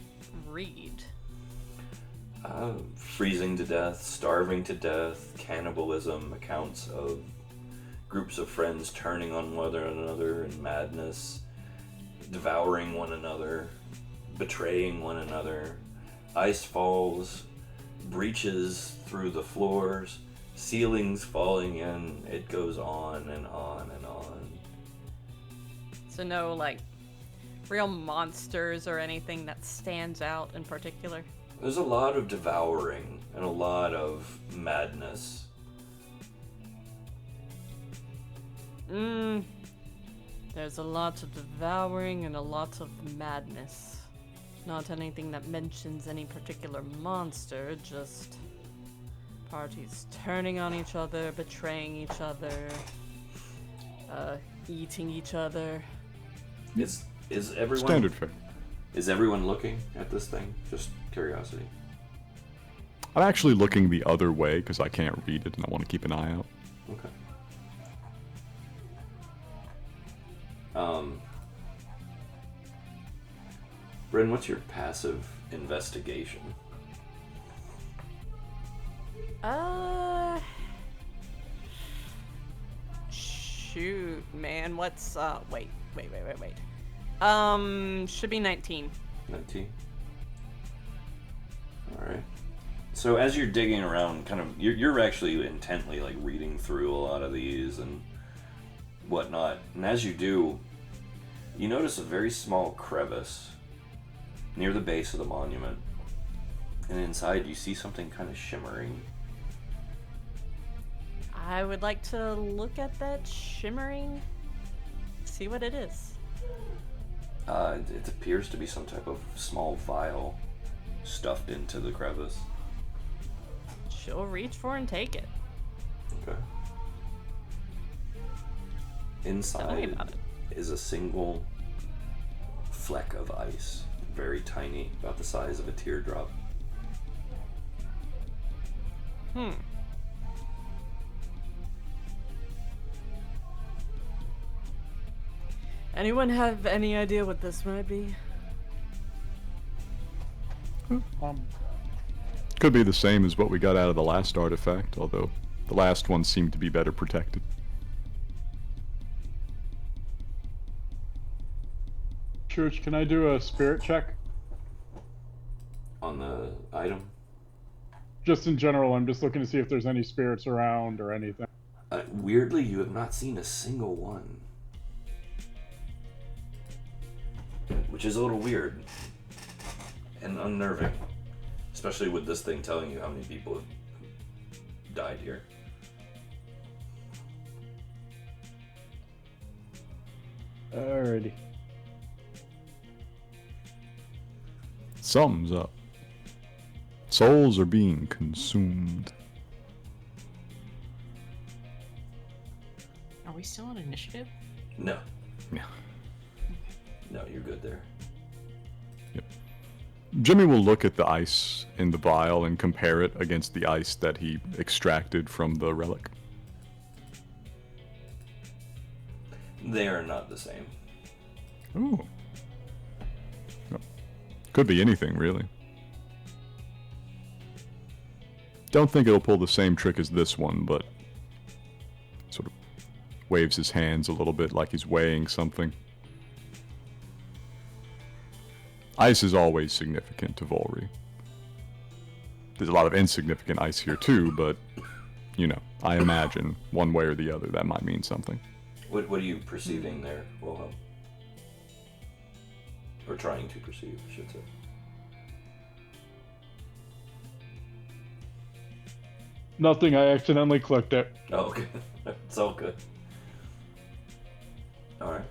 read? Freezing to death, starving to death, cannibalism, accounts of groups of friends turning on one another in madness, devouring one another, betraying one another, ice falls, breaches through the floors, ceilings falling in. It goes on and on and on. So no, like, real monsters or anything that stands out in particular? There's a lot of devouring and a lot of madness. There's a lot of devouring and a lot of madness. Not anything that mentions any particular monster, just parties turning on each other, betraying each other, eating each other. Is everyone Standard fare. Is everyone looking at this thing? Just curiosity. I'm actually looking the other way because I can't read it and I want to keep an eye out. Okay. Bryn, what's your passive investigation? Shoot, man, what's, wait. Should be 19. 19. Alright. So as you're digging around, kind of, you're actually intently, like, reading through a lot of these and whatnot. And as you do, you notice a very small crevice near the base of the monument. And inside you see something kind of shimmering. I would like to look at that shimmering, see what it is. It appears to be some type of small vial stuffed into the crevice. She'll reach for and take it. Okay. Tell me Inside about it. is a single fleck of ice, very tiny, about the size of a teardrop. Anyone have any idea what this might be? Could be the same as what we got out of the last artifact, although the last one seemed to be better protected. Church, can I do a spirit check? On the item? Just in general, I'm just looking to see if there's any spirits around or anything. Weirdly, you have not seen a single one. Which is a little weird. And unnerving. Especially with this thing telling you how many people have died here. Alrighty. Something's up. Souls are being consumed. Are we still on initiative? No. Yeah. No, you're good there. Jimmy will look at the ice in the vial and compare it against the ice that he extracted from the relic. They are not the same. Ooh. Well, could be anything, really. Don't think it'll pull the same trick as this one, but sort of waves his hands a little bit like he's weighing something. Ice is always significant to Volry. There's a lot of insignificant ice here too, but, you know, I imagine one way or the other that might mean something. What are you perceiving there, Wilhelm? Or trying to perceive, I should say. Nothing, I accidentally clicked it. Oh, okay. It's all good. Alright.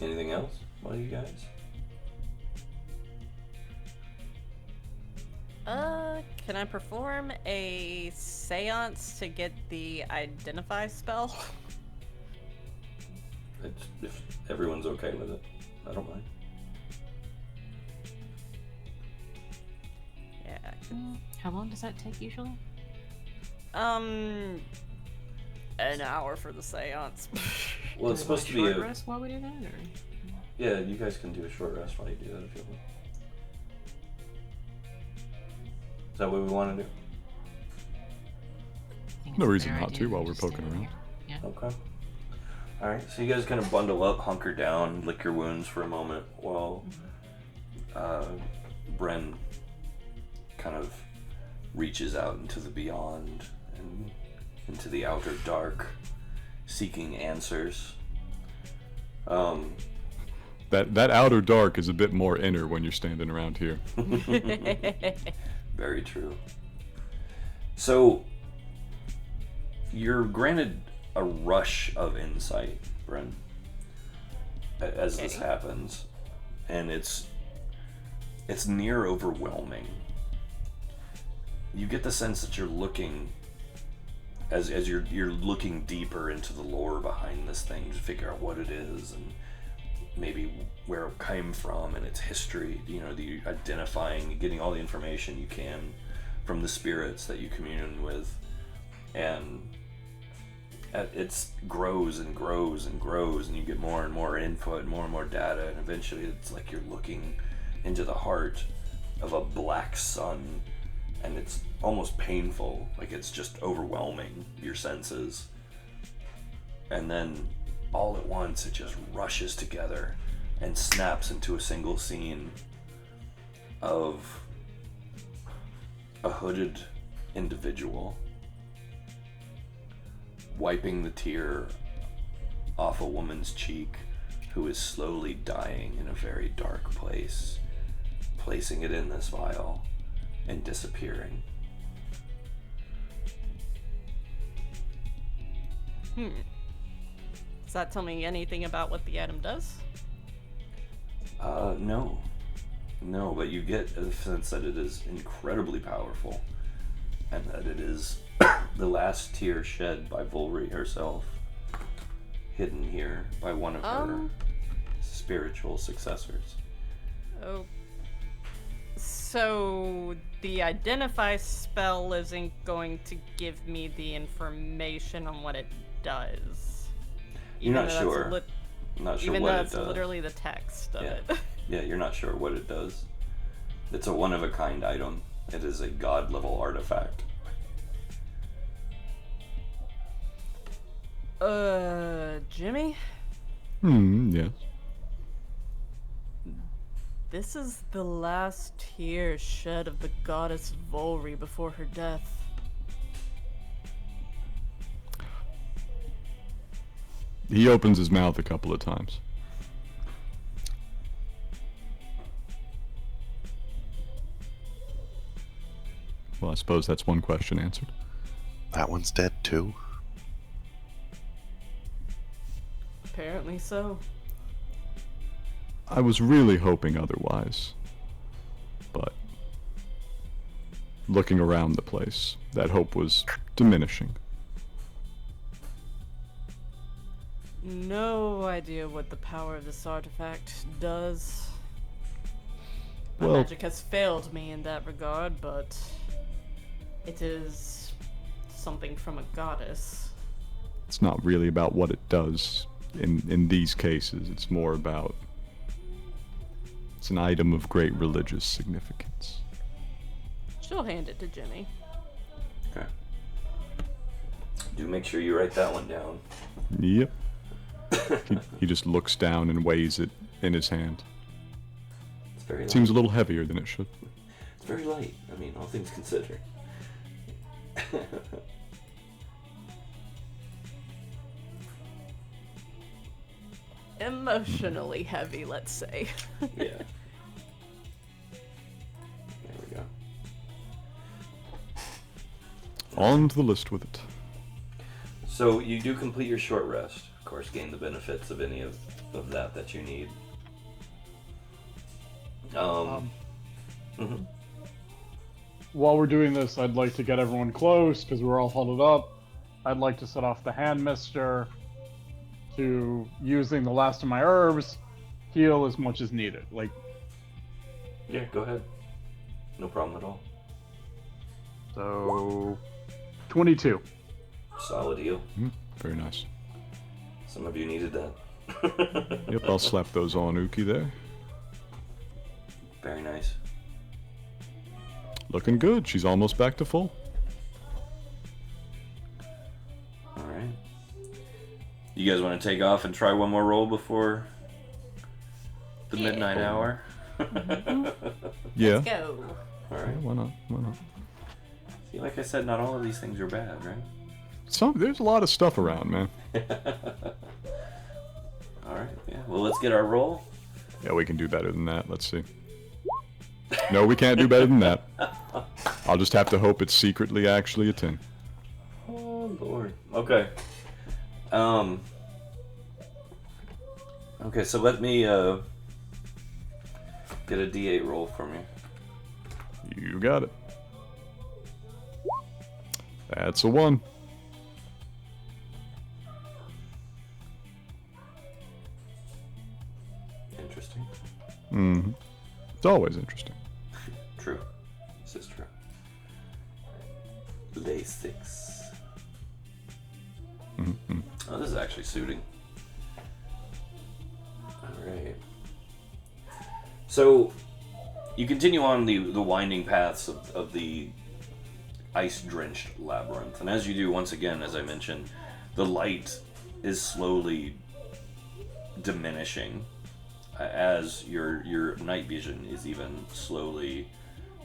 Anything else? What do you guys? Can I perform a seance to get the identify spell? If everyone's okay with it, I don't mind. Yeah. How long does that take usually? An hour for the seance. Well, it's supposed to be short rest while we do that, or? Yeah, you guys can do a short rest while you do that if you want. Is that what we want to do? I think No it's a reason fair not idea to while we're just stay poking in around. here. Yeah. Okay. Alright, so you guys kind of bundle up, hunker down, lick your wounds for a moment while Bren kind of reaches out into the beyond and into the outer dark, seeking answers. That outer dark is a bit more inner when you're standing around here. Very true. So, you're granted a rush of insight, Bryn, as this happens, and it's near overwhelming. You get the sense that you're looking, as you're looking deeper into the lore behind this thing to figure out what it is and maybe where it came from and its history. You know, the identifying, getting all the information you can from the spirits that you commune with, and it grows and grows and grows, and you get more and more input, more and more data, and eventually it's like you're looking into the heart of a black sun, and it's almost painful, like it's just overwhelming your senses. And then all at once it just rushes together and snaps into a single scene of a hooded individual wiping the tear off a woman's cheek who is slowly dying in a very dark place, placing it in this vial and disappearing. Does that tell me anything about what the item does? No, but you get a sense that it is incredibly powerful, and that it is the last tear shed by Volri herself, hidden here by one of her spiritual successors. Oh. So the identify spell isn't going to give me the information on what it does. You're not sure. Not sure even what though it it's does. literally the text of it. Yeah, you're not sure what it does. It's a one-of-a-kind item. It is a god-level artifact. Jimmy? Yes. This is the last tear shed of the goddess Volri before her death. He opens his mouth a couple of times. Well, I suppose that's one question answered. That one's dead too. Apparently so. I was really hoping otherwise. But looking around the place, that hope was diminishing. No idea what the power of this artifact does. My Well- magic has failed me in that regard, but it is something from a goddess. It's not really about what it does in these cases. It's more about... It's an item of great religious significance. She'll hand it to Jimmy. Okay. Do make sure you write that one down. Yep. He just looks down and weighs it in his hand. It's very light. Seems a little heavier than it should. It's very light. I mean, all things considered. Emotionally heavy, let's say. Yeah. There we go. On to the list with it. So you do complete your short rest. Of course, gain the benefits of any of that you need. Mhm. While we're doing this, I'd like to get everyone close because we're all huddled up. I'd like to set off the hand mister to, using the last of my herbs, heal as much as needed. Like, Yeah, go ahead. No problem at all. so 22. Solid heal. Very nice. Some of you needed that. Yep, I'll slap those on Uki there. Very nice. Looking good. She's almost back to full. All right. You guys want to take off and try one more roll before the midnight hour? Yeah. Let's go. All Yeah, right. why not? Why not? See, like I said, not all of these things are bad, right? There's a lot of stuff around, man. All right. Yeah. Well, let's get our roll. Yeah, we can do better than that. Let's see. No, we can't do better than that. I'll just have to hope it's secretly actually a 10. Oh Lord. Okay. Okay. So let me get a D8 roll for me. You got it. That's a 1. Interesting. Mm-hmm. It's always interesting. True. This is true. Lay 6. Mm-hmm. Oh, this is actually suiting. Alright. So, you continue on the winding paths of the ice-drenched labyrinth. And as you do, once again, as I mentioned, the light is slowly diminishing as your night vision is even slowly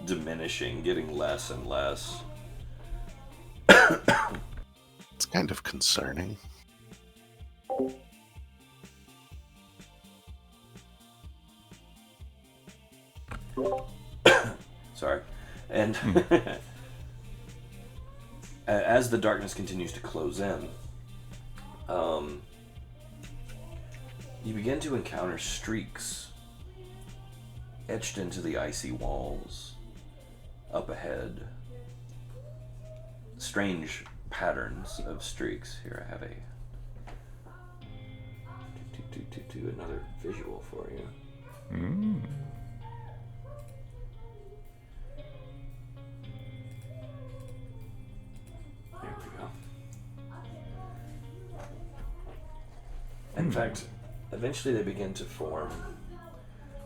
diminishing, getting less and less. It's kind of concerning. Sorry. And as the darkness continues to close in, you begin to encounter streaks etched into the icy walls up ahead. Strange patterns of streaks. Here I have another visual for you. Mm. There we go. In fact, eventually they begin to form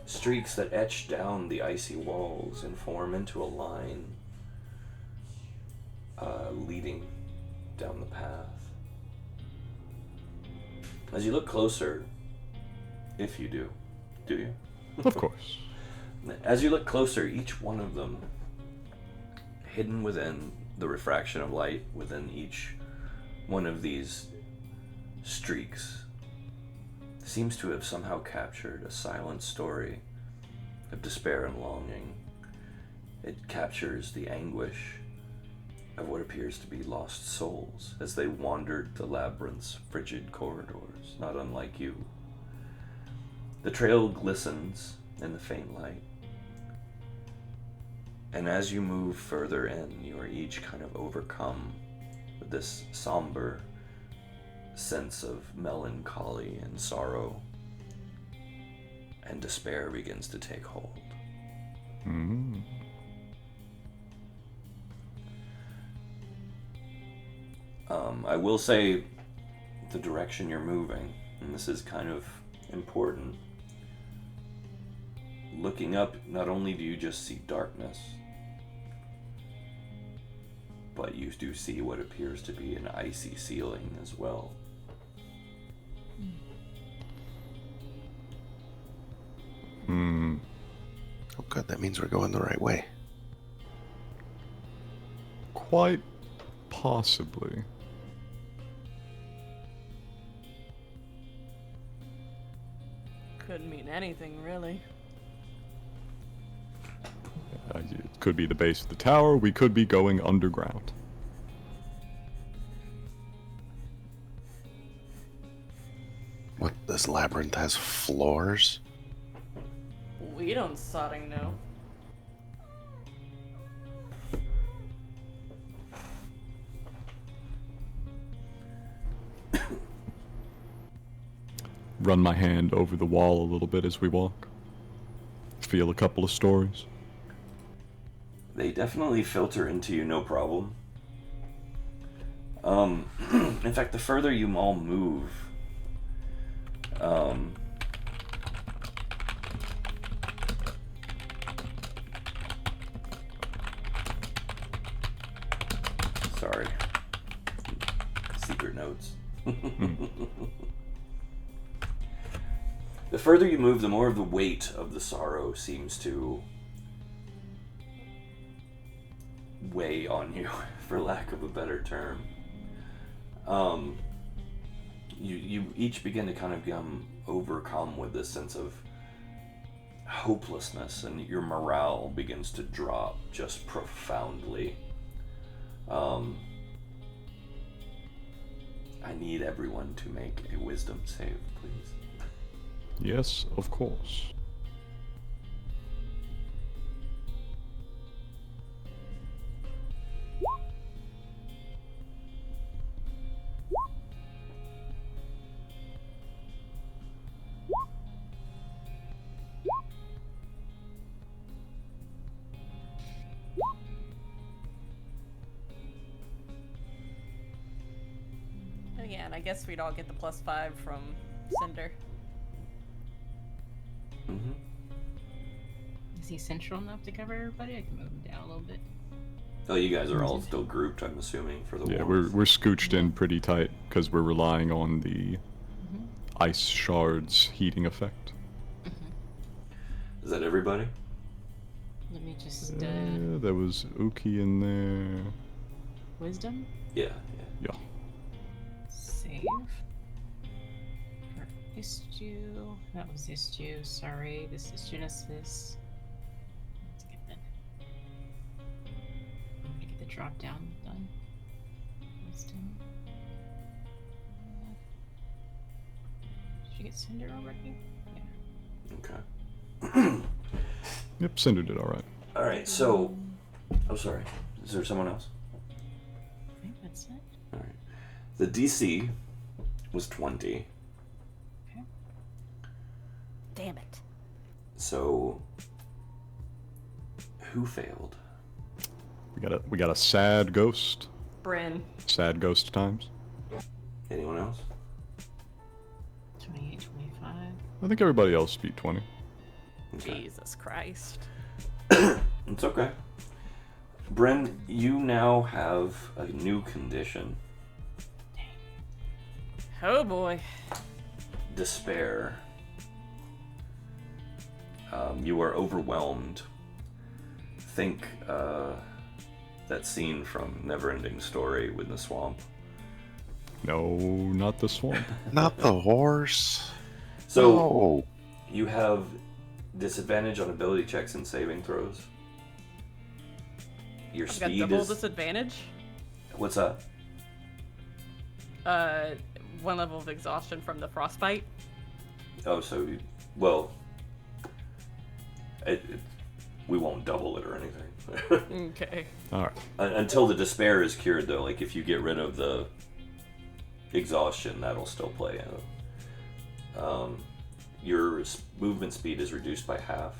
streaks that etch down the icy walls and form into a line leading down the path. As you look closer, if you do you? Of course. As you look closer, each one of them, hidden within the refraction of light within each one of these streaks, seems to have somehow captured a silent story of despair and longing. It captures the anguish of what appears to be lost souls as they wandered the labyrinth's frigid corridors, not unlike you. The trail glistens in the faint light, and as you move further in, you are each kind of overcome with this somber sense of melancholy and sorrow, and despair begins to take hold. Mm. I will say the direction you're moving, and this is kind of important. Looking up, not only do you just see darkness, but you do see what appears to be an icy ceiling as well. Mm. Oh, good. That means we're going the right way. Quite possibly. Couldn't mean anything, really. It could be the base of the tower. We could be going underground. What, this labyrinth has floors? We don't sodding know. Run my hand over the wall a little bit as we walk. Feel a couple of stories. They definitely filter into you, no problem. In fact, the further you all move, sorry, secret notes. The further you move, the more of the weight of the sorrow seems to weigh on you, for lack of a better term. you each begin to kind of become overcome with this sense of hopelessness, and your morale begins to drop just profoundly. I need everyone to make a wisdom save, please. Yes, of course. Yeah, and I guess we'd all get the +5 from Cinder. Mm-hmm. Is he central enough to cover everybody? I can move him down a little bit. Oh, you guys are all still grouped, I'm assuming, for the Yeah, warmth. we're scooched in pretty tight because we're relying on the ice shards heating effect. Is that everybody? Let me just Yeah, there was Uki in there. wisdom Yeah. Yeah. save. For Istue. That was Istue. Sorry, this is Genesis. Let's get that. I'm gonna get the drop down done. Wisdom. Did you get Cinder already? Yeah. Okay. Yep, Cinder did all right. All right. So, oh, sorry. Is there someone else? I think that's it. All right. The DC was 20. Okay. Damn it. So, who failed? We got a sad ghost. Bryn. Sad ghost times. Anyone else? 28, 25. I think everybody else beat 20. Okay. Jesus Christ. It's okay. Bryn, you now have a new condition. Oh boy. Despair. You are overwhelmed. Think that scene from Neverending Story with the swamp. No, not the swamp. Not the horse. So No. you have disadvantage on ability checks and saving throws. Your I've got speed double is. disadvantage. What's that? 1 level of exhaustion from the frostbite. Oh, so we won't double it or anything. Okay. All right. Until the despair is cured, though. Like if you get rid of the exhaustion, that'll still play out. Your movement speed is reduced by half.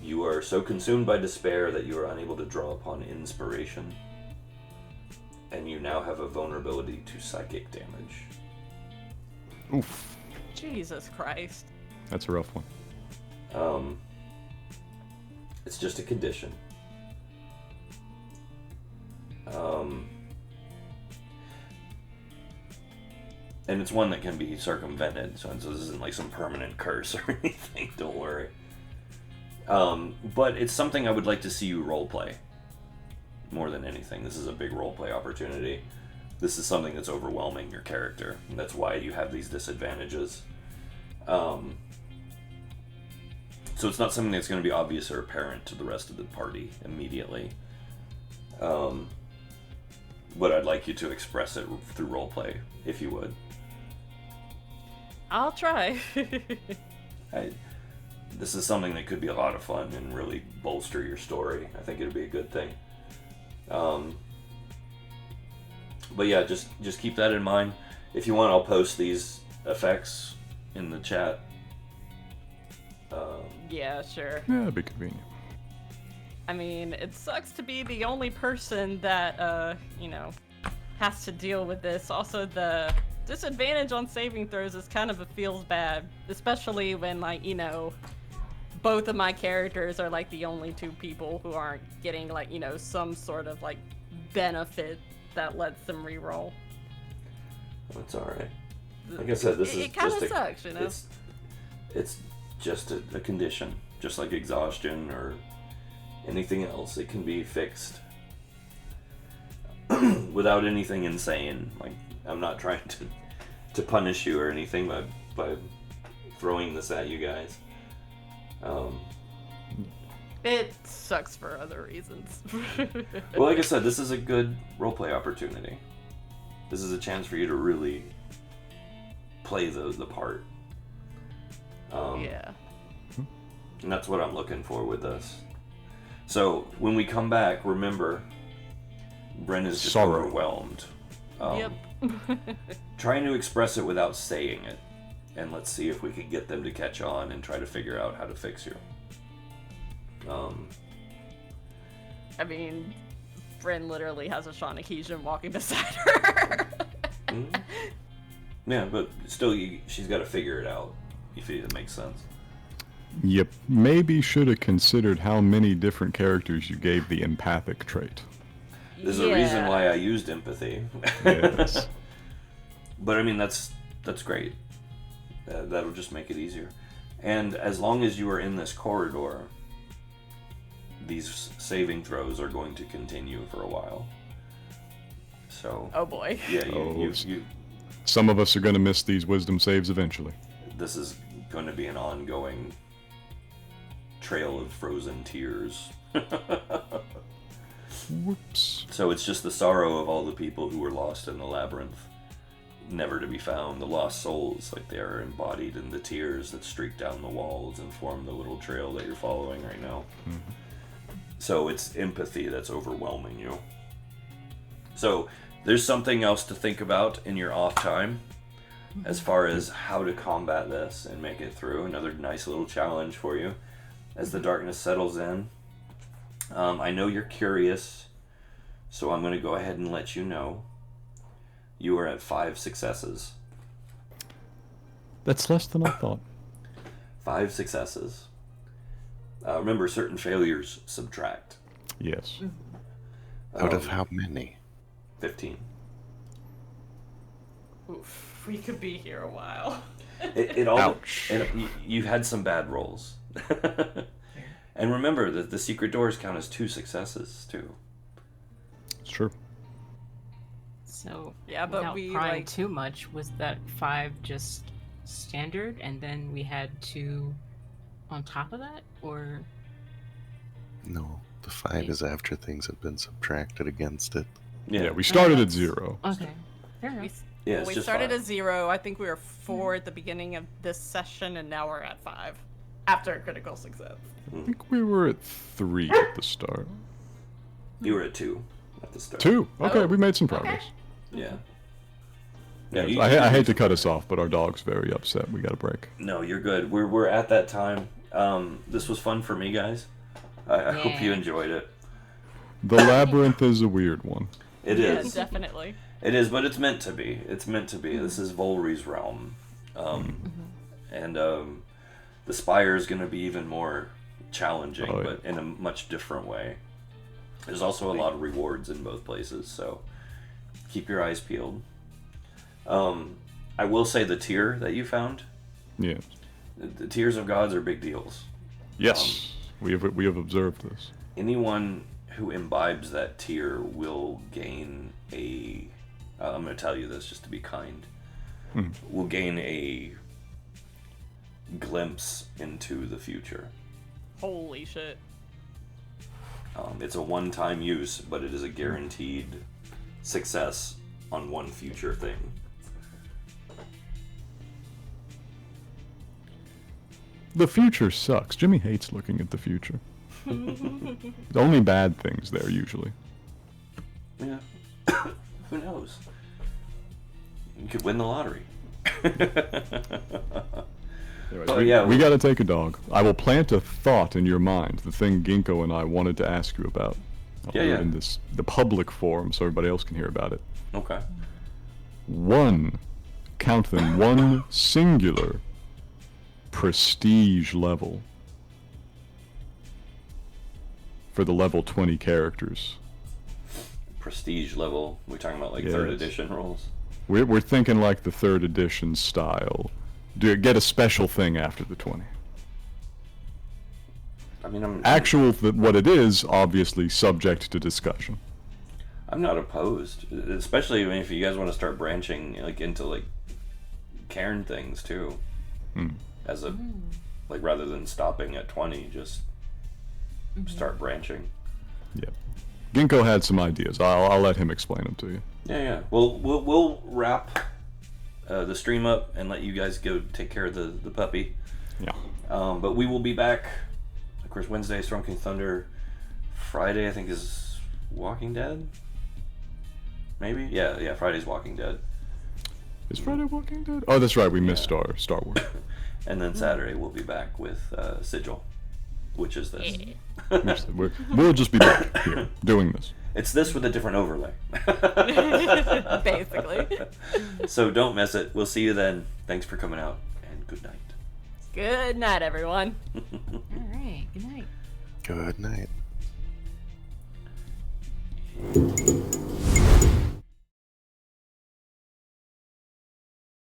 You are so consumed by despair that you are unable to draw upon inspiration. And you now have a vulnerability to psychic damage. Oof. Jesus Christ. That's a rough one. It's just a condition. And it's one that can be circumvented, so this isn't like some permanent curse or anything, don't worry. But it's something I would like to see you roleplay. More than anything. This is a big roleplay opportunity. This is something that's overwhelming your character, and that's why you have these disadvantages. So it's not something that's going to be obvious or apparent to the rest of the party immediately. But I'd like you to express it through roleplay, if you would. I'll try. This is something that could be a lot of fun and really bolster your story. I think it'd be a good thing. But yeah, just keep that in mind. If you want, I'll post these effects in the chat. Yeah, sure. Yeah, that'd be convenient. I mean, it sucks to be the only person that, has to deal with this. Also, the disadvantage on saving throws is kind of feels bad, especially when, both of my characters are, the only 2 people who aren't getting, some sort of, benefit that lets them reroll. It's alright. Like I said, this is it kind just of sucks, you know? It's just a condition, just like exhaustion or anything else. It can be fixed without anything insane. I'm not trying to punish you or anything by throwing this at you guys. It sucks for other reasons. Well, like I said, this is a good roleplay opportunity. This is a chance for you to really play the part. Yeah. And that's what I'm looking for with this. So, when we come back, remember, Bren is just Sorrow. overwhelmed. Yep. Trying to express it without saying it. And let's see if we can get them to catch on and try to figure out how to fix you. I mean, Bryn literally has a Shawnee walking beside her. Yeah, but still, she's got to figure it out, if it makes sense. You maybe should have considered how many different characters you gave the empathic trait. There's a reason why I used empathy. Yes. But I mean, that's great. That'll just make it easier. And as long as you are in this corridor, these saving throws are going to continue for a while. So. Oh boy. Yeah, Some of us are going to miss these wisdom saves eventually. this is going to be an ongoing trail of frozen tears. Whoops. So it's just the sorrow of all the people who were lost in the labyrinth, never to be found, the lost souls, like they are embodied in the tears that streak down the walls and form the little trail that you're following right now. Mm-hmm. So it's empathy that's overwhelming you. So there's something else to think about in your off time as far as how to combat this and make it through. Another nice little challenge for you as the darkness settles in. I know you're curious, so I'm going to go ahead and let you know. You are at 5 successes. That's less than I thought. 5 successes. Remember, certain failures subtract. Yes. Out of how many? 15. Oof, we could be here a while. It all. Ouch. You've had some bad rolls. And remember that the secret doors count as 2 successes too. It's true. So Yeah, but without we, prying like- too much, was that 5 just standard, and then we had 2 on top of that, or? No, the 5 is after things have been subtracted against it. Yeah, we started at that's- 0. Okay, fair We, enough. Yeah, it's we just started 5. at 0. I think we were 4 at the beginning of this session, and now we're at 5 after a critical success. I think we were at 3 at the start. You were at 2 at the start. 2? Okay, Oh, we made some progress. Yeah. Yeah. I hate to cut us off, but our dog's very upset. We got a break. No, you're good. We're at that time. This was fun for me, guys. I hope you Yeah. enjoyed it. The labyrinth is a weird one. It Yeah, is. definitely. It is, but it's meant to be. It's meant to be. This is Volry's realm. And the spire is going to be even more challenging, Oh, yeah. but in a much different way. There's also a lot of rewards in both places, so keep your eyes peeled. I will say the tier that you found, Yes. the tiers of gods are big deals. Yes. We have observed this. Anyone who imbibes that tier will gain a... I'm going to tell you this just to be kind. Will gain a glimpse into the future. Holy shit. It's a one-time use, but it is a guaranteed success on one future thing. The future sucks. Jimmy hates looking at the future. Only bad things there, usually. Yeah. Who knows? You could win the lottery. Anyways, Oh, yeah, we gotta take a dog. I will plant a thought in your mind, the thing Ginkgo and I wanted to ask you about. I'll Yeah, do yeah. it in the public forum so everybody else can hear about it. Okay. Count them, one singular prestige level for the level 20 characters. Prestige level. We're talking about like Yes. 3rd edition rolls. We're thinking like the 3rd edition style. Get a special thing after the 20. I mean, What it is, obviously subject to discussion. I'm not opposed, especially if you guys want to start branching like into like Cairne things too, as a like rather than stopping at 20, just start branching. Yeah. Ginkgo had some ideas. I'll let him explain them to you. Yeah. We'll wrap the stream up and let you guys go take care of the puppy. Yeah. But we will be back. Of course, Wednesday, Storm King Thunder. Friday, I think, is Walking Dead. Maybe? Yeah. Friday's Walking Dead. Is Friday Walking Dead? Oh, that's right. We missed Star Wars. And then Saturday we'll be back with Sigil, which is this. We'll just be back here doing this. It's this with a different overlay. Basically. So don't miss it. We'll see you then. Thanks for coming out, and good night. Good night, everyone. All right. Good night. Good night.